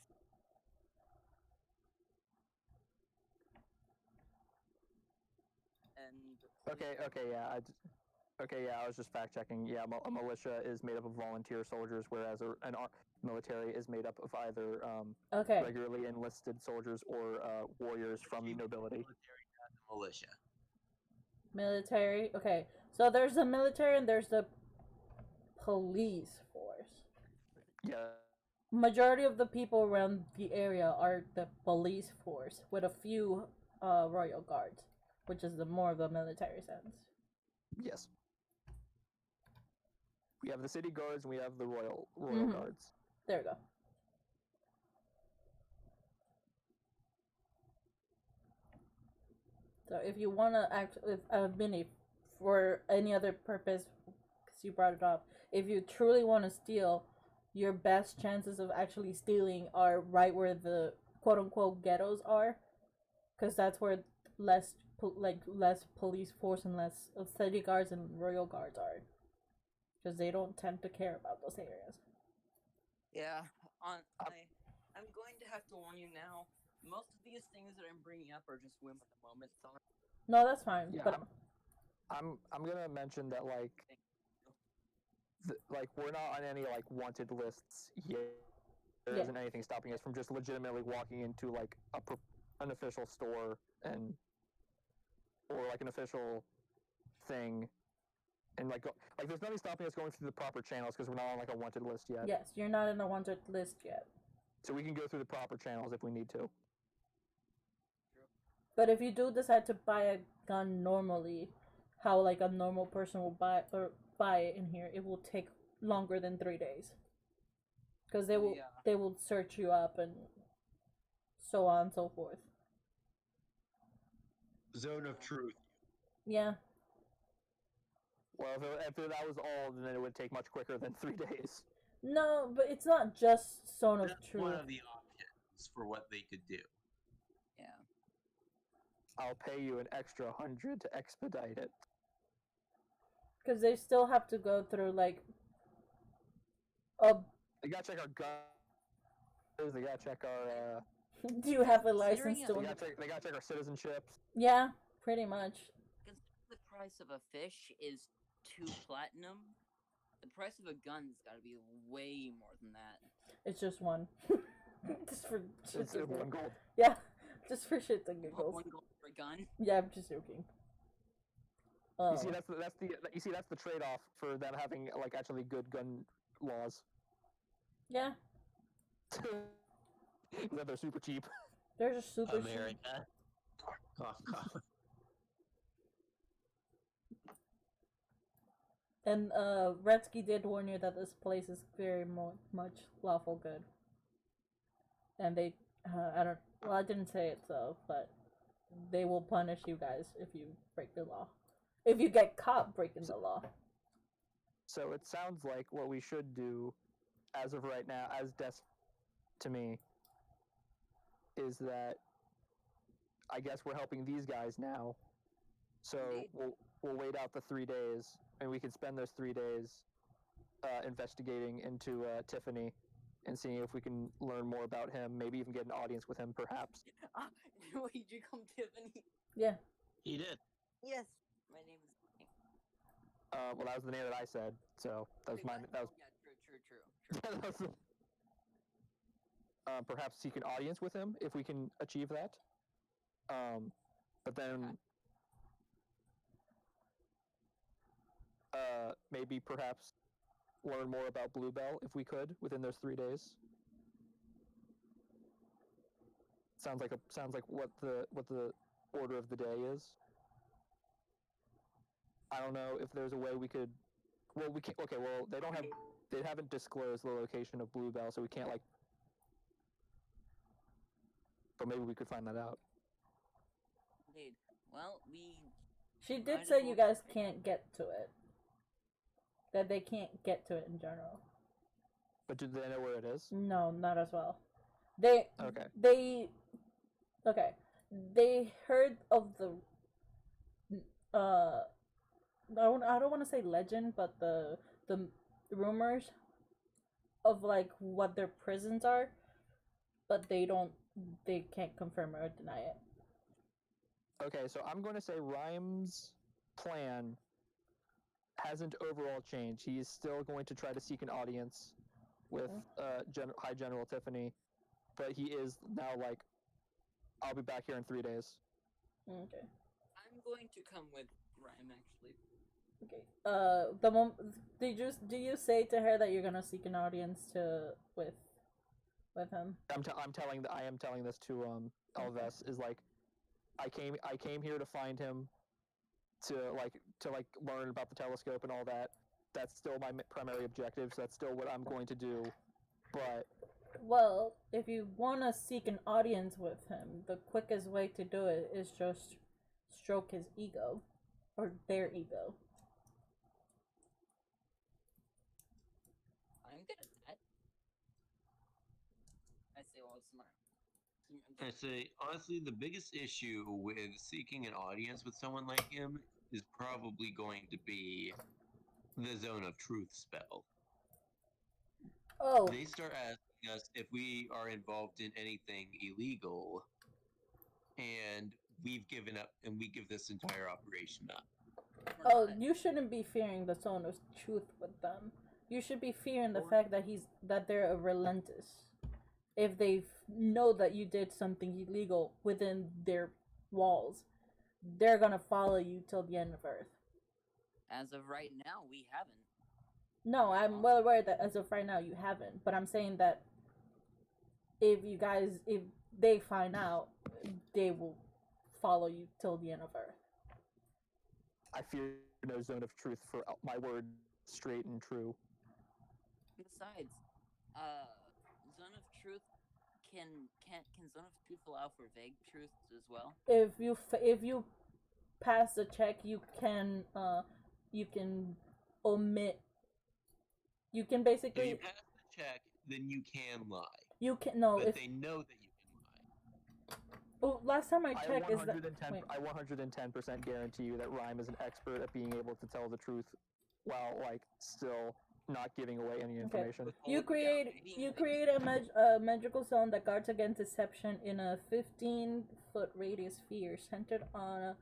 And I was just fact checking. Yeah, a militia is made up of volunteer soldiers, whereas military is made up of either regularly enlisted soldiers or warriors from nobility. Militia. Military. Okay, so there's the military and there's the police force. Yeah. Majority of the people around the area are the police force, with a few royal guards, which is the more of a military sense. Yes. We have the city guards and we have the royal guards. There we go. So if you want to act with Vinny for any other purpose, because you brought it up, if you truly want to steal, your best chances of actually stealing are right where the quote unquote ghettos are, because that's where less police force and less city guards and royal guards are, because they don't tend to care about those areas. Yeah, I'm going to have to warn you now. Most of these things that I'm bringing up are just whim of the moment thoughts. No, that's fine. Yeah, but I'm gonna mention that like we're not on any like wanted lists yet. There isn't anything stopping us from just legitimately walking into like an official store or like an official thing, and like there's nothing stopping us going through the proper channels because we're not on like a wanted list yet. Yes, you're not in a wanted list yet. So we can go through the proper channels if we need to. But if you do decide to buy a gun normally, how like a normal person will buy it in here, it will take longer than 3 days. Because they will search you up and so on and so forth. Zone of truth. Yeah. Well, if that was all, then it would take much quicker than 3 days. No, but it's not just Zone of That's Truth. one of the options for what they could do. Yeah. I'll pay you an extra 100 to expedite it. Because they still have to go through like They gotta check our guns. They gotta check our. Do you have a license to? They gotta check our citizenships. Yeah, pretty much. Considering the price of a fish is 2 platinum, the price of a gun's got to be way more than that. It's just one. Just for it's 1 gold. Yeah, just for shits and giggles. 1 gold for a gun. Yeah, I'm just joking. You see, that's the trade-off for them having like actually good gun laws. Yeah. That they're super cheap. They're just super cheap. America. And Retsky did warn you that this place is very much lawful good. And they, I didn't say it so, but they will punish you guys if you break the law. If you get caught breaking the law. So it sounds like what we should do, as of right now, as to me, is that I guess we're helping these guys now. So we'll wait out the 3 days, and we can spend those 3 days investigating into Tiffany and seeing if we can learn more about him. Maybe even get an audience with him, perhaps. Wait, did you call me Tiffany? Yeah. He did. Yes, my name is. Well, that was the name that I said, so that was Wait, mine. what? That was, Oh, yeah, true. that was perhaps seek an audience with him if we can achieve that. But then maybe perhaps learn more about Bluebell if we could within those 3 days. Sounds like what the order of the day is. I don't know if there's a way we could. Well, we can't. Okay, well they haven't disclosed the location of Bluebell, so we can't like. But maybe we could find that out. Indeed. Well, we. She might did as say well you guys try. can't get to it. That they can't get to it in general. But do they know where it is? No, not as well. Okay. They heard of the I don't want to say legend, but the rumors of like what their prisons are, but they can't confirm or deny it. Okay, so I'm going to say Rhyme's plan hasn't overall changed. He is still going to try to seek an audience with High General Tiffany, but he is now like, I'll be back here in 3 days. Okay. I'm going to come with Rhyme actually. Okay. Do you say to her that you're gonna seek an audience with him? I am telling this to Elves is like, I came here to find him, to learn about the telescope and all that. That's still my primary objective. So that's still what I'm going to do. But well, if you want to seek an audience with him, the quickest way to do it is just stroke his ego, or their ego. I'm good at that. I say, well, it's smart. I say, honestly, the biggest issue with seeking an audience with someone like him is probably going to be the Zone of Truth spell. Oh. They start asking us if we are involved in anything illegal, and we've given up, and we give this entire operation up. Oh, you shouldn't be fearing the Zone of Truth with them. You should be fearing the fact that they're relentless. If they know that you did something illegal within their walls, they're gonna follow you till the end of Earth. As of right now, we haven't. No, I'm well aware that as of right now you haven't. But I'm saying that if they find out, they will follow you till the end of Earth. I fear no Zone of Truth, for my word straight and true. Besides, Zone of Truth can Zone of Truth allow for vague truths as well? If you pass the check, you can omit. You can basically. If you pass the check, then you can lie. You can no. But if they know that you can lie. Oh, last time I checked, is that I 110% guarantee you that Rhyme is an expert at being able to tell the truth while like still not giving away any information. Okay. You create a magical zone that guards against deception in a 15-foot radius sphere centered on a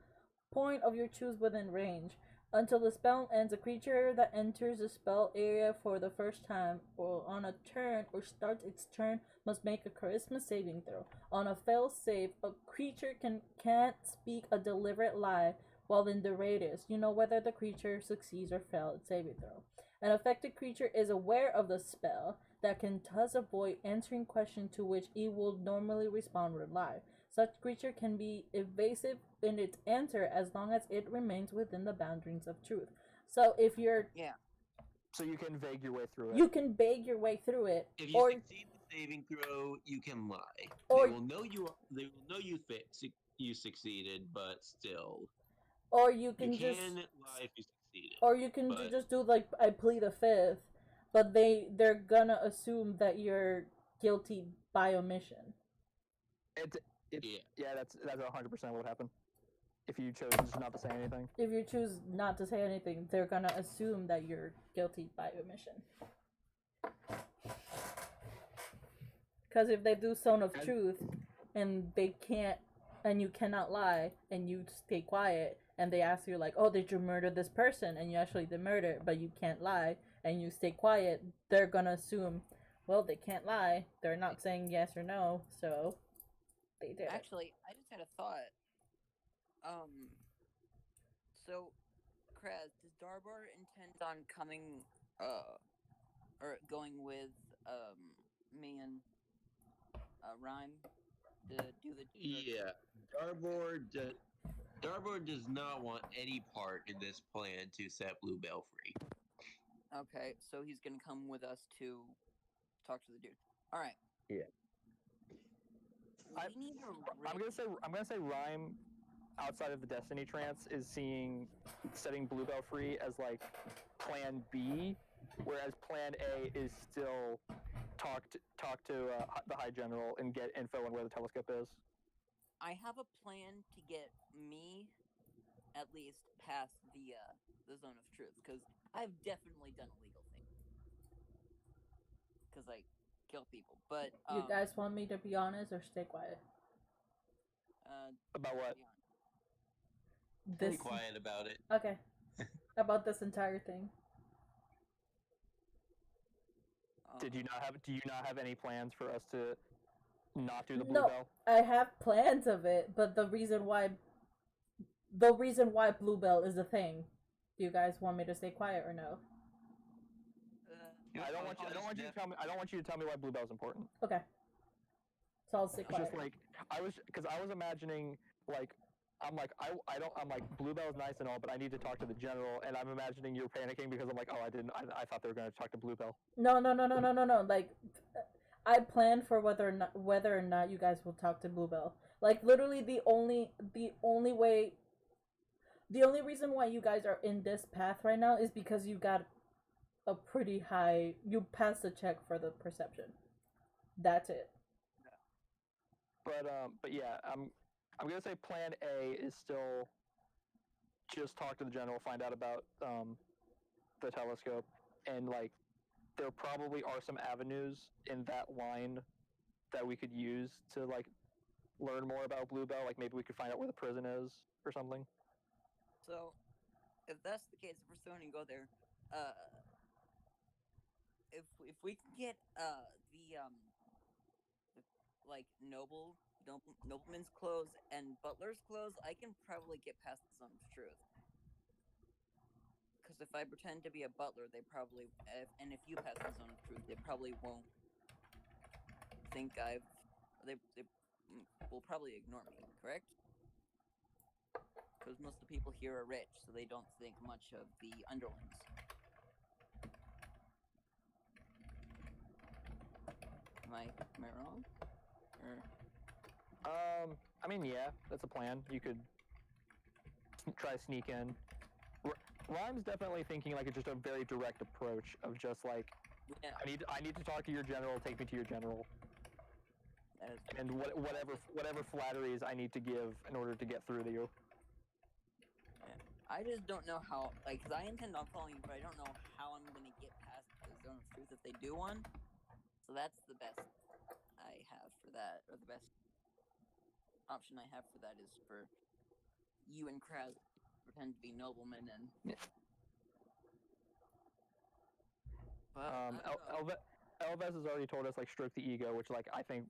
point of your choose within range. Until the spell ends, a creature that enters the spell area for the first time or on a turn or starts its turn must make a charisma saving throw. On a fail save, a creature can't speak a deliberate lie while in the radius. You know whether the creature succeeds or fails its saving throw. An affected creature is aware of the spell that can thus avoid answering questions to which it will normally respond with a lie. Such creature can be evasive in its answer as long as it remains within the boundaries of truth. So if you're so you can vague your way through it. You can vague your way through it. If you succeed the saving throw, you can lie. Or they will know you succeeded, but still. Or you can lie if you succeeded. Or you can just do like I plead the fifth, but they're gonna assume that you're guilty by omission. That's 100% what would happen. If you chose just not to say anything. If you choose not to say anything, they're gonna assume that you're guilty by omission. Because if they do Zone of And- Truth, and they can't, and you cannot lie, and you stay quiet, and they ask you like, "Oh, did you murder this person?" and you actually did murder, but you can't lie, and you stay quiet, they're gonna assume, well, they can't lie. They're not saying yes or no, so they did it. Actually, I just had a thought. So, Kraz, does Darbar intend on coming, or going with, me and, Rhyme to do the Yeah, Darboard does not want any part in this plan to set Bluebell free. Okay, so he's gonna come with us to talk to the dude. All right. Yeah. We need a I'm gonna say Rhyme, outside of the Destiny trance, is seeing setting Bluebell free as like Plan B, whereas Plan A is still talk to the High General and get info on where the telescope is. I have a plan to get me at least past the Zone of Truth, because I've definitely done illegal things. Because I kill people, but You guys want me to be honest or stay quiet? About what? Be quiet about it. Okay. About this entire thing. Do you not have any plans for us to not do the No, Bluebell? I have plans of it, but the reason why Bluebell is a thing. Do you guys want me to stay quiet or no? I don't want you to tell me. I don't want you to tell me why Bluebell's important. Okay. So I'll stay It's quiet. just like I was imagining like I'm like Bluebell's nice and all, but I need to talk to the general, and I'm imagining you're panicking because I'm like, oh, I thought they were going to talk to Bluebell. No. Like, I plan for whether or not you guys will talk to Bluebell. Like, literally, the only reason why you guys are in this path right now is because you got a pretty high. You passed the check for the perception. That's it. But yeah, I'm gonna say Plan A is still just talk to the general, find out about the telescope, and like there probably are some avenues in that line that we could use to like learn more about Bluebell. Like maybe we could find out where the prison is or something. So, if that's the case, if we're still gonna go there, if we can get like nobleman's clothes and butler's clothes, I can probably get past the Zone of Truth. Because if I pretend to be a butler, they probably if you pass the Zone of Truth, they probably won't think they will probably ignore me. Correct? Because most of the people here are rich, so they don't think much of the underlings. Am I wrong? Or... I mean, yeah, that's a plan. You could try sneak in. Rhyme's definitely thinking like just a very direct approach of just like, yeah. I need to talk to your general. Take me to your general. And whatever flatteries I need to give in order to get through to you. I just don't know how, like, because I intend on following you, but I don't know how I'm going to get past the Zone of Truth if they do one. So that's the best I have for that, or the best option I have for that is for you and Kraz pretend to be noblemen and... Yeah. But, Elvez has already told us like stroke the ego, which like I think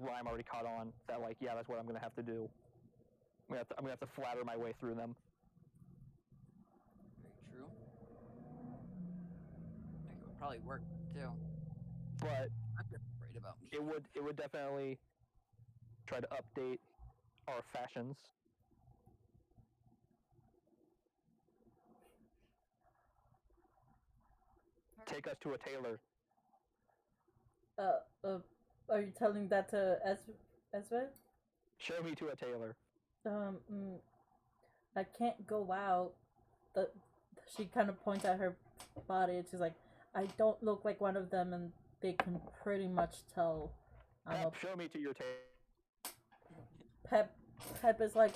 Rhyme already caught on that like yeah, that's what I'm gonna have to do. I'm gonna have to flatter my way through them. very true. It would probably work too. But I'm just afraid about me. it would definitely try to update our fashions. Take us to a tailor. Are you telling that to Ezra? Show me to a tailor. I can't go out. She kind of points at her body and she's like, I don't look like one of them, and they can pretty much tell. Show me to your tailor. Pep is like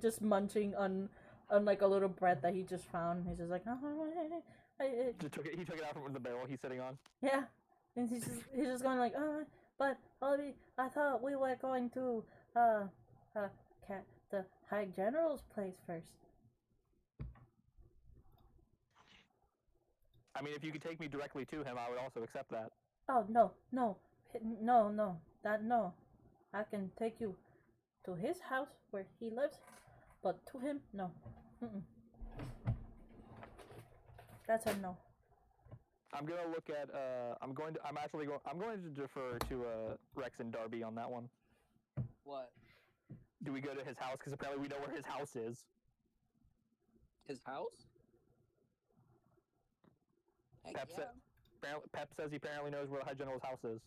just munching on like a little bread that he just found. He's just like, He took it out from the barrel he's sitting on. Yeah, and he's just going like, But Obi, I thought we were going to uh the High General's place first. I mean, if you could take me directly to him, I would also accept that. Oh no, no, no, that no. I can take you to his house where he lives, but to him, no. Mm-mm. That's a no. I'm gonna look at. I'm going to defer to Rex and Darby on that one. What? Do we go to his house? Because apparently we know where his house is. His house? Heck Pep, yeah. Pep says he apparently knows where the High General's house is.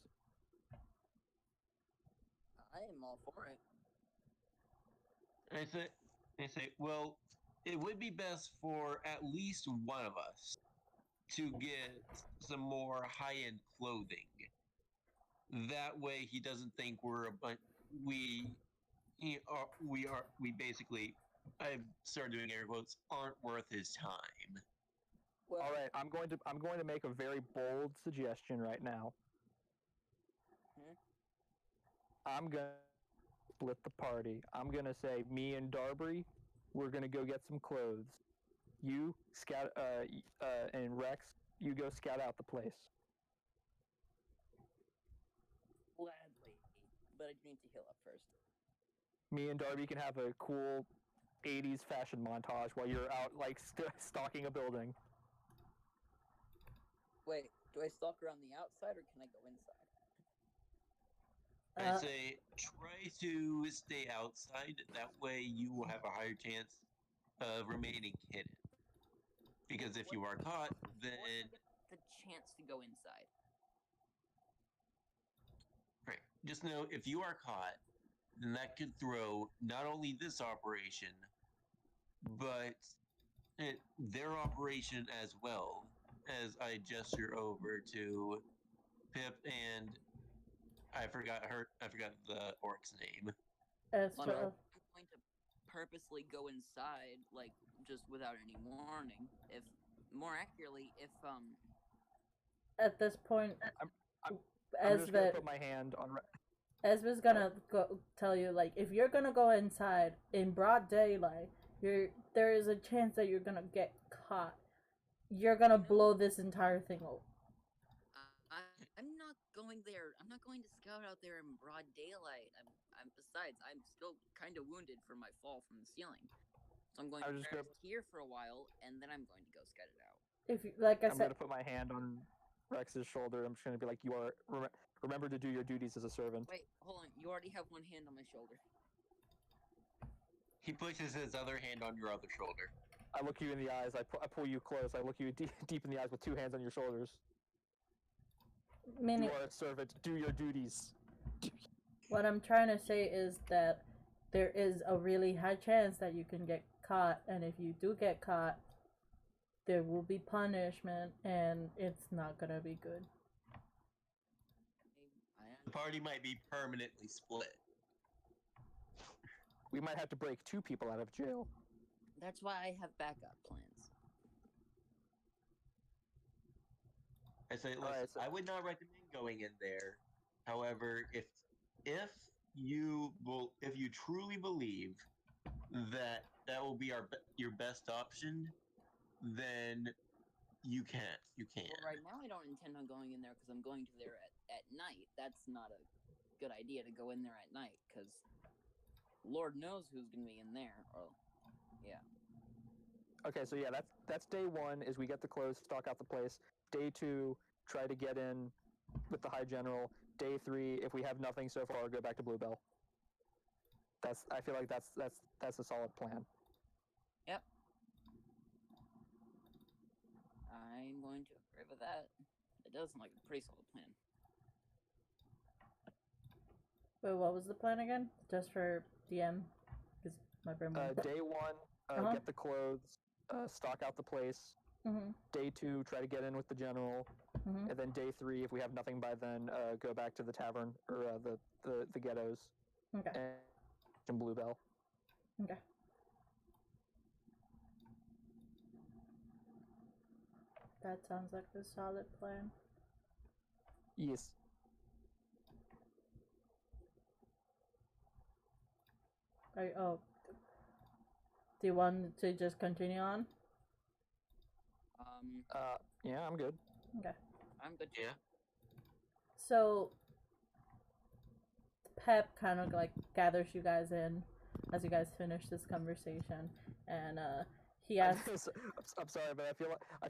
I am all for it. I say, well, it would be best for at least one of us to get some more high-end clothing. That way, he doesn't think we're a bunch. We basically. I've started doing air quotes. Aren't worth his time. Well, All right, I'm going to make a very bold suggestion right now. I'm gonna split the party. I'm gonna say me and Darby, we're gonna go get some clothes. You scout, and Rex, you go scout out the place. gladly. But I do need to heal up first. Me and Darby can have a cool 80s fashion montage while you're out like stalking a building. Wait, do I stalk around the outside or can I go inside? I say try to stay outside. That way, you will have a higher chance of remaining hidden. Because if you are caught, then the chance to go inside. right. Just know if you are caught, then that could throw not only this operation, but their operation as well. As I gesture over to Pip and I forgot the orc's name. As I'm for going to purposely go inside, like just without any warning. If more accurately, if at this point, I'm as just gonna the put my hand on. Esva's gonna go tell you, like, if you're gonna go inside in broad daylight, there is a chance that you're gonna get caught. You're gonna blow this entire thing over. I'm not going there. I'm not going to scout out there in broad daylight. Besides, I'm still kind of wounded from my fall from the ceiling. So I'm going to rest here for a while, and then I'm going to go scout it out. If you, like I I'm said, gonna put my hand on Rex's shoulder. I'm just gonna be like, you are remember to do your duties as a servant. Wait, hold on. You already have one hand on my shoulder. He places his other hand on your other shoulder. I look you in the eyes. I pull you close. I look you deep in the eyes with two hands on your shoulders. You are a servant. Do your duties. What I'm trying to say is that there is a really high chance that you can get caught, and if you do get caught, there will be punishment, and it's not gonna be good. The party might be permanently split. We might have to break two people out of jail. That's why I have backup plans. I say, listen, I would not recommend going in there. However, if you truly believe that will be your best option, then you can. Well, right now I don't intend on going in there because I'm going to there at night. That's not a good idea to go in there at night because Lord knows who's going to be in there. Or, yeah. Okay, so yeah, that's day one. Is we get the clothes, stock out the place. Day two, try to get in with the High General. Day three, if we have nothing so far, go back to Bluebell. I feel like that's a solid plan. Yep. I'm going to agree with that. It does sound like a pretty solid plan. Wait, what was the plan again? Just for DM? Because my brain Day one, get the clothes, stock out the place. Mm-hmm. Day two, try to get in with the general. Mm-hmm. And then day three, if we have nothing by then, go back to the tavern or the ghettos. Okay. And Bluebell. Okay. That sounds like a solid plan. Yes. Oh, do you want to just continue on? Yeah, I'm good. Okay. I'm good. Yeah. So Pep kind of like gathers you guys in as you guys finish this conversation, and he asks. I'm sorry, but I feel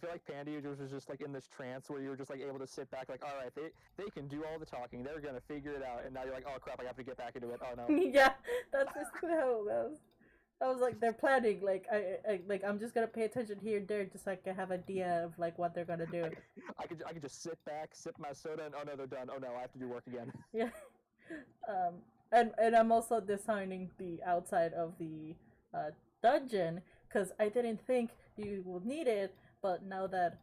like Pandy was just like in this trance where you were just like able to sit back, like, all right, they can do all the talking, they're gonna figure it out, and now you're like, oh crap, I have to get back into it. Oh no. Yeah, that's basically how it goes. I was like, they're planning. Like, I'm just gonna pay attention here and there, just so I can have an idea of like what they're gonna do. I could just sit back, sip my soda, and oh no, they're done. Oh no, I have to do work again. Yeah. And I'm also designing the outside of the dungeon because I didn't think you would need it, but now that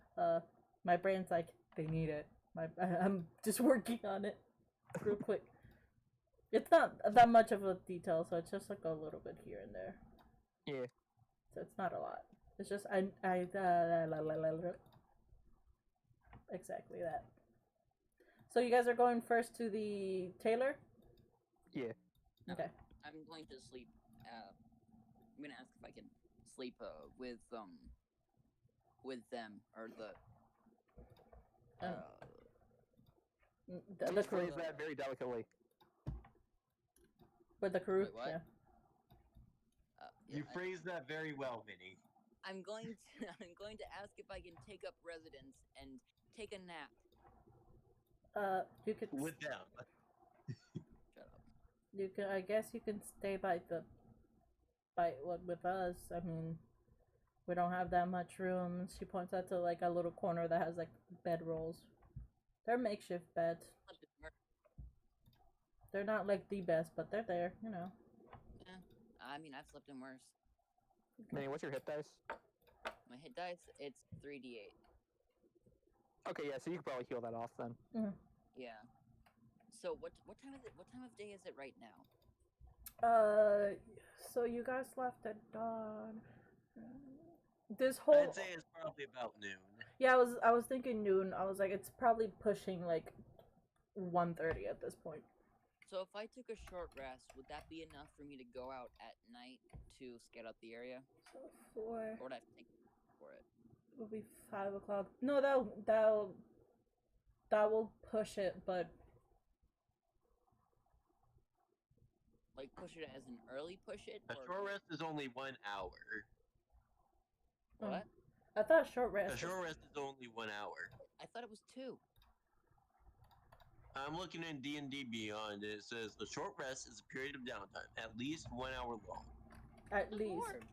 my brain's like they need it, I'm just working on it real quick. It's not that much of a detail, so it's just like a little bit here and there. Yeah. So it's not a lot. It's just exactly that. So you guys are going first to the tailor? Yeah. Okay. I'm going to sleep. I'm gonna ask if I can sleep with them or The crew. Phrase that very delicately. With the crew? Wait, what? Yeah. Yeah, You phrased that very well, Vinny. I'm going to ask if I can take up residence and take a nap. You could With them. Shut up. You can. I guess you can stay with us. I mean, we don't have that much room. She points out to like a little corner that has like bed rolls. They're makeshift beds. They're not like the best, but they're there. You know. Yeah, I mean, I've slept in worse. Manny, what's your hit dice? My hit dice, it's 3d8. Okay, yeah, so you could probably heal that off then. Yeah. So what time is it? What time of day is it right now? So you guys left at dawn. This whole. I'd say it's probably about noon. Yeah, I was thinking noon. I was like, it's probably pushing like 1:30 at this point. So if I took a short rest, would that be enough for me to go out at night to scout out the area? So 4. Or would I have to think for it? It will be 5 o'clock. No, that will push it, but Like push it as an early push it? A or short rest is only 1 hour. What? I thought short rest. A short rest is only 1 hour. I thought it was 2. I'm looking in D&D Beyond. It says the short rest is a period of downtime, at least 1 hour long. At least. Lord.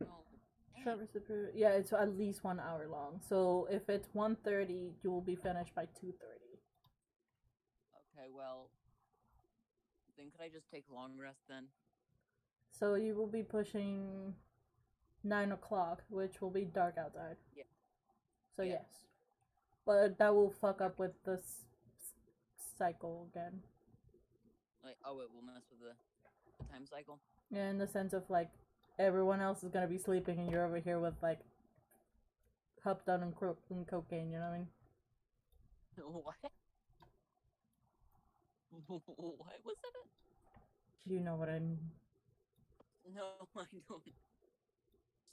Oh, Short rest is period. Yeah, it's at least 1 hour long. So if it's 1:30, you will be finished by 2:30. okay, well, then could I just take long rest then? So you will be pushing 9 o'clock, which will be dark outside. Yeah. So Yeah. yes. But that will fuck up with this cycle again. Like, oh, it will mess with the time cycle? Yeah, in the sense of like everyone else is gonna be sleeping and you're over here with like hopped on and cocaine. You know what I mean? What? What was that? You know what I mean? No, I don't. Did you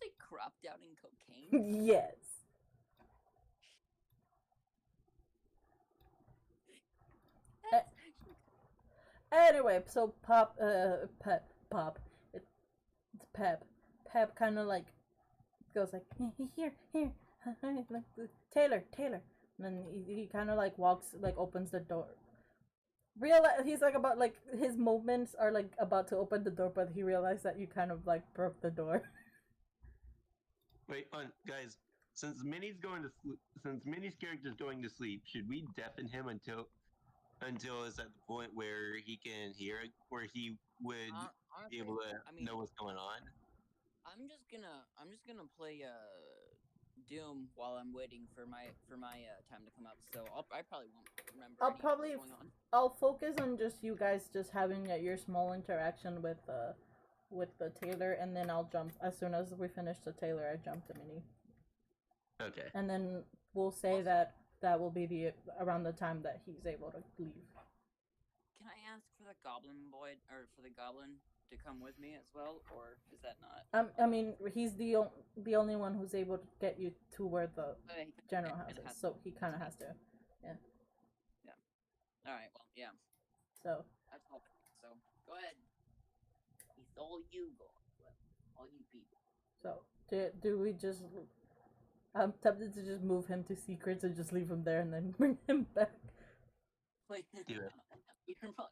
say cropped out in cocaine? Yes. That's actually Anyway, so it's Pep kind of like goes like here, Taylor, and then he kind of like walks, like opens the door. He's like about like his movements are like about to open the door, but he realized that you kind of like broke the door. Wait, guys. Since Minnie's character's going to sleep, should we deafen him until it's at the point where he can hear it, where he would be able to know what's going on? I'm just gonna play Doom while I'm waiting for my time to come up. So I probably won't remember. What's going on. I'll focus on just you guys just having your small interaction with the tailor, and then I'll jump as soon as we finish the tailor. I jump to Minnie. Okay. And then we'll say that will be around the time that he's able to leave. can I ask for the goblin boy or for the goblin to come with me as well, or is that not? I mean, he's the only one who's able to get you to where the general house is, so he kind of has to. Yeah. Yeah. All right. Well, yeah. So. That's all. So go ahead. It's all you, all you people. So do we just? I'm tempted to just move him to secrets and just leave him there and then bring him back. Wait, Do it.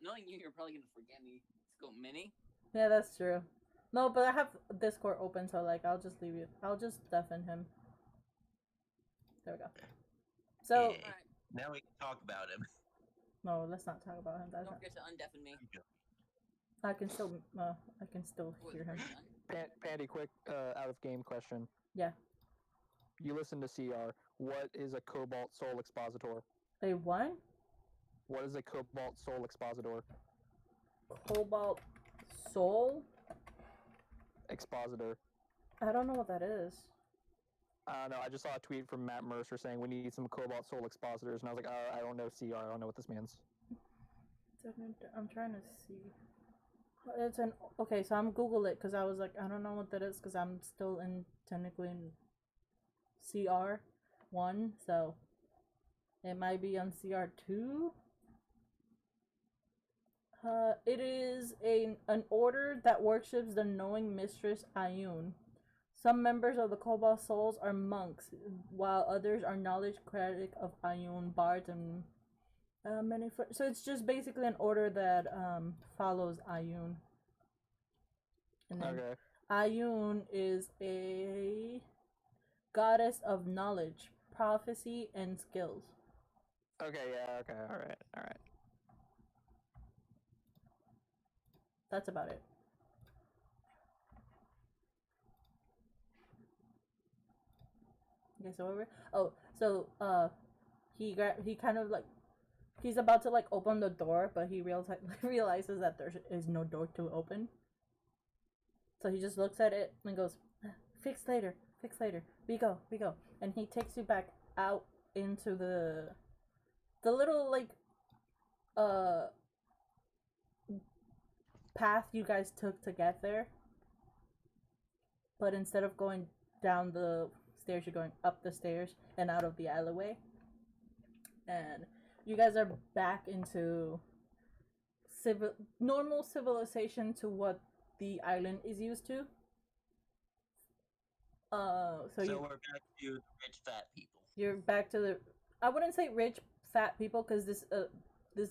Knowing you, you're probably gonna forget me. Let's go, Minnie. Yeah, that's true. No, but I have Discord open, so like I'll just leave you. I'll just deafen him. There we go. So Hey, now we can talk about him. no, let's not talk about him. That's Don't not. forget to undeafen me. I can still hear him. Pandy, quick out of game question. Yeah. You listen to CR. What is a Cobalt Soul Expositor? A what? What is a Cobalt Soul Expositor? Cobalt Soul Expositor. I don't know what that is. I don't know. I just saw a tweet from Matt Mercer saying we need some Cobalt Soul Expositors, and I was like, I don't know CR. I don't know what this means. I'm trying to see. It's an okay. So I'm Google it because I was like, I don't know what that is because I'm still technically in CR1, so it might be on CR2. It is an order that worships the knowing mistress Ayun. Some members of the Cobalt Souls are monks, while others are knowledge critic of Ayun, bards, and many. So it's just basically an order that follows Ayun. And then Okay. Ayun is a goddess of knowledge, prophecy, and skills. Okay, yeah, okay, alright. That's about it. Okay, so he kind of like he's about to like open the door, but he realizes that there is no door to open. So he just looks at it and goes, fix later. We go. And he takes you back out into the little like path you guys took to get there. But instead of going down the stairs, you're going up the stairs and out of the alleyway. And you guys are back into normal civilization to what the island is used to. So we're back to the rich fat people. You're back to I wouldn't say rich fat people because this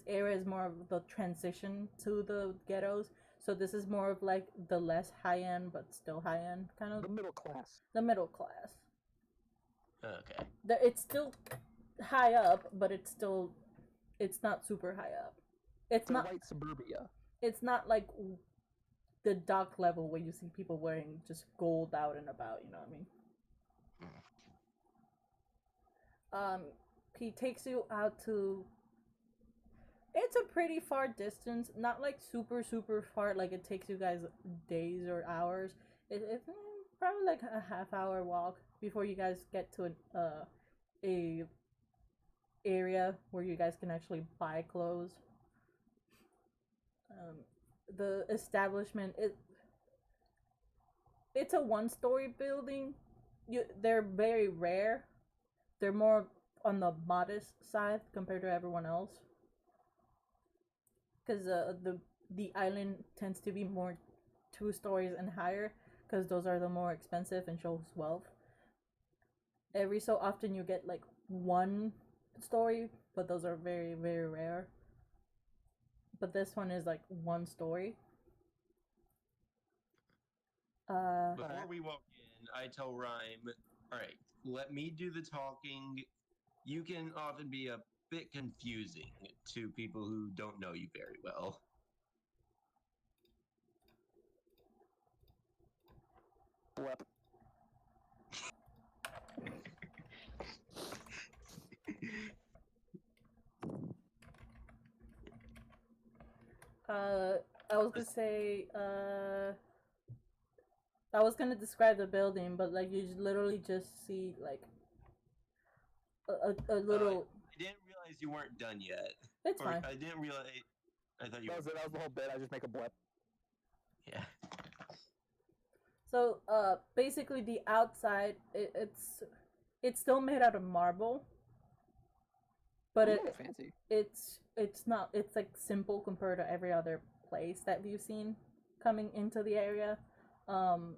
area is more of the transition to the ghettos. So this is more of like the less high end but still high end kind of. The middle class. The middle class. Okay. It's still high up, but it's not super high up. It's not white suburbia. It's not like the dock level where you see people wearing just gold out and about, you know what I mean? He takes you out to it's a pretty far distance, not like super far, like it takes you guys days or hours. It's probably like a half-hour walk before you guys get to a area where you guys can actually buy clothes. The establishment it's a one-story building. They're very rare. They're more on the modest side compared to everyone else. Because the island tends to be more 2 stories and higher, because those are the more expensive and shows wealth. Every so often you get like 1 story, but those are very rare. But this one is like 1 story. Before we walk in, I tell Rhyme, alright, let me do the talking. You can often be a bit confusing to people who don't know you very well. Blep. I was gonna say, I was gonna describe the building, but like you literally just see like a little. I didn't realize you weren't done yet. It's fine. I didn't realize. I thought you That were. was the whole bit. I just make a blip. Yeah. So, basically, the outside it's still made out of marble, but Ooh, fancy. it's not, it's like simple compared to every other place that we've seen coming into the area. Um,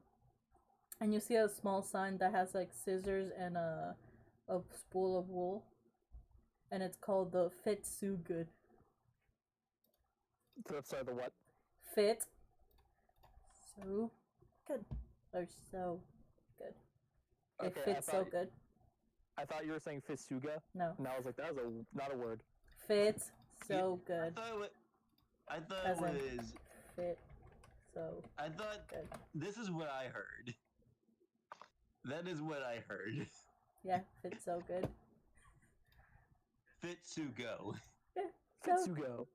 and you see a small sign that has like scissors and a spool of wool, and it's called the Fit So Good. Sorry, the what? Fit so good. They're so good. They Okay, fit so good. I thought you were saying Fisuga, No, and I was like, that was not a word. fit so good. I thought As it in- was. Fit so I thought good. this is what I heard. That is what I heard. Yeah, fit so good. Fit to go. Yeah, so Fitsugo.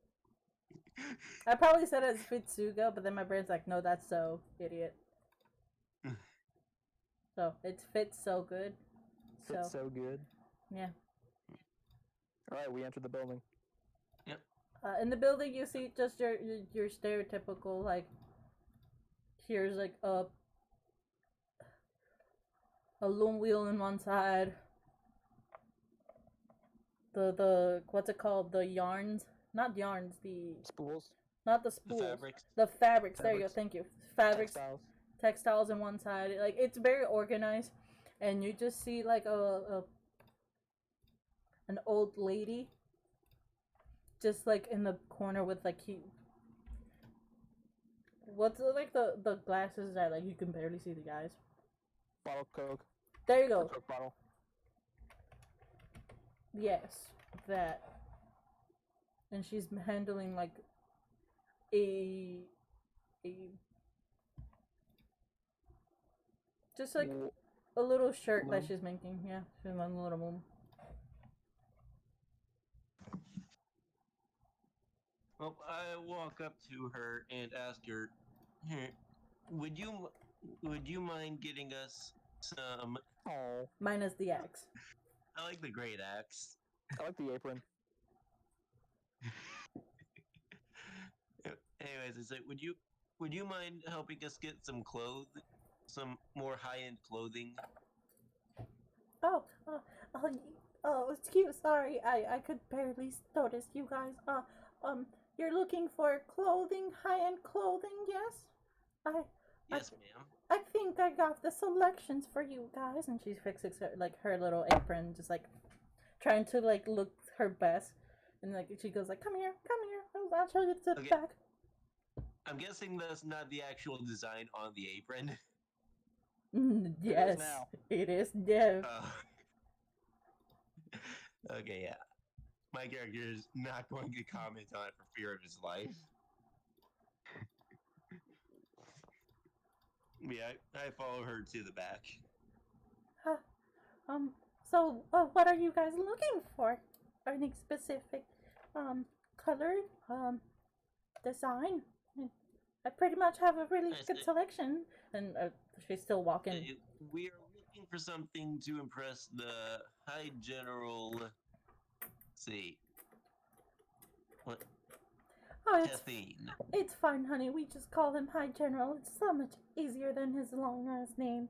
I probably said it as Fitsugo, but then my brain's like, no, that's so idiot. So it's fit so good. Fits so good. Yeah. All right, we entered the building. In the building, you see just your stereotypical, like, here's like a loom wheel on one side. The what's it called? The yarns, not yarns. Spools. Not the The spools. fabrics. The fabrics. There you go. Fabrics. Thank you. Fabrics. Textiles. Textiles on one side. Like, it's very organized, and you just see like an old lady, just like in the corner with like what's like the glasses that like you can barely see the guys. Bottle of Coke. There you go. Coke bottle. Yes, that. And she's handling like a just like Wo- a little shirt that Loom? she's making. Yeah, she's making a little loom. Well, I walk up to her and ask her, "Here, would you mind getting us some?" Oh, Minus the axe. I like the great axe. I like the apron. Anyways, it's like, would you mind helping us get some more high-end clothing? Oh, excuse. Sorry, I could barely notice you guys. You're looking for clothing, high-end clothing, yes? Yes, ma'am. I think I got the selections for you guys. And she fixes her little apron, just like trying to like look her best. And like she goes like, come here. I'll show you to the Okay. back. I'm guessing that's not the actual design on the apron. Yes, now. it is. Yeah. Okay, yeah. My character is not going to comment on it for fear of his life. Yeah, I follow her to the back. So what are you guys looking for? Any specific color, design? I pretty much have a really good selection. And she's still walking. We are looking for something to impress the High General. Let's see. What? Oh, Caffeine. it's fine, honey. We just call him High General. It's so much easier than his long ass name.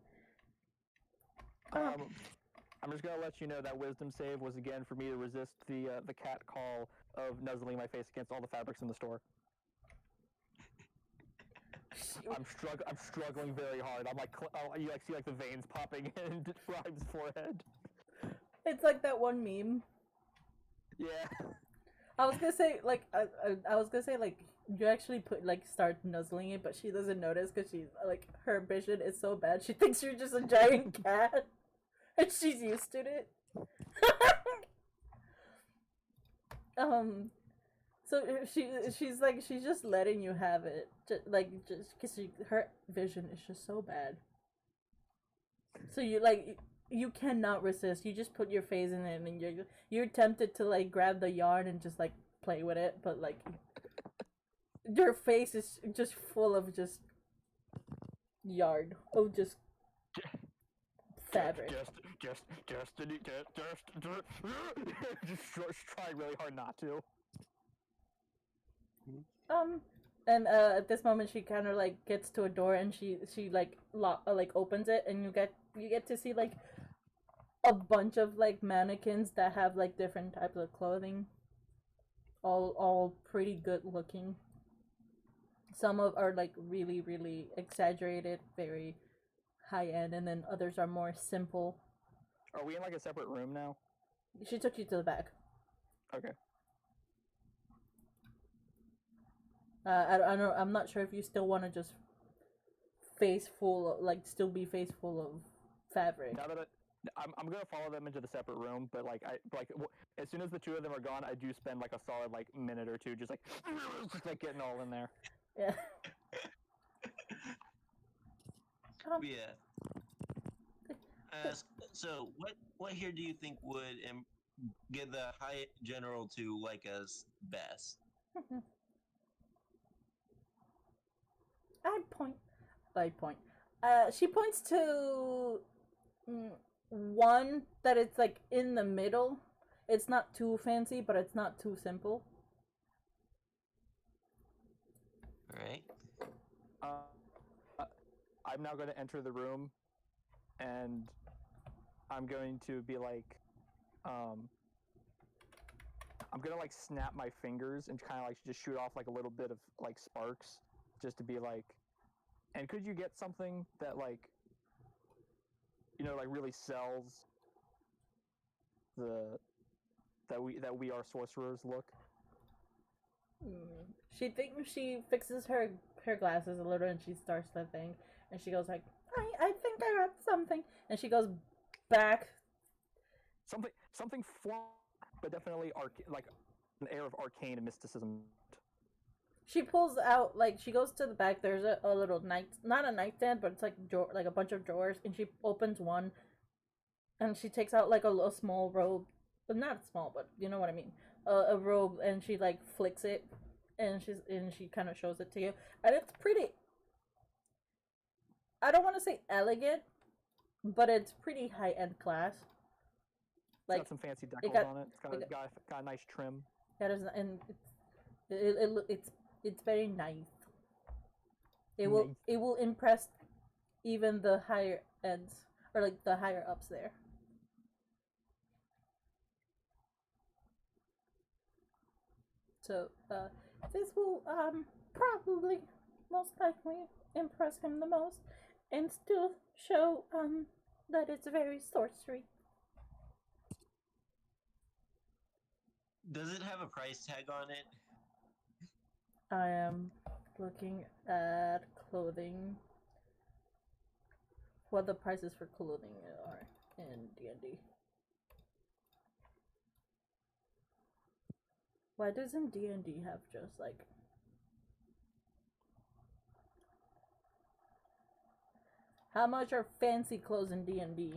I'm just gonna let you know that wisdom save was again for me to resist the cat call of nuzzling my face against all the fabrics in the store. I'm struggling very hard. I'm like, you like see like the veins popping in Rhyme's forehead. It's like that one meme. Yeah. I was gonna say like I was gonna say like you actually start nuzzling it, but she doesn't notice because she's like her vision is so bad. She thinks you're just a giant cat, and she's used to it. So she's just letting you have it, just because her vision is just so bad. So you cannot resist. You just put your face in it, and you're tempted to like grab the yarn and just like play with it, but like your face is just full of just yarn of just fabric. Just trying really hard not to. And at this moment she kind of like gets to a door and she like opens it, and you get to see like a bunch of like mannequins that have like different types of clothing, all pretty good looking. Some of are like really really exaggerated, very high end, and then others are more simple. Are we in like a separate room now? She took you to the back. Okay. I don't. I'm not sure if you still want to just still be face full of fabric. Now that I'm gonna follow them into the separate room, but like as soon as the two of them are gone, I do spend like a solid like minute or two just like getting all in there. Yeah. Yeah. So what here do you think would get the high general to like us best? I point. She points to one that it's like in the middle. It's not too fancy, but it's not too simple. All right. I'm now going to enter the room, and I'm going to be like, I'm gonna like snap my fingers and kind of like just shoot off like a little bit of like sparks, just to be like, and could you get something that like, like really sells that we are sorcerers look? She fixes her glasses a little, and she starts to think, and she goes like, I think I got something, and she goes back. Something but definitely like an air of arcane and mysticism. She pulls out, like, she goes to the back. There's a little not a nightstand, but it's like like a bunch of drawers, and she opens one, and she takes out like a small robe, but not small, but you know what I mean, a robe, and she like flicks it, and she kind of shows it to you, and it's pretty. I don't want to say elegant, but it's pretty high end class. Like, it's got some fancy decals on it. It's got a nice trim. That is, and it's very nice. It will impress even the higher ends, or like the higher ups there. So this will probably most likely impress him the most, and still show that it's very sorcery. Does it have a price tag on it? I am looking at clothing. What the prices for clothing are in D&D. Why doesn't D&D have just like... How much are fancy clothes in D&D?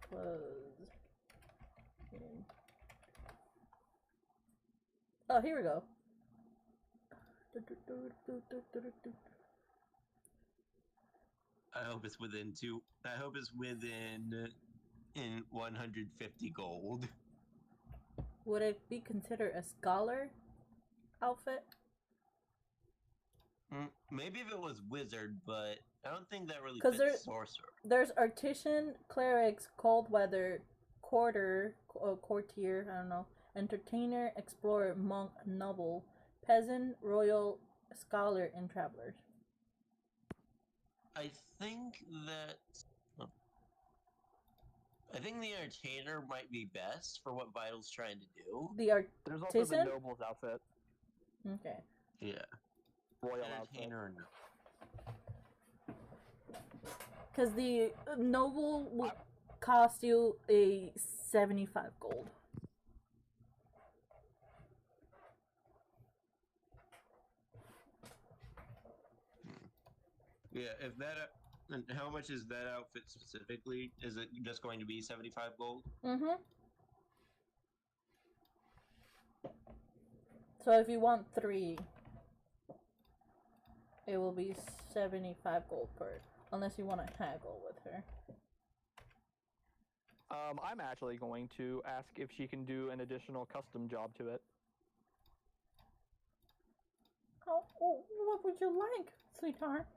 Clothes. Oh, here we go. I hope it's within in 150 gold. Would it be considered a scholar outfit? Maybe if it was wizard, but I don't think that really fits sorcerer. There's artisan, clerics, cold weather, courtier, I don't know, entertainer, explorer, monk, noble, peasant, royal, scholar, and travelers. I think the entertainer might be best for what Vital's trying to do. There's also the noble's outfit. Okay. Yeah. Royal entertainer. Because the noble will cost you a 75 gold. Yeah, if that. And how much is that outfit specifically? Is it just going to be 75 gold? Mm-hmm. So if you want 3, it will be 75 gold per, unless you want to haggle with her. I'm actually going to ask if she can do an additional custom job to it. Oh, what would you like, sweetheart?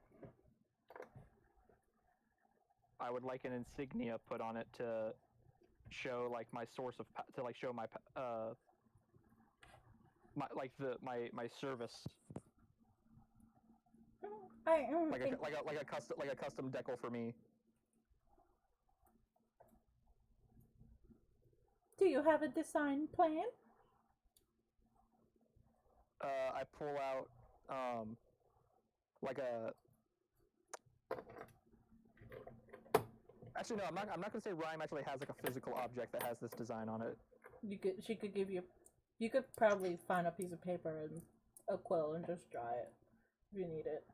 I would like an insignia put on it to show like my source of to like show my my service, I like a custom decal for me. Do you have a design plan? I pull out like a. Actually, no. I'm not gonna say Rhyme actually has like a physical object that has this design on it. She could give you. You could probably find a piece of paper and a quill and just draw it if you need it.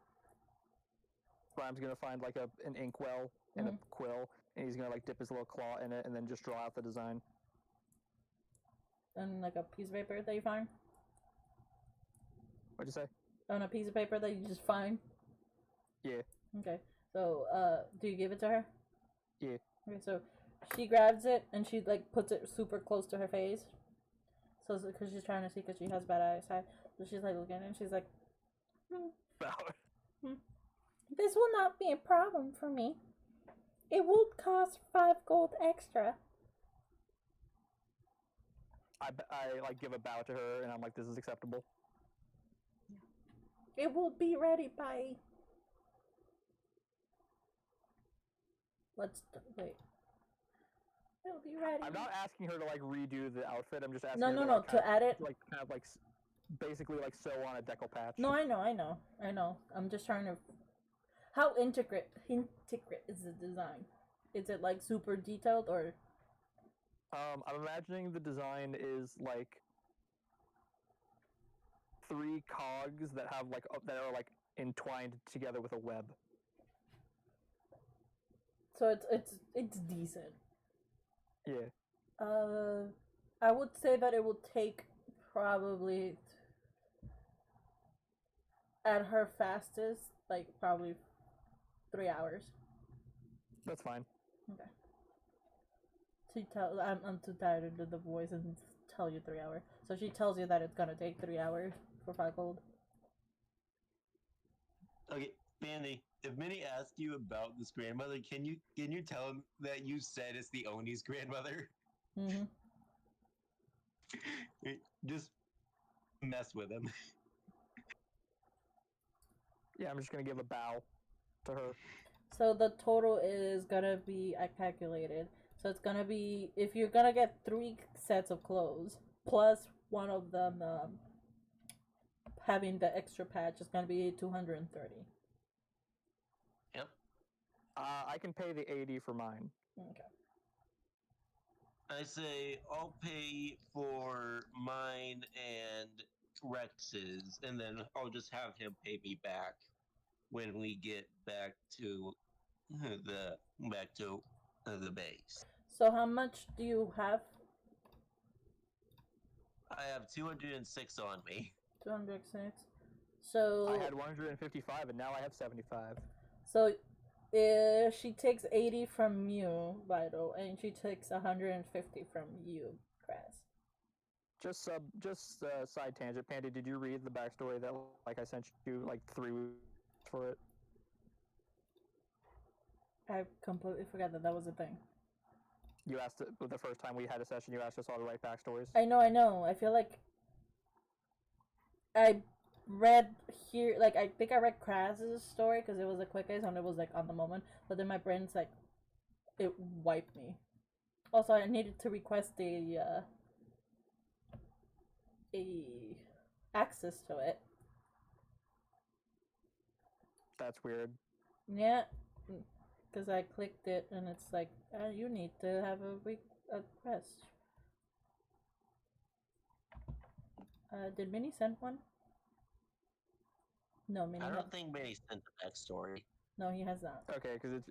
Rhyme's gonna find like an inkwell and a quill, and he's gonna like dip his little claw in it and then just draw out the design. And like a piece of paper that you find. What'd you say? On a piece of paper that you just find. Yeah. Okay. So, do you give it to her? Yeah. Okay. So, she grabs it and she like puts it super close to her face. So, because she's trying to see, because she has bad eyesight. So she's like looking and she's like, This will not be a problem for me. It will cost 5 gold extra. I like give a bow to her and I'm like, this is acceptable. It will be ready by. Wait. It'll be ready. I'm not asking her to like redo the outfit. I'm just asking. No, her no, to, no. like, To add it. like kind of like basically like sew on a decal patch. No, I know. I'm just trying to. How intricate is the design? Is it like super detailed or? I'm imagining the design is like 3 cogs that have like that are like entwined together with a web. So it's decent. Yeah. I would say that it would take probably at her fastest, like probably 3 hours. That's fine. Okay. I'm too tired to do the voice and tell you 3 hours. So she tells you that it's gonna take 3 hours for 5 gold. Okay, Mandy, if Minnie asked you about this grandmother, can you tell him that you said it's the Oni's grandmother? Mm-hmm. Just mess with him. Yeah, I'm just gonna give a bow to her. So the total is gonna be, I calculated. So it's gonna be, if you're gonna get 3 sets of clothes plus one of them having the extra patch, it's gonna be 230. Yep. I can pay the 80 for mine. Okay. I say I'll pay for mine and Rex's, and then I'll just have him pay me back when we get back to the base. So how much do you have? I have 206 on me. 206. So I had 155 and now I have 75. So she takes 80 from you, Vital, and she takes 150 from you, Grass. Just side tangent. Pandy, did you read the backstory that like I sent you like 3 weeks for it? I completely forgot that was a thing. You asked it the first time we had a session. You asked us all to write backstories. I know. I feel like I read here, like I think I read Kras's story because it was the quickest and it was like on the moment. But then my brain's like, it wiped me. Also, I needed to request a access to it. That's weird. Yeah, because I clicked it and it's like, you need to have a request. Did Minnie send one? No, Minnie. I don't think Minnie sent the backstory. No, he has not. Okay, because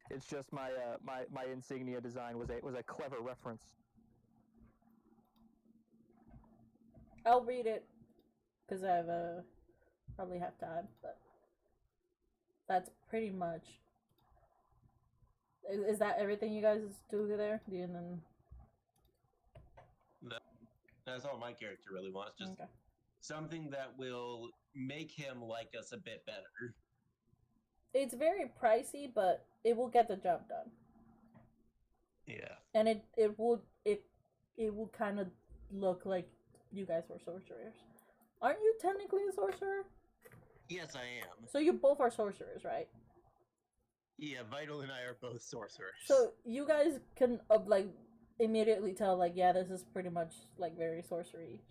it's just my my insignia design was a clever reference. I'll read it because I have probably have time, but that's pretty much Is that everything you guys do there? And then That's all my character really wants. Just okay. something that will make him like us a bit better. It's very pricey, but it will get the job done. Yeah. And it will kind of look like you guys were sorcerers. Aren't you technically a sorcerer? Yes, I am. So you both are sorcerers, right? Yeah, Vital and I are both sorcerers. So you guys can like immediately tell like, yeah, this is pretty much like very sorcery.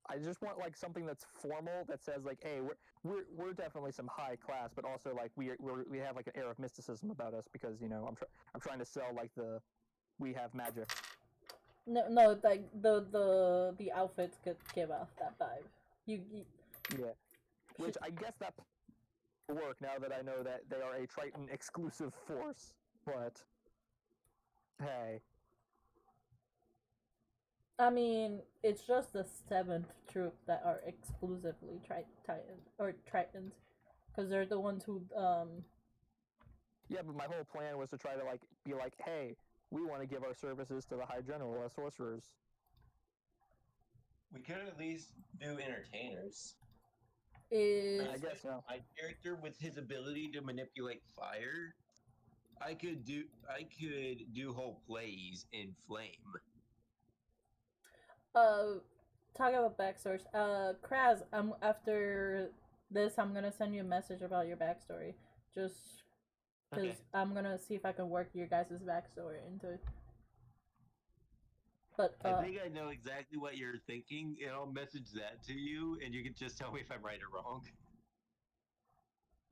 I just want like something that's formal that says like, hey, we're definitely some high class, but also like we have like an air of mysticism about us because I'm trying to sell like we have magic. No, like the outfits could give off that vibe. You yeah, which I guess that will work now that I know that they are a Triton exclusive force. But hey, I mean, it's just the 7th troop that are exclusively Tritons, because they're the ones who Yeah, but my whole plan was to try to like be like, hey, we want to give our services to the High General as sorcerers. We could at least do entertainers. I guess so. My character, with his ability to manipulate fire, I could do whole plays in flame. Talk about backstories. Kraz, after this, I'm gonna send you a message about your backstory, just because I'm gonna see if I can work your guys' backstory into it. But I think I know exactly what you're thinking, and I'll message that to you, and you can just tell me if I'm right or wrong.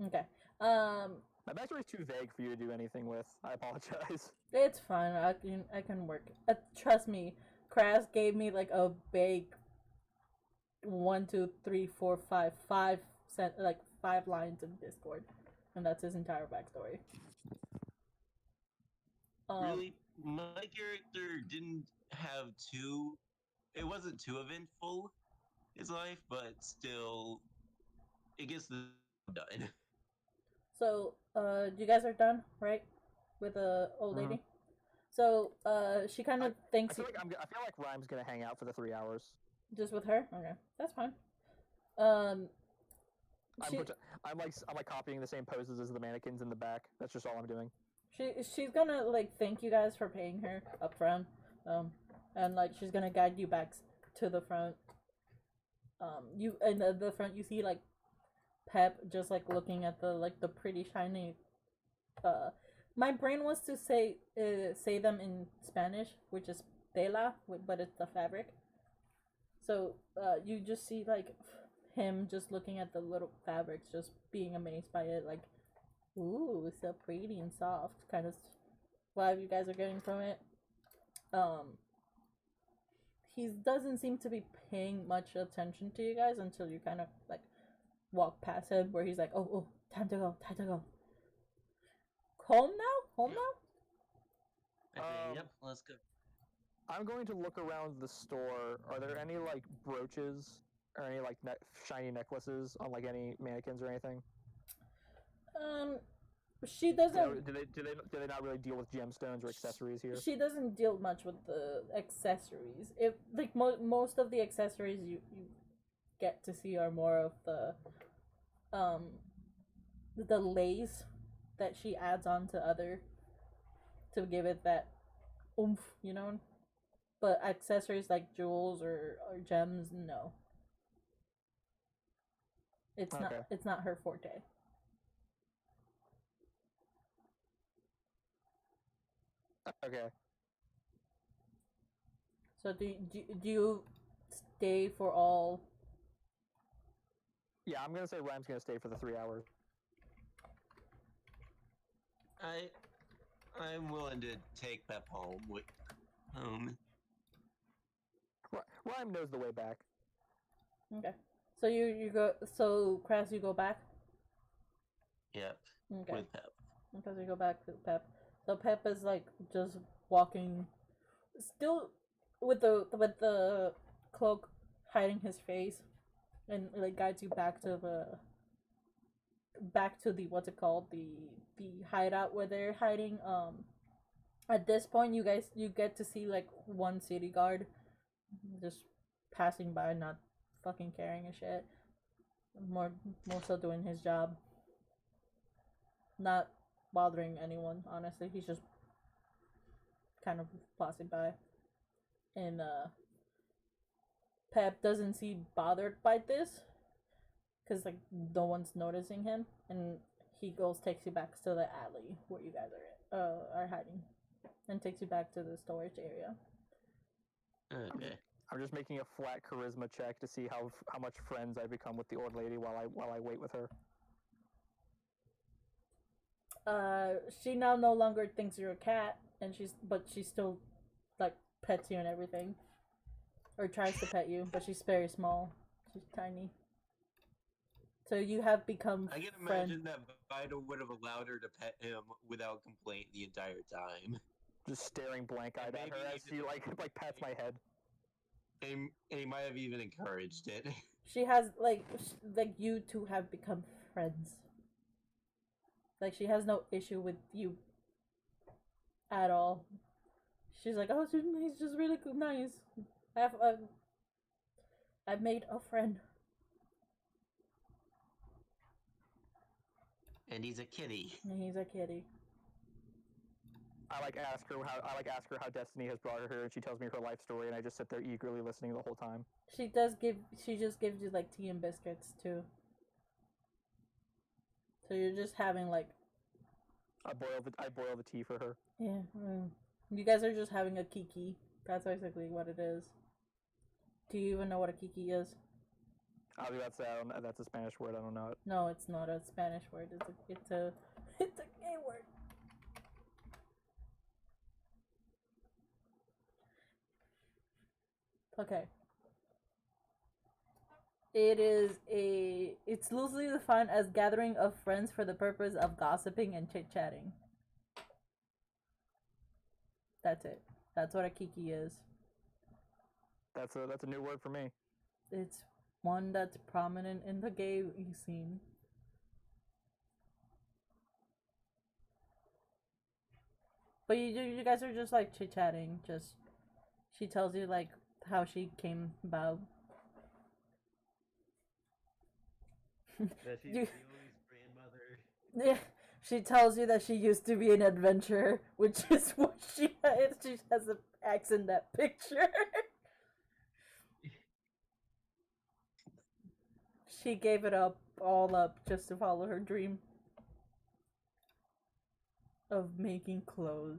Okay. My backstory is too vague for you to do anything with. I apologize. It's fine. I can work. Trust me. Kraz gave me like a big 1, 2, 3, 4, 5, 5 lines in Discord, and that's his entire backstory. Really, my character didn't have it wasn't too eventful, his life, but still, it gets the done. So, you guys are done, right? With the old lady? So, she kind of thinks... I feel like Rhyme's gonna hang out for the 3 hours. Just with her? Okay, that's fine. I'm like copying the same poses as the mannequins in the back. That's just all I'm doing. She's gonna like thank you guys for paying her up front, and like she's gonna guide you back to the front. You in the front you see like Pep just like looking at the pretty shiny. My brain wants to say them in Spanish, which is tela, but it's the fabric. So you just see like him just looking at the little fabrics, just being amazed by it, like, ooh, it's so pretty and soft, kind of vibe you guys are getting from it. He doesn't seem to be paying much attention to you guys until you kind of like walk past him, where he's like, oh, time to go. Home now? Yep, let's go. I'm going to look around the store. Are there any like brooches or any like shiny necklaces on like any mannequins or anything? She doesn't. Do they not really deal with gemstones or accessories here? She doesn't deal much with the accessories. If like most of the accessories you get to see are more of the lace that she adds on to other to give it that oomph, you know. But accessories like jewels or gems, no. It's not her forte. Okay. So do you stay for all? Yeah, I'm gonna say Rhyme's gonna stay for the 3 hours. I'm willing to take Pep home. Rhyme knows the way back. Okay. So you go. So Kraz, you go back. Yep. Okay. With Pep. Because you go back to Pep. So Pep is like just walking, still with the cloak hiding his face, and like guides you back to back to the what's it called, the hideout where they're hiding. At this point, you get to see like one city guard just passing by, not fucking caring a shit. More so doing his job, not bothering anyone. Honestly, he's just kind of passing by, and Pep doesn't seem bothered by this because like no one's noticing him, and he takes you back to the alley where you guys are hiding, and takes you back to the storage area. Okay. I'm just making a flat charisma check to see how much friends I become with the old lady while I wait with her. She now no longer thinks you're a cat, and she still like pets you and everything, or tries to pet you, but she's very small. She's tiny. So you have become. I can imagine that Vital would have allowed her to pet him without complaint the entire time. Just staring blank-eyed at her as she like pats my head. And he might have even encouraged it. She has like you two have become friends. Like she has no issue with you at all. She's like, oh, he's just really nice. I've made a friend. And he's a kitty. And he's a kitty. I ask her how Destiny has brought her here, and she tells me her life story, and I just sit there eagerly listening the whole time. She just gives you like tea and biscuits too. So you're just having like. I boil the tea for her. Yeah. You guys are just having a kiki. That's basically what it is. Do you even know what a kiki is? That's a Spanish word. I don't know it. No, it's not a Spanish word. It's a gay word. Okay. It's loosely defined as gathering of friends for the purpose of gossiping and chit-chatting. That's it. That's what a kiki is. That's a new word for me. It's one that's prominent in the gay scene. But you guys are just like chit-chatting. Just she tells you like how she came about. That she's Leo's grandmother. Yeah, she tells you that she used to be an adventurer, which is what she has. She has an X in that picture. She gave it all up, just to follow her dream of making clothes.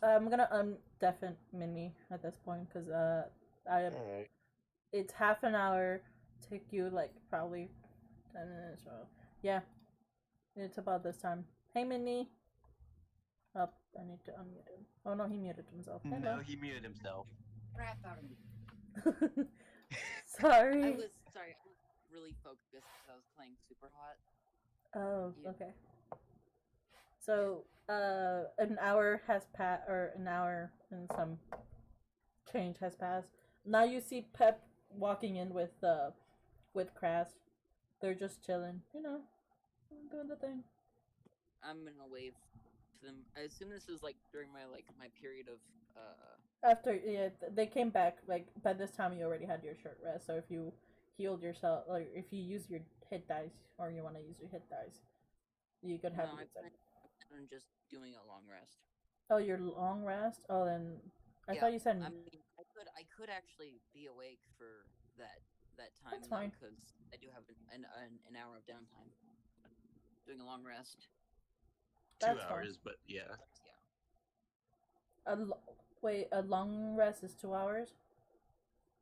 I'm gonna undeafen Minnie at this point because Alright. it's half an hour. Take you like probably 10 minutes. Or, yeah, it's about this time. Hey, Minnie. Oh, I need to unmute him. Oh no, he muted himself. Hello. No, he muted himself. Crap out of me. Sorry. I was really focused because I was playing Super Hot. Oh, Yeah. okay. So, an hour has passed, or an hour and some change has passed. Now you see Pep walking in with Crass. They're just chilling, doing the thing. I'm gonna wave to them. I assume this is like during my period of After they came back. Like by this time, you already had your short rest. So if you healed yourself, like if you use your hit dice, or you want to use your hit dice, you could have. No, I'm just doing a long rest. Oh, your long rest. Oh, then I Yeah, thought you said. I mean, I could actually be awake for that time. That's fine. Because I do have an hour of downtime. Doing a long rest. 2 That's hours, but yeah. Yeah. Wait, a long rest is 2 hours?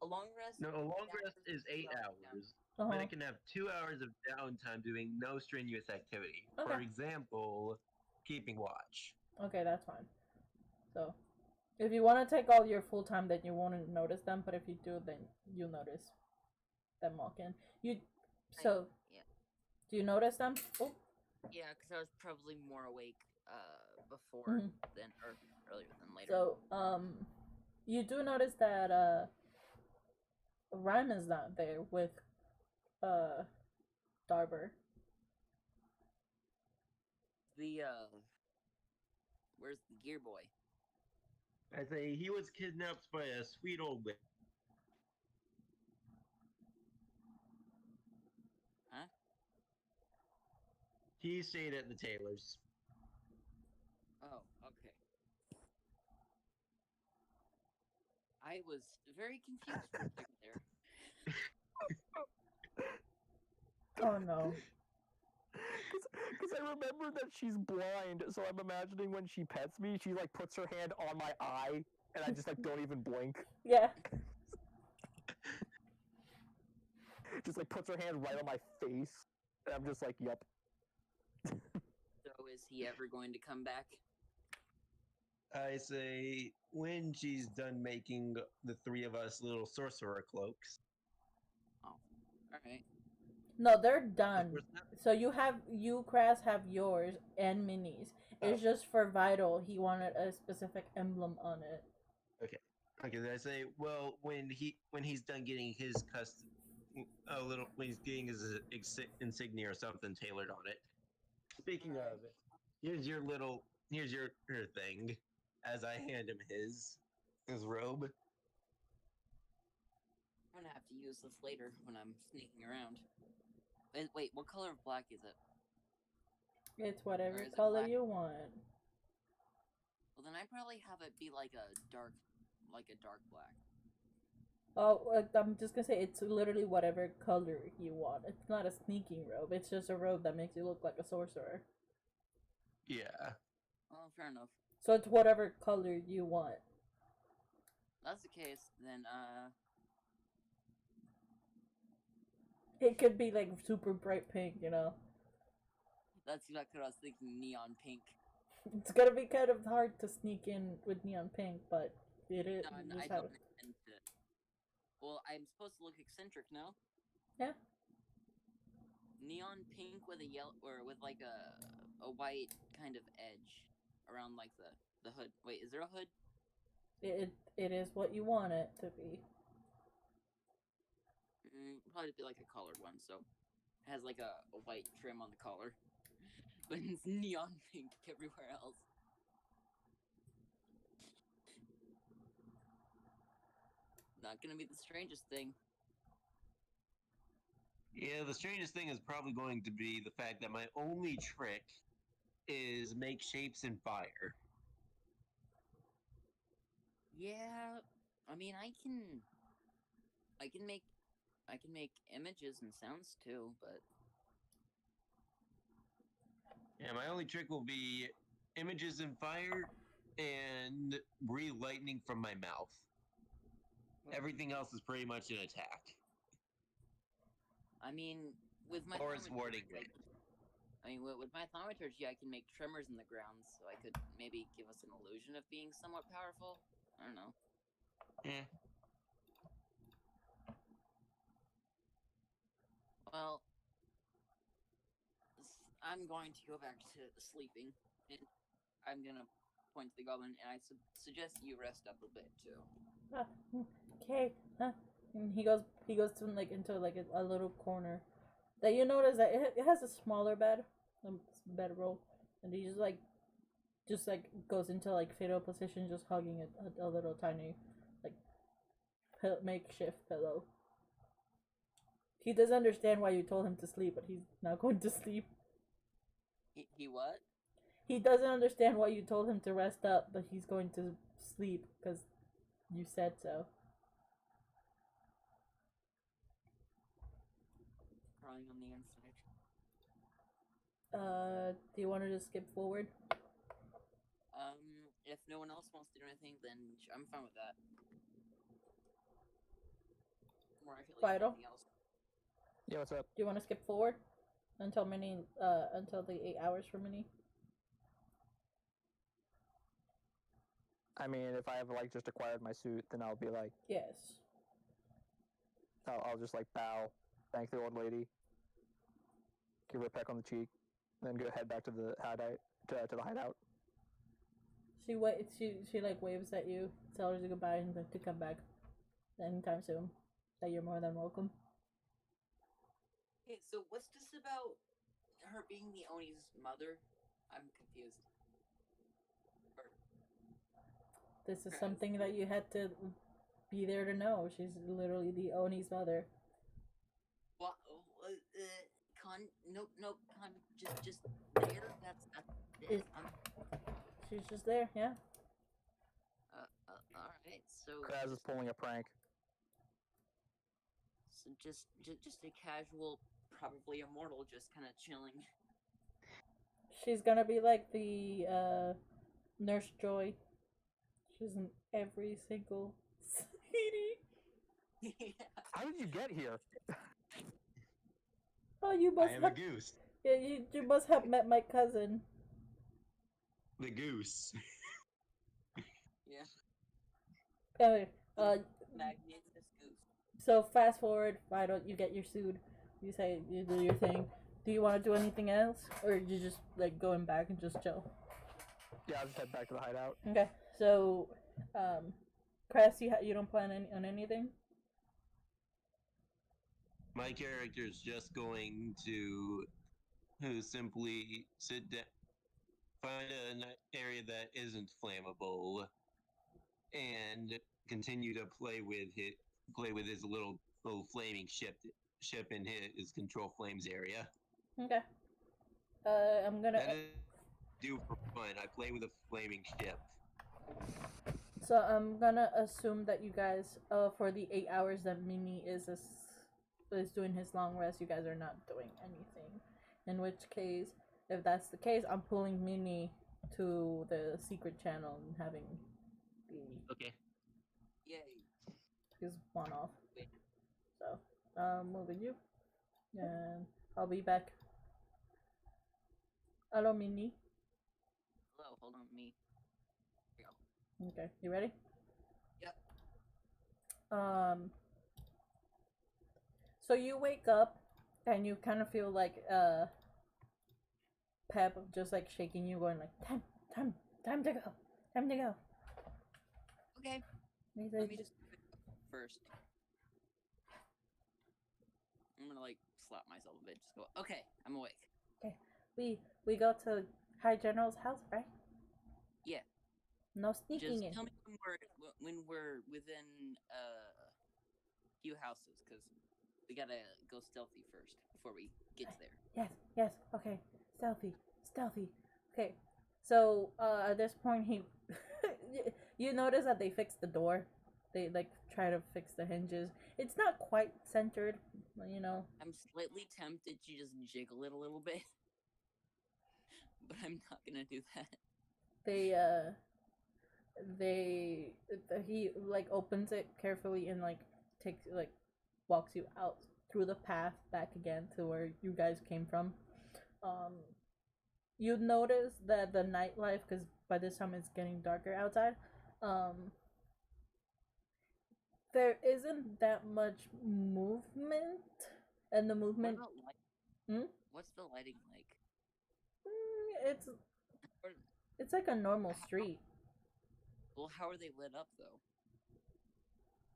A long rest? No, a long rest is 8 hours. But it can have 2 hours of downtime doing no strenuous activity. Okay. For example, keeping watch. Okay, that's fine. So, if you want to take all your full time, then you won't notice them. But if you do, then you'll notice them walk in. Yeah. Do you notice them? Oh. Yeah, because I was probably more awake before than or earlier than later. So, you do notice that Ryman's not there with Darber. The where's the gear boy? I say he was kidnapped by a sweet old witch. Huh? He stayed at the tailor's. Oh, okay. I was very confused for a second there. Oh no. Because I remember that she's blind, so I'm imagining when she pets me, she like puts her hand on my eye, and I just like don't even blink. Yeah. Just like puts her hand right on my face, and I'm just like, yup. So is he ever going to come back? I say when she's done making the three of us little sorcerer cloaks. Oh, all right. No, they're done. So you, Crass, have yours and Minnie's. It's just for Vital. He wanted a specific emblem on it. Okay. Okay. Then I say, well, when he's done getting his custom, when he's getting his insignia or something tailored on it. Speaking of, here's your thing. As I hand him his robe. I'm gonna have to use this later when I'm sneaking around. Wait, what color of black is it? It's whatever Or is it color black? you want. Well, then I probably have it be like a dark black. Oh, I'm just gonna say it's literally whatever color you want. It's not a sneaking robe. It's just a robe that makes you look like a sorcerer. Yeah. Oh, fair enough. So it's whatever color you want. If that's the case, then It could be like super bright pink, you know. that's exactly what I was thinking. Neon pink. It's gonna be kind of hard to sneak in with neon pink, but it is. No, I don't intend to. Well, I'm supposed to look eccentric now. Yeah. Neon pink with a yellow or with like a white kind of edge around like the hood. Wait, is there a hood? It is what you want it to be. Probably be like a collared one, so it has like a white trim on the collar, but it's neon pink everywhere else. Not gonna be the strangest thing. Yeah, the strangest thing is probably going to be the fact that my only trick is make shapes in fire. Yeah, I mean, I can make images and sounds too, but Yeah, my only trick will be images in fire and breathe lightning from my mouth. Everything else is pretty much an attack. I mean, with my Or it's warding with my thaumaturgy, I can make tremors in the ground, so I could maybe give us an illusion of being somewhat powerful. I don't know. Eh. Well, I'm going to go back to sleeping, and I'm gonna point to the goblin, and I suggest you rest up a bit too. Okay. And he goes to like into like a little corner. That you notice that it has a smaller bed, bedroll, and he just like goes into like fetal position, just hugging a little tiny like makeshift pillow. He doesn't understand why you told him to sleep, but he's not going to sleep. He what? He doesn't understand why you told him to rest up, but he's going to sleep because you said so. Crying on the inside. Do you want to just skip forward? If no one else wants to do anything, then I'm fine with that. Or I feel like Vital? anything else. Yeah, what's up? Do you want to skip forward until until the 8 hours for Minnie? I mean, if I have like just acquired my suit, then I'll be like, Yes. I'll just like bow, thank the old lady, give her a peck on the cheek, then go head back to the hideout. To the hideout. She like waves at you, tells you goodbye, and then to come back anytime soon. that you're more than welcome. Okay, so what's this about her being the Oni's mother? I'm confused. This is something that you had to be there to know. She's literally the Oni's mother. What? Nope. Just there. That's it. She's just there, yeah. All right. So Kraz is pulling a prank. So just a casual, probably immortal, just kind of chilling. She's gonna be like the Nurse Joy. She's in every single CD. How did you get here? Oh, you must I am have. a goose. Yeah, you must have met my cousin. The goose. Yeah. Anyway, Magnificent goose. so fast forward. Why don't you get your sued? You say you do your thing. Do you want to do anything else, or you just like going back and just chill? Yeah, I'll just head back to the hideout. Okay, so, Cress, you don't plan on anything? My character is just going to simply sit down, find an area that isn't flammable, and continue to play with his little flaming ship in his control flames area. Okay. I'm gonna. That is do for fun. I play with a flaming ship. So I'm gonna assume that you guys, for the 8 hours that Mini is doing his long rest, you guys are not doing anything. In which case, if that's the case, I'm pulling Mini to the secret channel and having the Okay. Yay. his one off. So, moving you, and I'll be back. Hello, Mini. Hello, hold on, me. Here we go. Okay, you ready? Yep. So you wake up and you kind of feel like Pep just like shaking you, going like, time to go, time to go. Okay. He's Let like, me just pick up first. I'm gonna like slap myself a bit. Just go. Okay, I'm awake. okay, we go to High General's house, right? Yeah. No sneaking Just in. tell me when we're within a few houses, because we gotta go stealthy first before we get to there. Yes. Okay, stealthy. Okay, so at this point you notice that they fixed the door. They like try to fix the hinges. It's not quite centered, you know. I'm slightly tempted to just jiggle it a little bit, but I'm not gonna do that. He like opens it carefully and like takes like walks you out through the path back again to where you guys came from. You notice that the nightlife, because by this time it's getting darker outside, there isn't that much movement, and the movement. What about light? What's the lighting like? It's it's like a normal street. Well, how are they lit up though?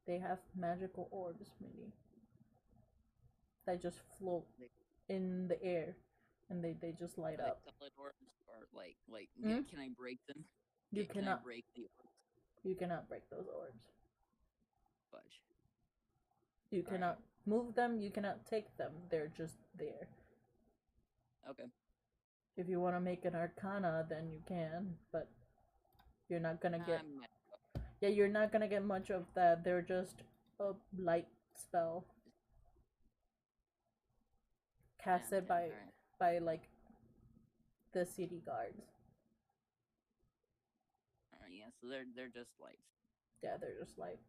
They have magical orbs, maybe, that just float in the air, and they just light up. Solid orbs, or Hmm? can I break them? You Can cannot I break the orbs? You cannot break those orbs. Fudge. You cannot move them. You cannot take them. They're just there. Okay. If you want to make an arcana, then you can, but you're not gonna get. Yeah, you're not gonna get much of that. They're just a light spell casted by like the city guards. Yeah, so they're just light. Yeah, they're just light.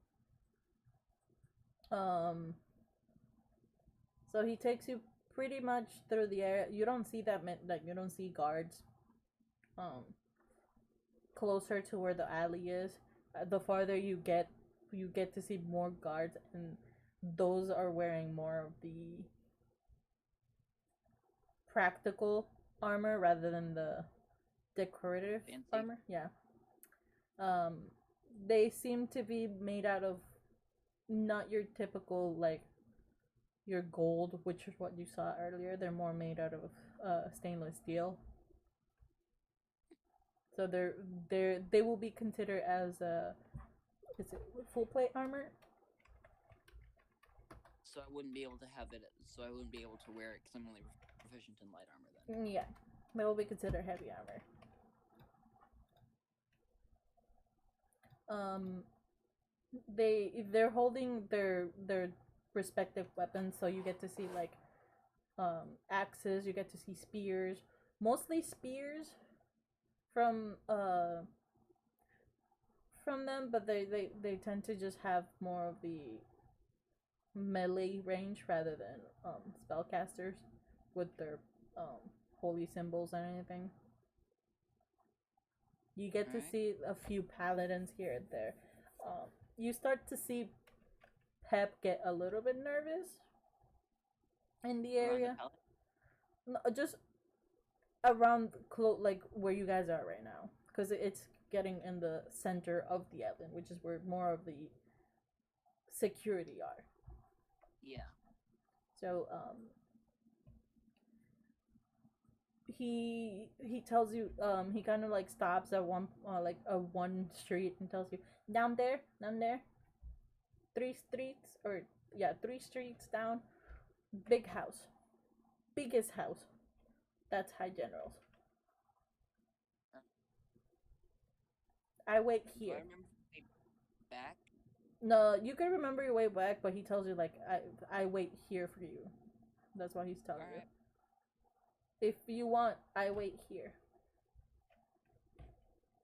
So he takes you pretty much through the area. You don't see you don't see guards. Closer to where the alley is, the farther you get to see more guards, and those are wearing more of the practical armor rather than the decorative armor. Yeah. They seem to be made out of not your typical like your gold, which is what you saw earlier. They're more made out of stainless steel. So they will be considered as is it full plate armor? So I wouldn't be able to have it. So I wouldn't be able to wear it because I'm only proficient in light armor then. Yeah, they will be considered heavy armor. They're holding their respective weapons, so you get to see like axes, you get to see spears, mostly spears from them, but they tend to just have more of the melee range rather than spellcasters with their holy symbols and anything. You get to see a few paladins here and there. You start to see Pep get a little bit nervous in the area. No, just around like where you guys are right now, because it's getting in the center of the island, which is where more of the security are. Yeah. So he tells you he kind of like stops at one one street and tells you down there 3 streets down, big house, biggest house, that's High General's. I wait here. Do I remember way back? No, you can remember your way back, but he tells you like I wait here for you. That's what he's telling you. If you want, I wait here.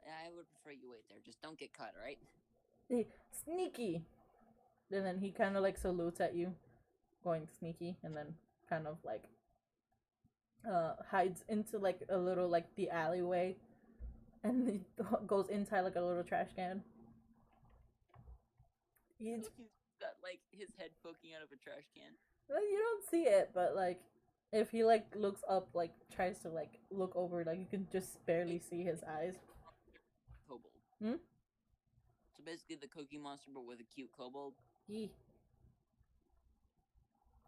I would prefer you wait there. Just don't get caught, right? Hey, sneaky. And then he kind of like salutes at you, going sneaky, and then kind of like hides into like a little like the alleyway, and he goes inside like a little trash can. He's got like his head poking out of a trash can. Well, you don't see it, but like if he like looks up, like tries to like look over, like you can just barely see his eyes. Kobold. Hmm? So basically the Cookie Monster, but with a cute kobold.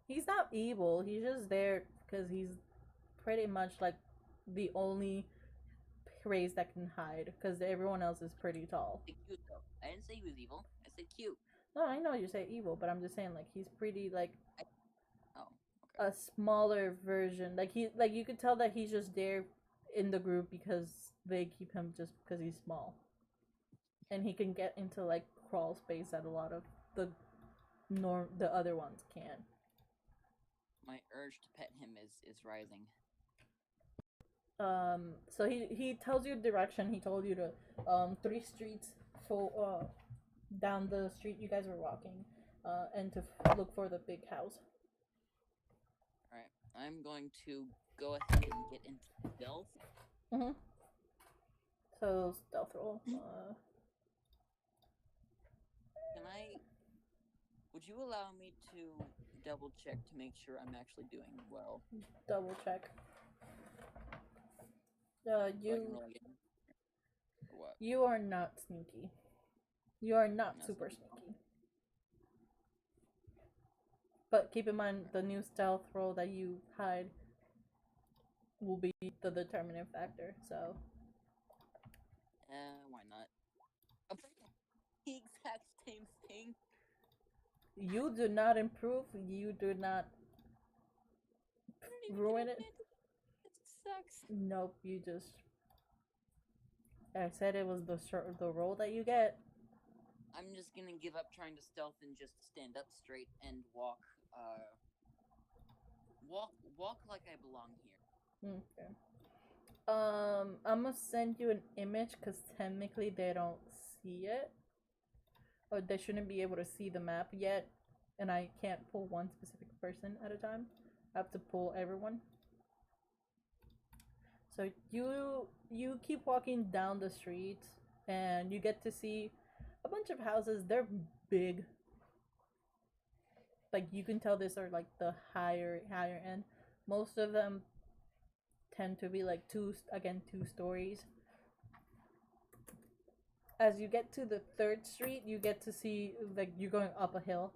He's not evil. He's just there because he's pretty much like the only race that can hide, because everyone else is pretty tall. Cute though. I didn't say he was evil. I said cute. No, I know you say evil, but I'm just saying like he's pretty like okay. a smaller version. Like you could tell that he's just there in the group because they keep him just because he's small, and he can get into like crawl space that a lot of the other ones can't. My urge to pet him is rising. So he tells you direction. He told you to 3 streets down the street you guys were walking, and to look for the big house. Alright, I'm going to go ahead and get into stealth. Mm-hmm. So stealth roll. Would you allow me to double check to make sure I'm actually doing well? Double check. You are not sneaky. You are not super sneaky. But keep in mind, the new stealth roll that you hide will be the determining factor, so. Why not? The exact same thing. You do not improve, you do not ruin it. It sucks. Nope, you just. I said it was the roll that you get. I'm just gonna give up trying to stealth and just stand up straight and walk like I belong here. Okay. I'm gonna send you an image because technically they don't see it, or they shouldn't be able to see the map yet, and I can't pull one specific person at a time. I have to pull everyone. So you keep walking down the street, and you get to see a bunch of houses. They're big. Like you can tell these are like the higher end. Most of them tend to be like two stories. as you get to the 3rd street, you get to see, like, you're going up a hill.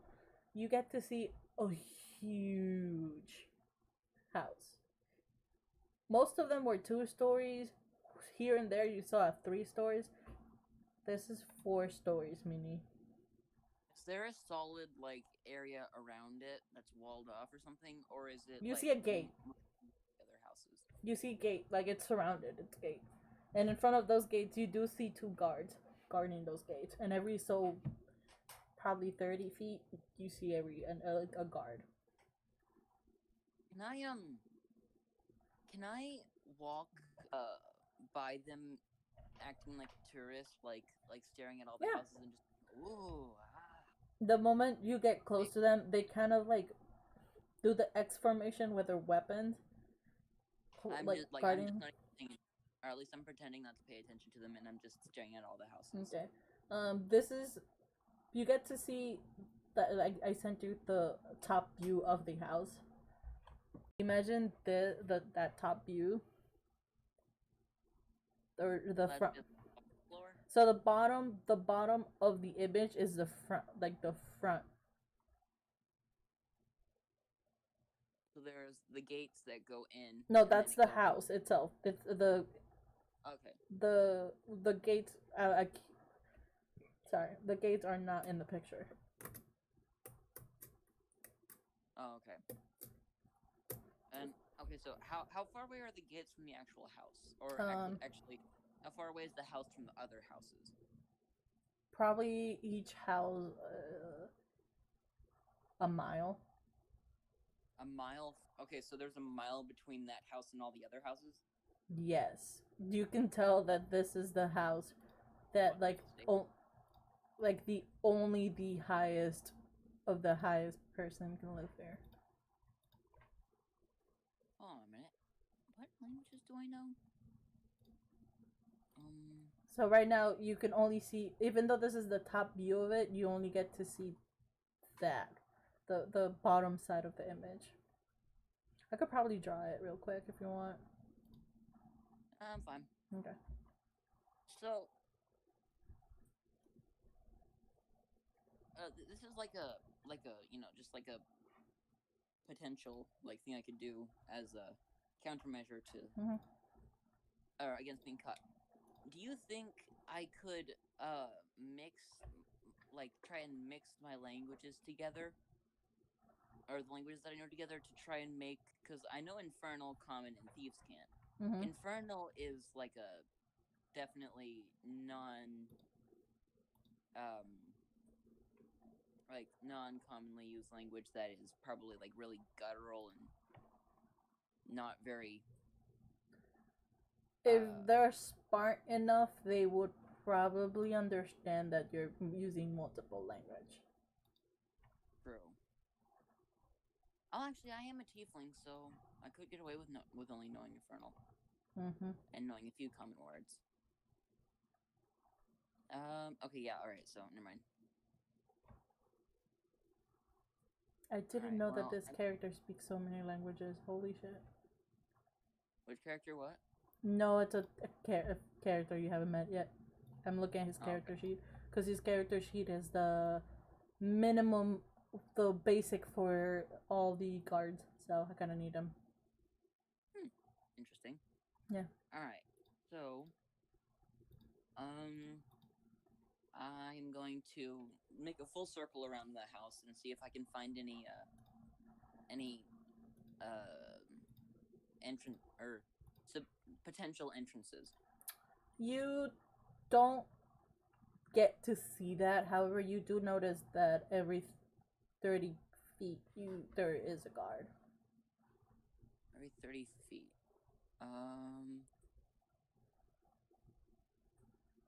You get to see a huge house. Most of them were 2 stories. Here and there, you saw 3 stories. This is 4 stories, Minnie. Is there a solid like area around it that's walled off or something, or is it? You like, see a gate. Other houses. You see gate, like it's surrounded. It's gate, and in front of those gates, you do see 2 guards guarding those gates. And every so probably 30 feet, you see a guard. Can I walk by them acting like a tourist, like staring at all the Yeah. houses and just ooh ah. The moment you get close to them, they kind of like do the X formation with their weapons. I'm like just guarding. I'm just not even, or at least I'm pretending not to pay attention to them, and I'm just staring at all the houses. Okay. This is, you get to see that, like, I sent you the top view of the house. Imagine that top view, or the That's front. just floor. So the bottom of the image is the front, like the front. So there's the gates that go in. No, that's the house itself. It's the Okay. the gates. Sorry, the gates are not in the picture. Oh, okay. And okay, so how far away are the gates from the actual house, or actually, how far away is the house from the other houses? Probably each house a mile. A mile. Okay, so there's a mile between that house and all the other houses. Yes, you can tell that this is the house that like the highest of the highest person can live there. Oh, a minute. What languages do I know? So right now you can only see, even though this is the top view of it, you only get to see that, the bottom side of the image. I could probably draw it real quick if you want. I'm fine. Okay. So, this is like a just like a potential like thing I could do as a countermeasure to or against being caught. Do you think I could try and mix my languages together, or the languages that I know together to try and make, because I know Infernal, Common, and Thieves can't. Infernal is like a definitely non-commonly used language that is probably like really guttural and not very. If they're smart enough, they would probably understand that you're using multiple language. True. Oh, actually, I am a tiefling, so I could get away with only knowing Infernal. And knowing a few common words. Okay, yeah, alright, so never mind. I didn't know that this character speaks so many languages. Holy shit. Which character, what? No, it's a character you haven't met yet. I'm looking at his character sheet. Because his character sheet is the minimum, the basic for all the guards. So I kind of need them. Interesting. Yeah. Alright, so I'm going to make a full circle around the house and see if I can find any entrance or potential entrances. You don't get to see that. However, you do notice that every 30 feet there is a guard. Every 30 feet.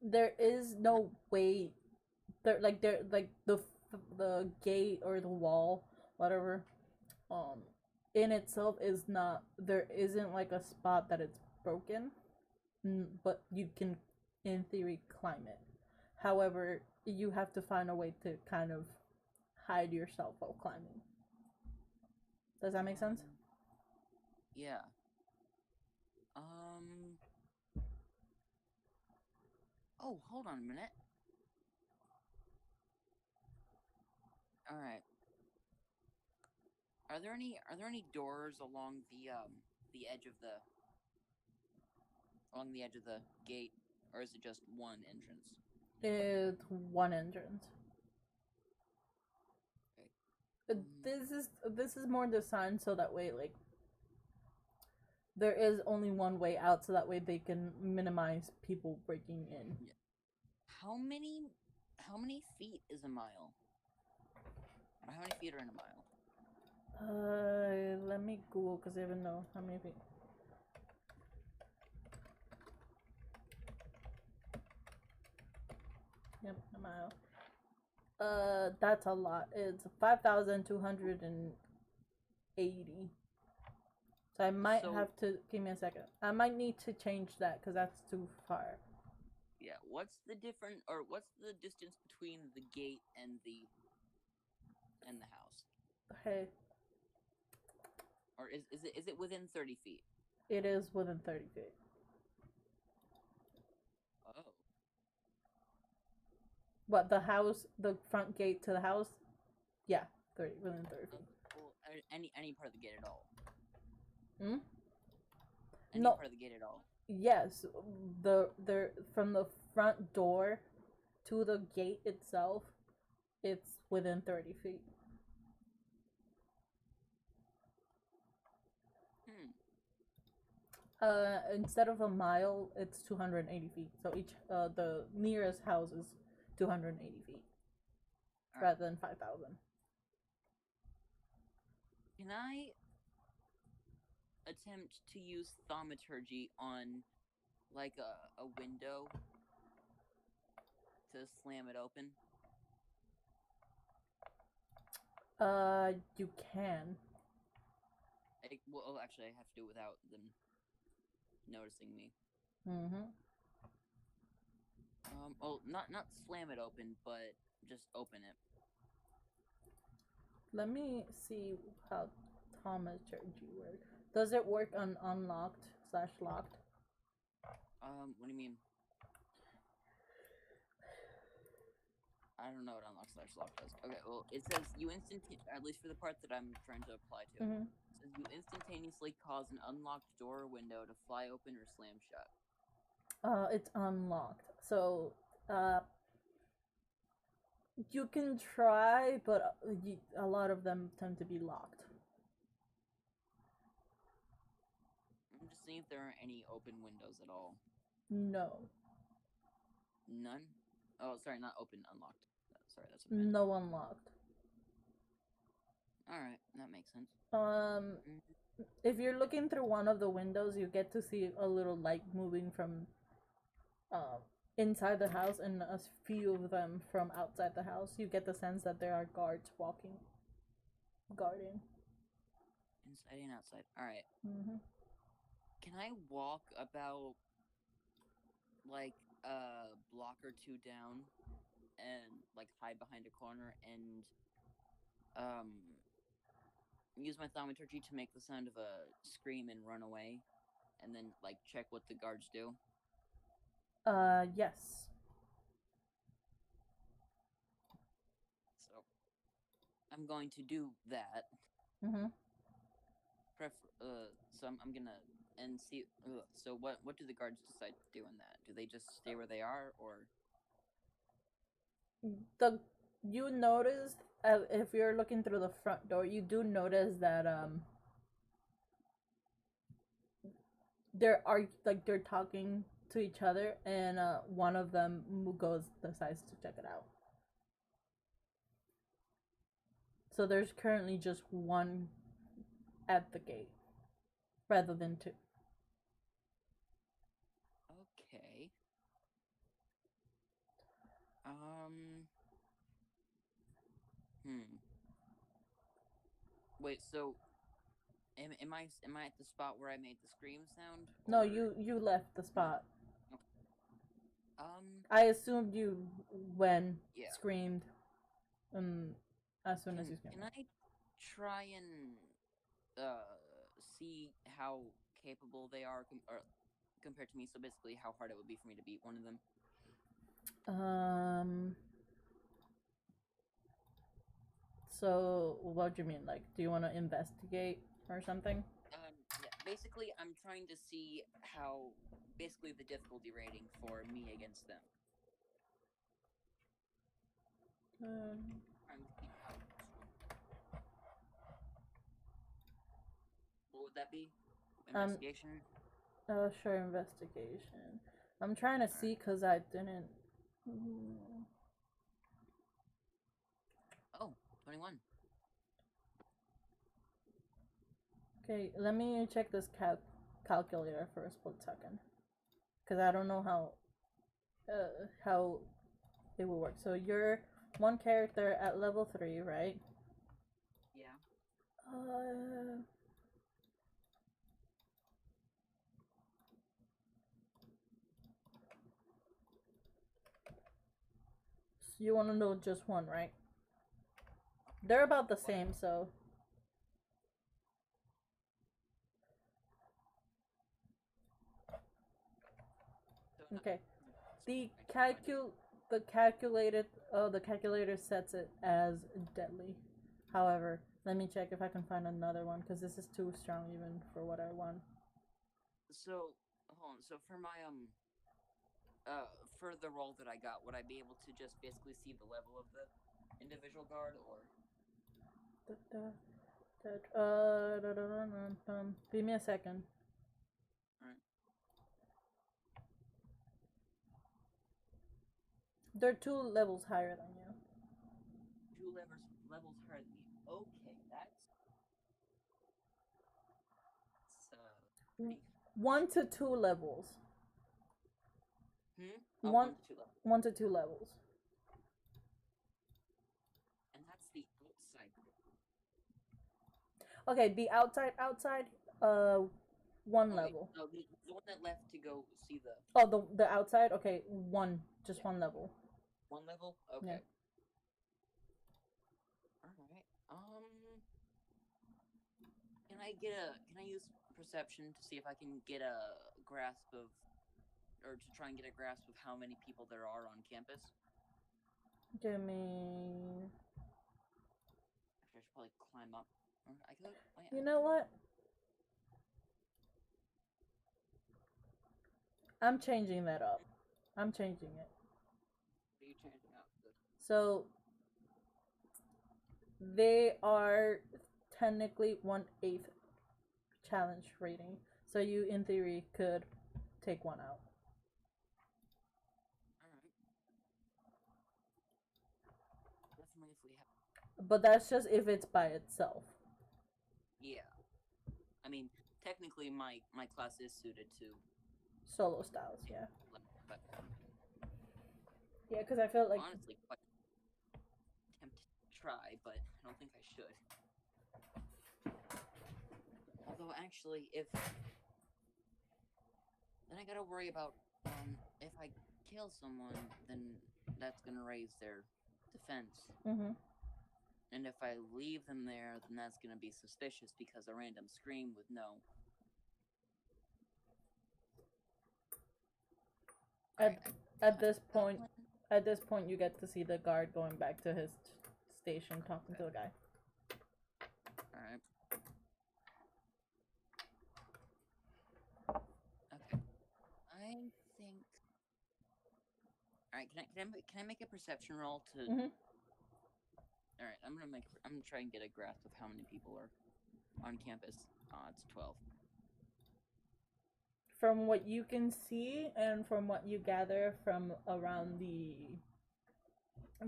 There is no way. There like the gate or the wall, whatever. In itself is not. There isn't like a spot that it's broken, but you can, in theory, climb it. However, you have to find a way to kind of hide yourself while climbing. Does that make sense? Yeah. Oh, hold on a minute. All right. Are there any doors along the edge of the gate, or is it just one entrance? It's one entrance. Okay. This is more designed so that way like there is only one way out, so that way they can minimize people breaking in. Yeah. How many feet is a mile? Or how many feet are in a mile? Let me Google because I even know how many feet. Yep, a mile. That's a lot. It's 5,280. So I might have to give me a second. I might need to change that because that's too far. Yeah. What's the distance between the gate and the house? Okay. Or is it within 30 feet? It is within 30 feet. Oh. What, the house, the front gate to the house? Yeah, 30, within 30 feet. Well, any part of the gate at all? Hmm? Any No. part of the gate at all? Yes, from the front door to the gate itself, it's within 30 feet. Instead of a mile, it's 280 feet. So each the nearest house is 280 feet, rather than 5,000. Can I attempt to use thaumaturgy on like a window to slam it open? You can. Well, actually, I have to do it without them noticing me. Mm-hmm. Well, not slam it open, but just open it. Let me see how thaumaturgy works. Does it work on unlocked/locked? What do you mean? I don't know what unlock/lock does. Okay, well, it says you at least for the part that I'm trying to apply to. Mm-hmm. It says you instantaneously cause an unlocked door or window to fly open or slam shut. It's unlocked. So, you can try, but a lot of them tend to be locked. I'm just seeing if there are any open windows at all. No. None? Oh, sorry, not open, unlocked. Sorry, that's what I meant. No unlocked. Alright, that makes sense. If you're looking through one of the windows, you get to see a little light moving from inside the house and a few of them from outside the house. You get the sense that there are guards guarding. Inside and outside. Alright. Mm-hmm. Can I walk about like a block or two down and like hide behind a corner and use my thaumaturgy to make the sound of a scream and run away, and then like check what the guards do? Yes. So I'm going to do that. Mm-hmm. So I'm gonna and see. So what do the guards decide to do in that? Do they just stay where they are, or you notice if you're looking through the front door, you do notice that they're talking to each other, and one of them decides to check it out. So there's currently just one at the gate, rather than two. Okay. Wait, so am I at the spot where I made the scream sound? No, or... you left the spot. Okay. I assumed you screamed as soon as you screamed. Can I try and see how capable they are compared to me? So basically, how hard it would be for me to beat one of them. So what do you mean? Like, do you want to investigate or something? Yeah. Basically, I'm trying to see how basically the difficulty rating for me against them. Trying to see how. What would that be? Investigation. Sure, investigation. I'm trying to see because I didn't. Oh, 21. Okay, let me check this calculator for a split second, because I don't know how it will work. So you're one character at level 3, right? Yeah. So you want to know just one, right? They're about the same, so. Okay. The calculator sets it as deadly. However, let me check if I can find another one, because this is too strong even for what I want. So hold on. So for my for the role that I got, would I be able to just basically see the level of the individual guard, or? Give me a second. Alright. They're 2 levels higher than you. 2 levels higher than me. Okay, that's pretty. 1 to 2 levels. Oh, 1 to 2 levels. 1 to 2 levels. And that's the outside. Okay, the outside, one level. No, the one that left to go see the. Oh, the outside. Okay, just one level. 1 level. Okay. Yeah. All right. Can I use perception to see if I can get a grasp of, or to try and get a grasp of how many people there are on campus? Give me. Actually, I should probably climb up. Or I could. Oh, yeah. You know what? I'm changing that up. I'm changing it. What are you changing up? So they are technically 1/8 challenge rating. So you, in theory, could take one out. Alright. Definitely if we have. But that's just if it's by itself. Yeah. I mean, technically, my class is suited to solo styles, yeah. But yeah, because I felt like honestly quite tempted to try, but I don't think I should. Although actually, if then I gotta worry about if I kill someone, then that's gonna raise their defense. Mm-hmm. And if I leave them there, then that's gonna be suspicious because a random scream with no. At this point, you get to see the guard going back to his station, talking to the guy. All right. Okay. I think. All right. Can I make a perception roll to? Mm-hmm. All right. I'm gonna try and get a grasp of how many people are on campus. It's 12. From what you can see and from what you gather from around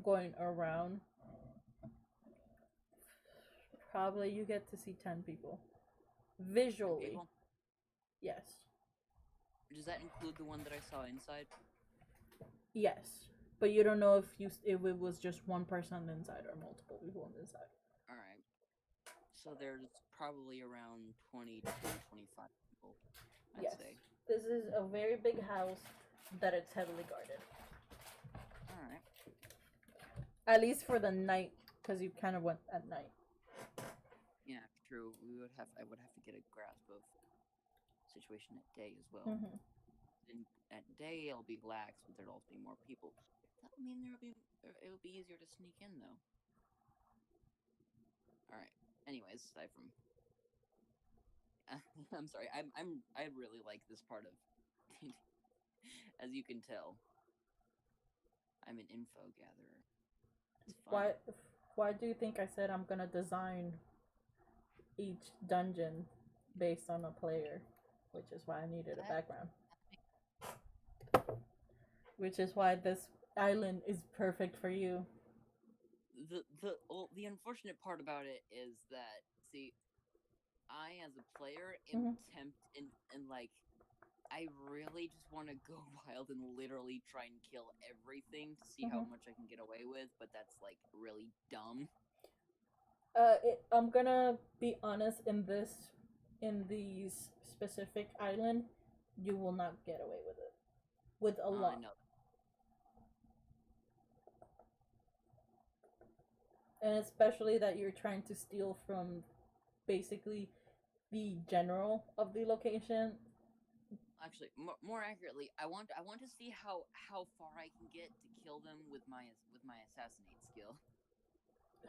going around, probably you get to see 10 people. Visually. 10 people? Yes. Does that include the one that I saw inside? Yes. But you don't know if it was just one person on the inside or multiple people on the inside. Alright. So there's probably around 20 to 25 people, I'd say. This is a very big house that it's heavily guarded. Alright. At least for the night, because you kind of went at night. Yeah, true. I would have to get a grasp of situation at day as well. Mm-hmm. at day it'll be lax, but there'll also be more people. That'll mean it'll be easier to sneak in though. All right. Anyways, aside from, I'm sorry. I really like this part of, as you can tell, I'm an info gatherer. It's fun. Why do you think I said I'm gonna design each dungeon based on a player, which is why I needed a background. Which is why this island is perfect for you. The unfortunate part about it is that, see, I as a player am tempted and like I really just want to go wild and literally try and kill everything to see how much I can get away with, but that's like really dumb. I'm gonna be honest, in these specific island, you will not get away with it. With a lot. No. And especially that you're trying to steal from basically the general of the location. Actually, more accurately, I want to see how far I can get to kill them with my assassinate skill.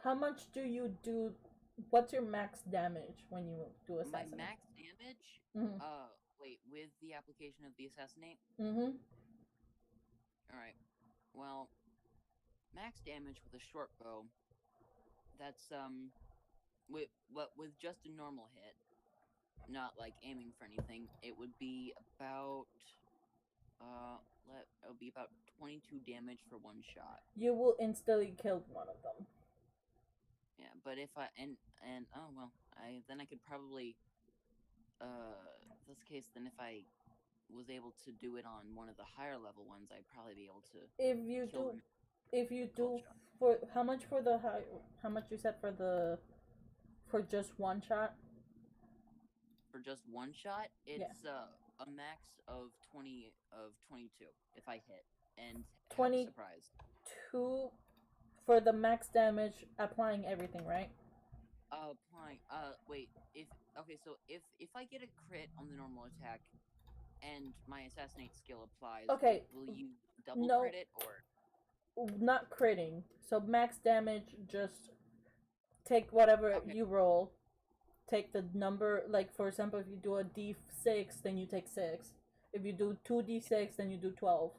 How much do you do? What's your max damage when you do assassinate? My max damage? Wait, with the application of the assassinate? Alright. Well, max damage with a short bow, that's, with just a normal hit, not like aiming for anything, it would be about, it would be about 22 damage for one shot. You will instantly kill one of them. Yeah, but if I, oh well, then I could probably, if that's the case, then if I was able to do it on one of the higher level ones, I'd probably be able to. If you do for how much for the high? How much you said for just one shot? For just one shot, it's a max of 22 if I hit and have a surprise. 22 for the max damage, applying everything, right? Wait, if I get a crit on the normal attack and my assassinate skill applies, will you double crit it or not critting? So max damage, just take whatever you roll. Take the number, like for example, if you do a d6, then you take 6. If you do 2d6, then you do 12.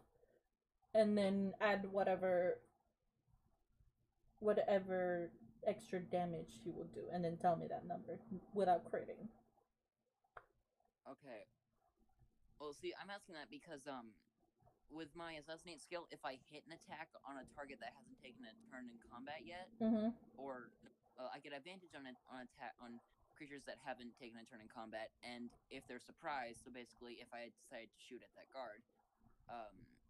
And then add whatever extra damage you will do, and then tell me that number without critting. Okay. Well, see, I'm asking that because with my assassinate skill, if I hit an attack on a target that hasn't taken a turn in combat yet, or I get advantage on creatures that haven't taken a turn in combat, and if they're surprised, so basically, if I decide to shoot at that guard,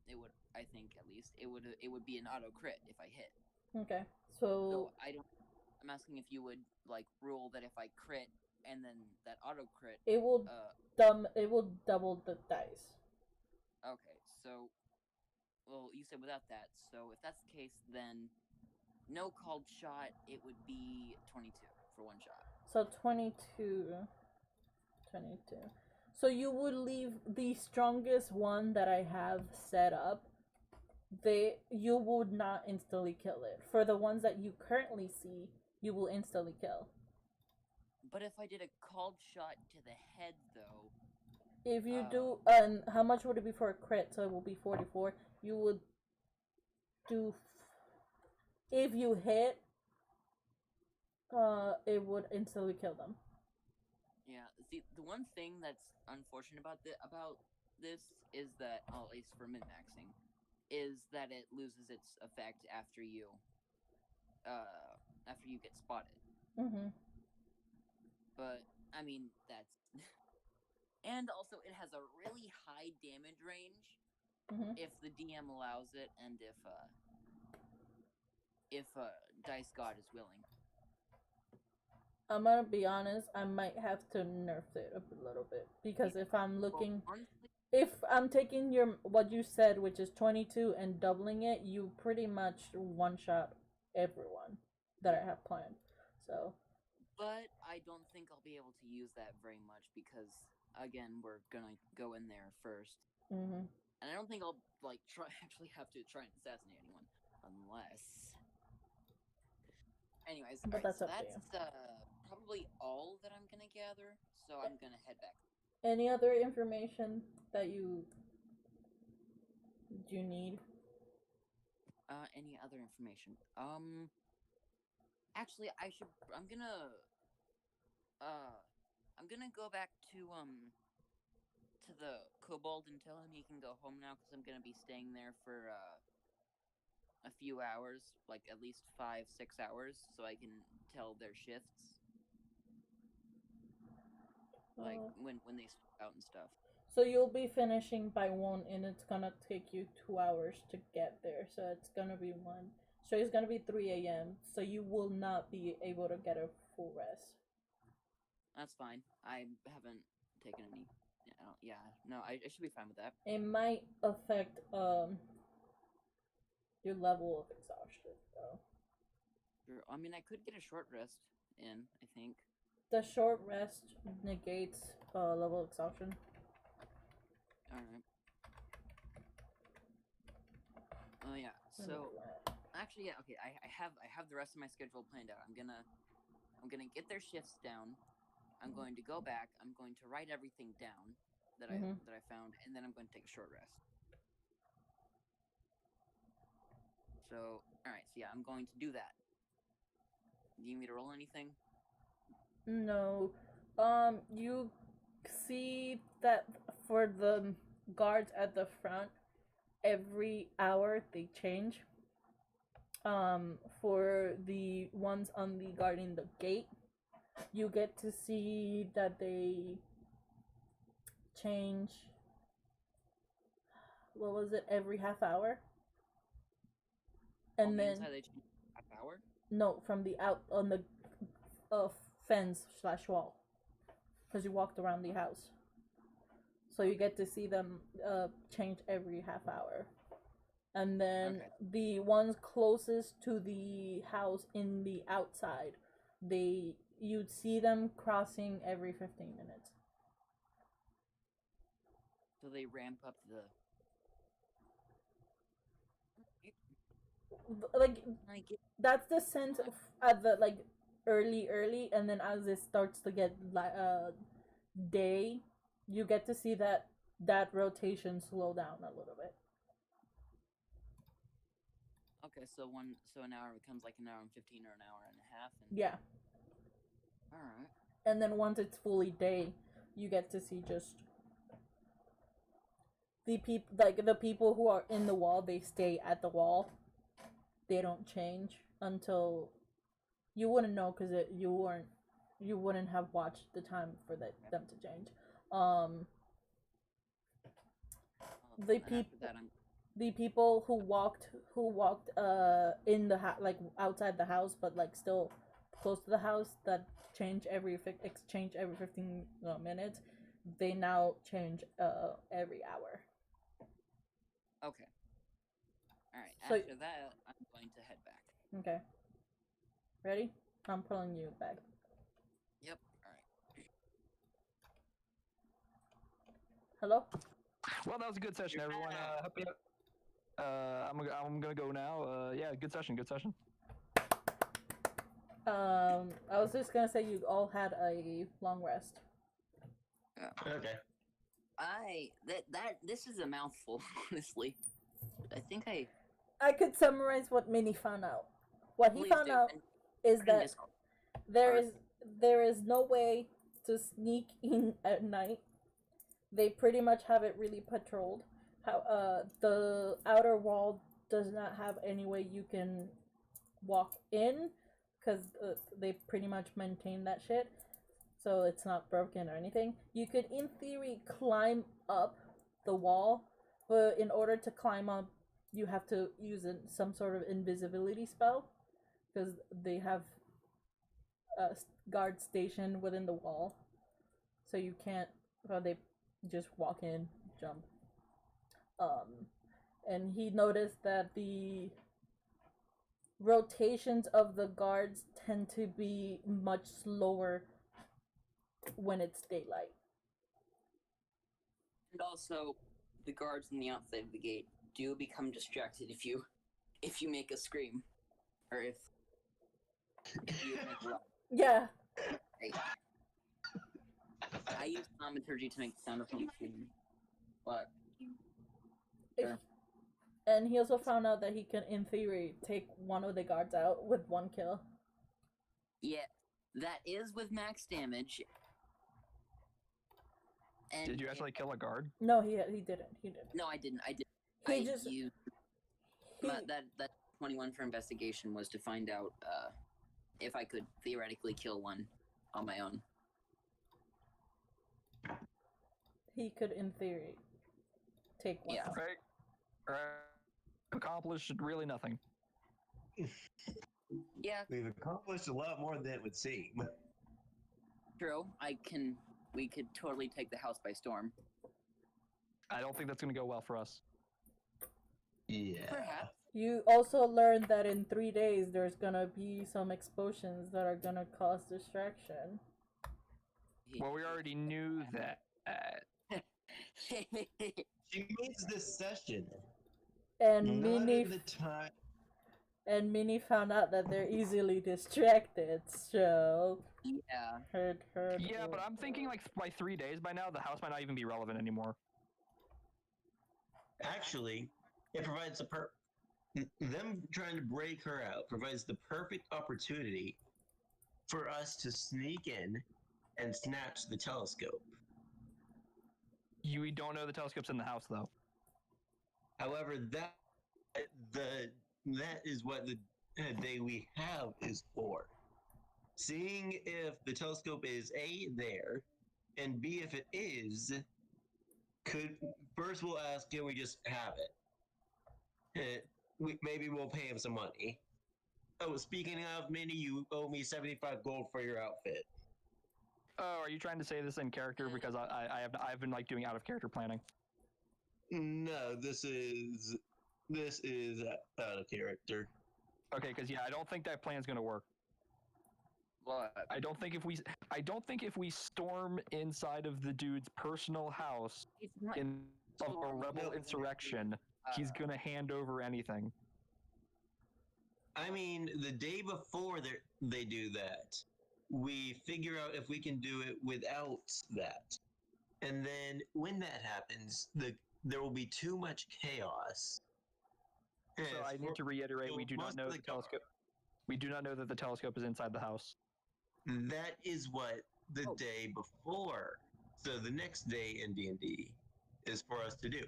it would, I think at least, it would be an auto crit if I hit. Okay, so I'm asking if you would like rule that if I crit and then that auto crit, it will double the dice. Okay, so, well, you said without that, so if that's the case, then no called shot, it would be 22 for one shot. So 22. So you would leave the strongest one that I have set up. You would not instantly kill it. For the ones that you currently see, you will instantly kill. But if I did a called shot to the head, though... If you do... how much would it be for a crit? So it will be 44. You would do... If you hit, it would instantly kill them. Yeah, see, the one thing that's unfortunate about this is that, at least for min-maxing, is that it loses its effect after you get spotted. But I mean, that's and also it has a really high damage range if the DM allows it, and if Dice God is willing. I'm gonna be honest, I might have to nerf it a little bit, because if I'm looking, if I'm taking what you said, which is 22, and doubling it, you pretty much one shot everyone that I have planned. So. But I don't think I'll be able to use that very much because, again, we're gonna go in there first. Mm-hmm. And I don't think I'll like actually have to try and assassinate anyone unless. Anyways, But alright, that's so up to that's you. probably all that I'm gonna gather. So I'm gonna head back. Any other information that you need? Any other information? Actually, uh, I'm gonna go back to the kobold and tell him he can go home now because I'm gonna be staying there for a few hours, like at least 5-6 hours, so I can tell their shifts, like Oh. when they swap out and stuff. So you'll be finishing by 1, and it's gonna take you 2 hours to get there. So it's gonna be 1. So it's gonna be 3 a.m. So you will not be able to get a full rest. That's fine. I haven't taken any. Yeah, no, I should be fine with that. It might affect your level of exhaustion though. Sure. I mean, I could get a short rest in. I think. The short rest negates level exhaustion. All right. Oh yeah. So actually, yeah. Okay. I have the rest of my schedule planned out. I'm gonna get their shifts down. I'm going to go back. I'm going to write everything down that I found, and then I'm going to take a short rest. So, all right. So yeah, I'm going to do that. Do you need me to roll anything? No. You see that for the guards at the front, every hour they change. For the ones on the guarding the gate, you get to see that they change. What was it? Every half hour. And on the then inside they change half hour. No, from the out on the fence/wall, because you walked around the house. So you get to see them change every half hour. And then the ones closest to the house in the outside, you'd see them crossing every 15 minutes. So they ramp up the. Like that's the sense of, at the like early, and then as it starts to get day, you get to see that rotation slow down a little bit. Okay, so an hour becomes like an hour and 15 or an hour and a half. And... Yeah. All right. And then once it's fully day, you get to see just the people who are in the wall. They stay at the wall. They don't change until you wouldn't know because you wouldn't have watched the time for them to change. The people who walked in the like outside the house, but like still close to the house, that exchange every 15 minutes. They now change every hour. Okay. All right. After that, I'm going to head back. Okay. Ready? I'm pulling you back. Yep. All right. Hello? Well, that was a good session, everyone. Happy. I'm gonna go now. Yeah, good session. Good session. I was just gonna say you all had a long rest. Okay. This is a mouthful, honestly. I think I could summarize what Minnie found out. What he found out is that there is no way to sneak in at night. They pretty much have it really patrolled. How the outer wall does not have any way you can walk in, because they pretty much maintain that shit, so it's not broken or anything. You could, in theory, climb up the wall, but in order to climb up, you have to use some sort of invisibility spell, because they have a guard stationed within the wall, so you can't. Well, they just walk in, jump. And he noticed that the rotations of the guards tend to be much slower when it's daylight. And also, the guards on the outside of the gate do become distracted if you make a scream, or if you make a loud. Yeah. I use thaumaturgy to make the sound of him screaming. But If- And he also found out that he can, in theory, take one of the guards out with one kill. yeah, that is with max damage. And Did you actually kill a guard? No, he didn't. He didn't. No, I didn't. He I just used he, that 21 for investigation was to find out if I could theoretically kill one on my own. he could, in theory, take one. Yeah. out. Right. Accomplished really nothing. Yeah, We've accomplished a lot more than it would seem. true. We could totally take the house by storm. I don't think that's going to go well for us. Yeah. Perhaps. You also learned that in 3 days there's gonna be some explosions that are gonna cause distraction. Well, we already knew that. She means this session. And Not Minnie in the time. and Minnie found out that they're easily distracted. So Yeah. heard. Yeah, but I'm thinking like by 3 days by now, the house might not even be relevant anymore. Actually, it provides them trying to break her out provides the perfect opportunity for us to sneak in and snatch the telescope. We don't know the telescope's in the house though. However, that is what the day we have is for. Seeing if the telescope is A, there, and B, if it is, first we'll ask, can we just have it? Maybe we'll pay him some money. Oh, speaking of, Minnie, you owe me 75 gold for your outfit. Oh, are you trying to say this in character? Because I've been like doing out of character planning. No, this is out of character. Okay, because yeah, I don't think that plan's gonna work. What? I don't think if we storm inside of the dude's personal house It's not. in of a storm. rebel No. insurrection, he's gonna hand over anything. I mean, the day before they do that, we figure out if we can do it without that. And then when that happens, there will be too much chaos. So I need to reiterate, we do not most know of the the telescope. We do not know that the telescope is inside the house. That is what the Oh. day before. So the next day in D&D is for us to do.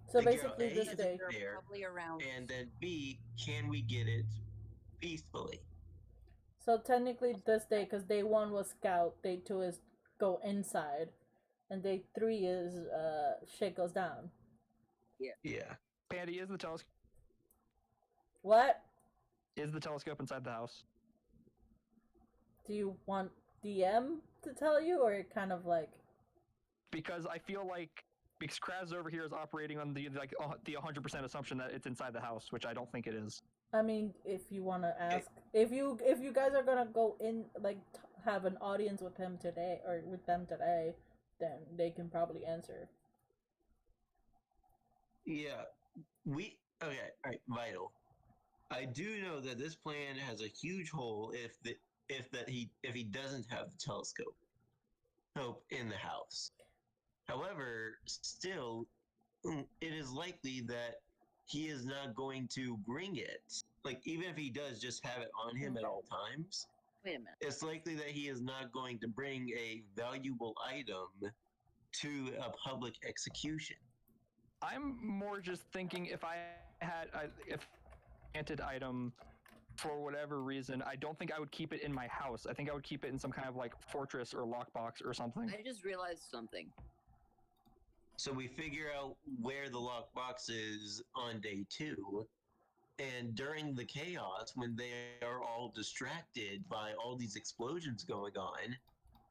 So Figure out, basically, A, this is day. it there, Probably around. and then B, can we get it peacefully? So technically, this day, because day 1 was scout, day 2 is go inside, and day 3 is shit goes down. Yeah. Pandy, is the telescope What inside the house? do you want DM to tell you, or kind of like? Because I feel like because Kraz over here is operating on the 100% assumption that it's inside the house, which I don't think it is. I mean, if you want to ask, if you guys are gonna go in, like have an audience with him today or with them today, then they can probably answer. Yeah. Okay, alright, vital. I do know that this plan has a huge hole if he doesn't have the telescope in the house. However, still, it is likely that he is not going to bring it. Like, even if he does just have it on him at all times, Wait a minute. it's likely that he is not going to bring a valuable item to a public execution. I'm more just thinking if enchanted item for whatever reason, I don't think I would keep it in my house. I think I would keep it in some kind of like fortress or lockbox or something. I just realized something. So we figure out where the lockbox is on day 2, and during the chaos, when they are all distracted by all these explosions going on,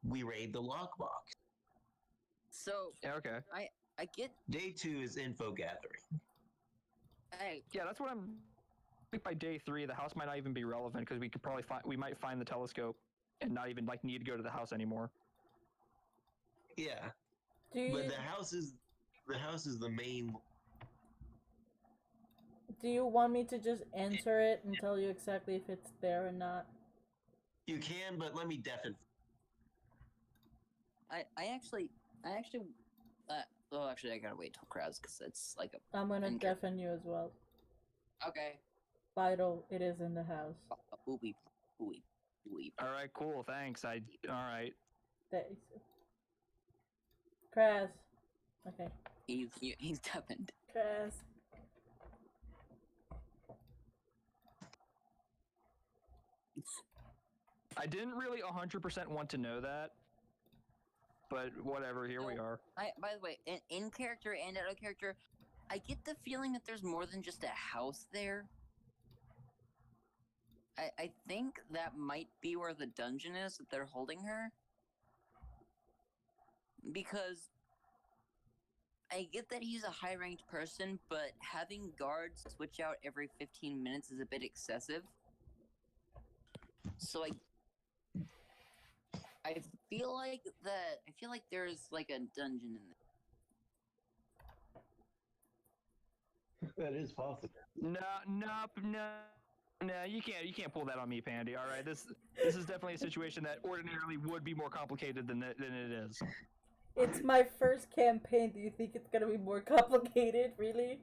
we raid the lockbox. So Yeah, okay. I get. Day 2 is info gathering. Hey, Yeah, that's what I'm. I think by day 3, the house might not even be relevant because we might find the telescope and not even like need to go to the house anymore. Yeah, Do you? but the house is The house is the main. Do you want me to just answer it and tell you exactly if it's there or not? You can, but let me deafen. I actually, well, actually, I gotta wait till Kraz because it's like a. I'm gonna Inca- deafen you as well. Okay. Vital, it is in the house. Boopy. All right, cool. Thanks. All right. Kraz. Okay. He's deafened. Kraz. I didn't really 100% want to know that, but whatever. Here we are. By the way, in character and out of character, I get the feeling that there's more than just a house there. I think that might be where the dungeon is that they're holding her. Because I get that he's a high-ranked person, but having guards switch out every 15 minutes is a bit excessive. So I feel like there's like a dungeon in there. That is possible. No, you can't pull that on me, Pandy. All right, this is definitely a situation that ordinarily would be more complicated than it is. It's my first campaign. Do you think it's gonna be more complicated? Really?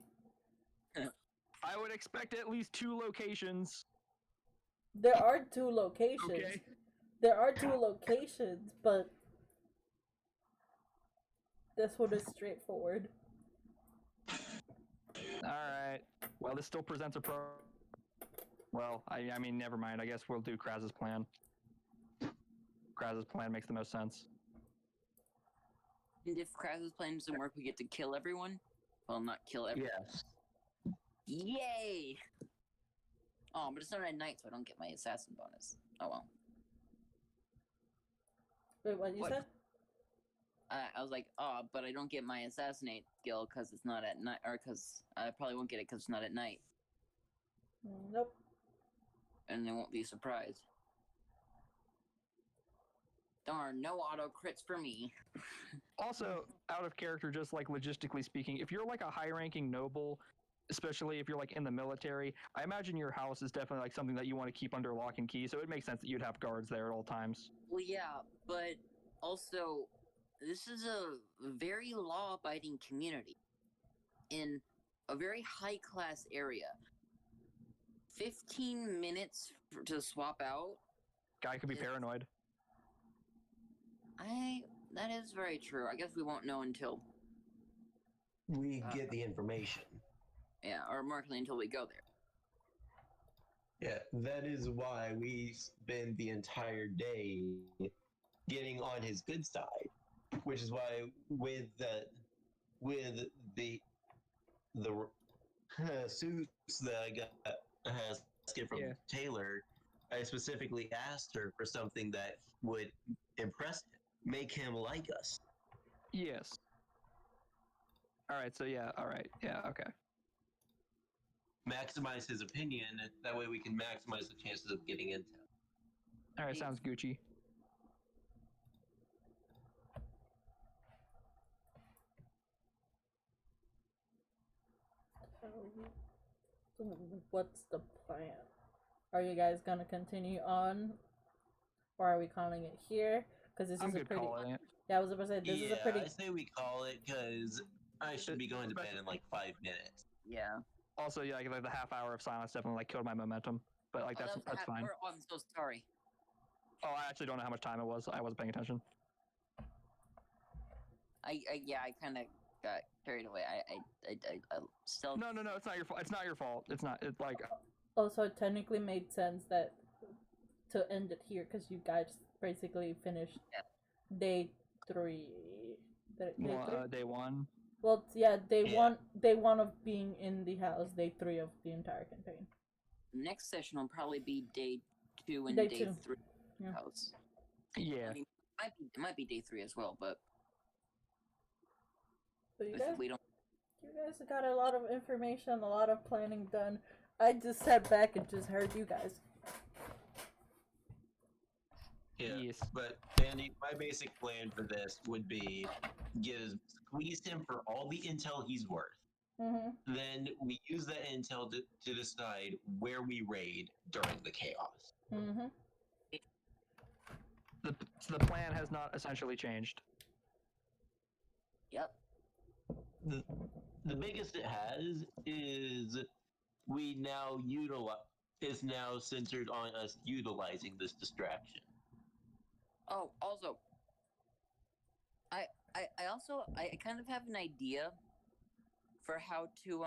I would expect at least 2 locations. There are 2 locations. Okay. There are 2 locations, but this one is straightforward. All right. Well, this still presents a pro. Well, I mean, never mind. I guess we'll do Kraz's plan. Kraz's plan makes the most sense. And if Kraz's plan doesn't work, we get to kill everyone? Well, not kill everyone. Yes. Yay! Oh, but it's not at night, so I don't get my assassin bonus. Oh well. Wait, what you What? said? I was like, oh, but I don't get my assassinate skill because it's not at night, or because I probably won't get it because it's not at night, Nope. and they won't be surprised. Darn, no auto crits for me. Also, out of character, just like logistically speaking, if you're like a high-ranking noble, especially if you're like in the military, I imagine your house is definitely like something that you want to keep under lock and key. So it makes sense that you'd have guards there at all times. Well, yeah, but also, this is a very law-abiding community in a very high-class area. 15 minutes to swap out. Guy could be paranoid. That is very true. I guess we won't know until. We get the information. Yeah, or more likely until we go there. Yeah, that is why we spend the entire day getting on his good side, which is why with the suits that I got from Taylor, I specifically asked her for something that would impress him, make him like us. Yes. All right. So yeah. All right. Yeah. Okay. Maximize his opinion. That way we can maximize the chances of getting intel. All right. Sounds Gucci. What's the plan? Are you guys gonna continue on, or are we calling it here? Because this I'm is a good pretty. calling it. Yeah, I was about to say this is a pretty. I say we call it because I should be going to bed in like 5 minutes. Yeah. Also, yeah, like the half hour of silence definitely like killed my momentum. But like that's fine. Oh, I'm so sorry. Oh, I actually don't know how much time it was. I wasn't paying attention. I kind of got carried away. I still. No, it's not your fault. It's not your fault. It's not. It's like. Also, it technically made sense that to end it here because you guys basically finished day 3. Day 1. Well, yeah, day one of being in the house. Day 3 of the entire campaign. Next session will probably be day 2 and Day day 2. 3 Yeah. house. Yeah. I mean, it might be day 3 as well, but So if we don't. you guys got a lot of information, a lot of planning done. I just sat back and just heard you guys. Yeah. Yes. But Danny, my basic plan for this would be squeeze him for all the intel he's worth. Mm-hmm. Then we use that intel to decide where we raid during the chaos. Mm-hmm. The plan has not essentially changed. Yep. The biggest it has is we now is now centered on us utilizing this distraction. Oh, also, I kind of have an idea for how to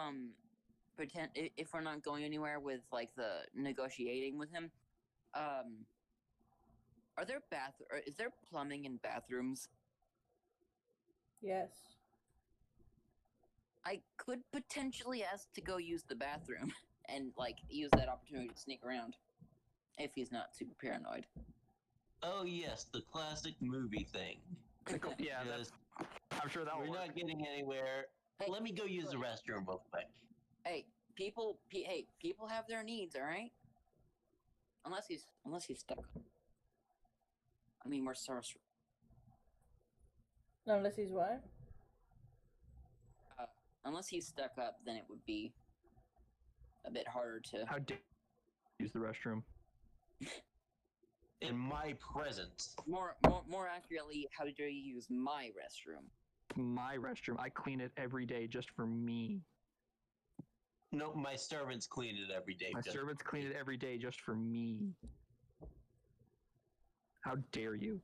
pretend if we're not going anywhere with like the negotiating with him. Are there is there plumbing in bathrooms? Yes. I could potentially ask to go use the bathroom and like use that opportunity to sneak around if he's not super paranoid. Oh yes, the classic movie thing. Yeah, Just, I'm sure that we're not getting anywhere. Hey, Let me go use the restroom real quick. Hey, people have their needs, all right? Unless he's stuck. I mean, we're sorcerer. Unless he's what? Unless he's stuck up, then it would be a bit harder to. How dare you use the restroom? In my presence. More accurately, how dare you use my restroom? My restroom. I clean it every day just for me. No, my servants clean it every day. My servants clean it every day just for me. How dare you?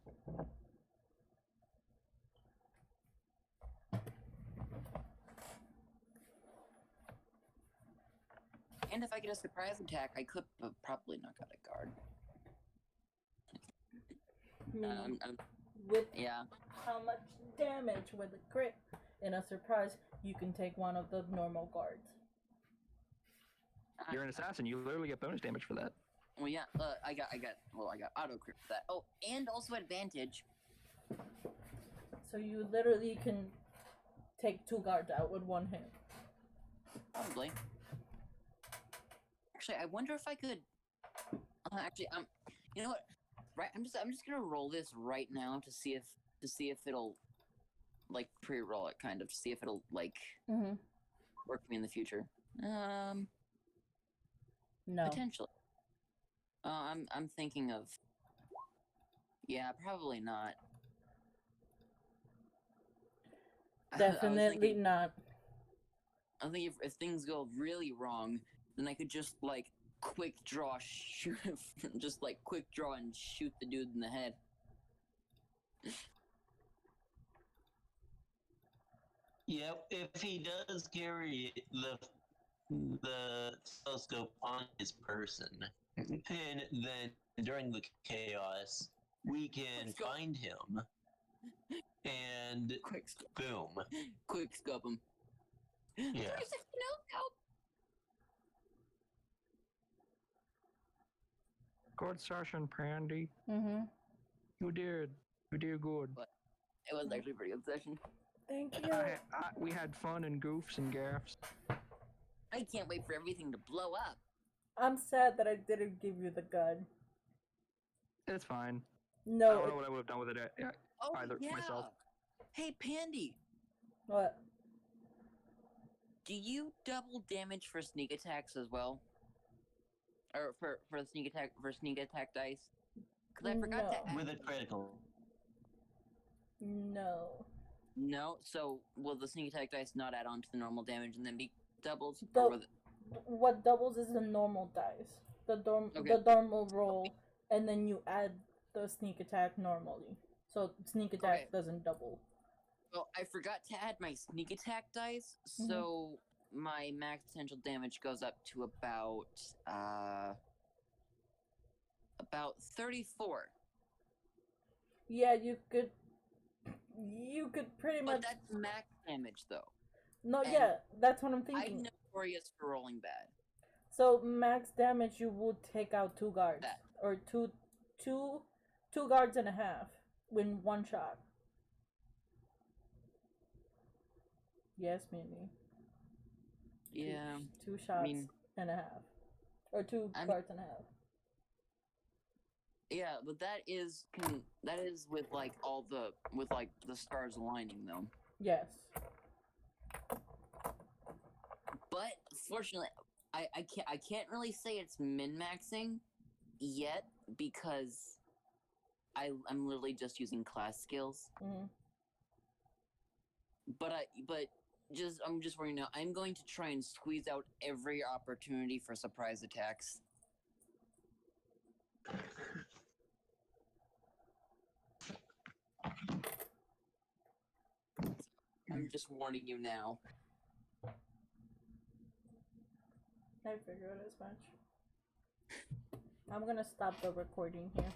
And if I get a surprise attack, I could probably knock out a guard. With Yeah. how much damage with a crit and a surprise, you can take one of the normal guards. You're an assassin. You literally get bonus damage for that. Well, yeah. I got auto crit for that. Oh, and also advantage. So you literally can take 2 guards out with 1 hit. Probably. Actually, I wonder if I could. You know what? Right, I'm just gonna roll this right now to see if it'll like pre-roll it, kind of, to see if it'll like work for me in the future. No. Potentially. I'm thinking of. Yeah, probably not. Definitely not. I think if things go really wrong, then I could just like quick draw, shoot, just like quick draw and shoot the dude in the head. Yep, if he does carry the telescope on his person, and then during the chaos, we can find him and boom, quick scope him. Yeah. Good session, Pandy. Mm-hmm. You did good. But it was actually a pretty good session. Thank you. We had fun and goofs and gaffs. I can't wait for everything to blow up. I'm sad that I didn't give you the gun. It's fine. No. I don't know what I would have done with it either myself. Hey, Pandy. What? Do you double damage for sneak attacks as well? Or for sneak attack dice? Because I forgot to add. With a critical. No. No? So will the sneak attack dice not add on to the normal damage and then be doubles? What doubles is the normal dice. The normal roll, and then you add the sneak attack normally. So sneak attack doesn't double. Well, I forgot to add my sneak attack dice, so my max potential damage goes up to about 34. Yeah, you could pretty much. But that's max damage, though. No, yeah, that's what I'm thinking. I'm notorious for rolling bad. So max damage, you would take out 2 guards, or two guards and a half in 1 shot. Yes, Minnie. Yeah. 2 shots and a half, or 2 guards and a half. Yeah, but that is with like the stars aligning though. Yes. But fortunately, I can't really say it's min maxing yet because I'm literally just using class skills. Mm-hmm. But I'm just warning you now. I'm going to try and squeeze out every opportunity for surprise attacks. I'm just warning you now. I figured as much. I'm gonna stop the recording here.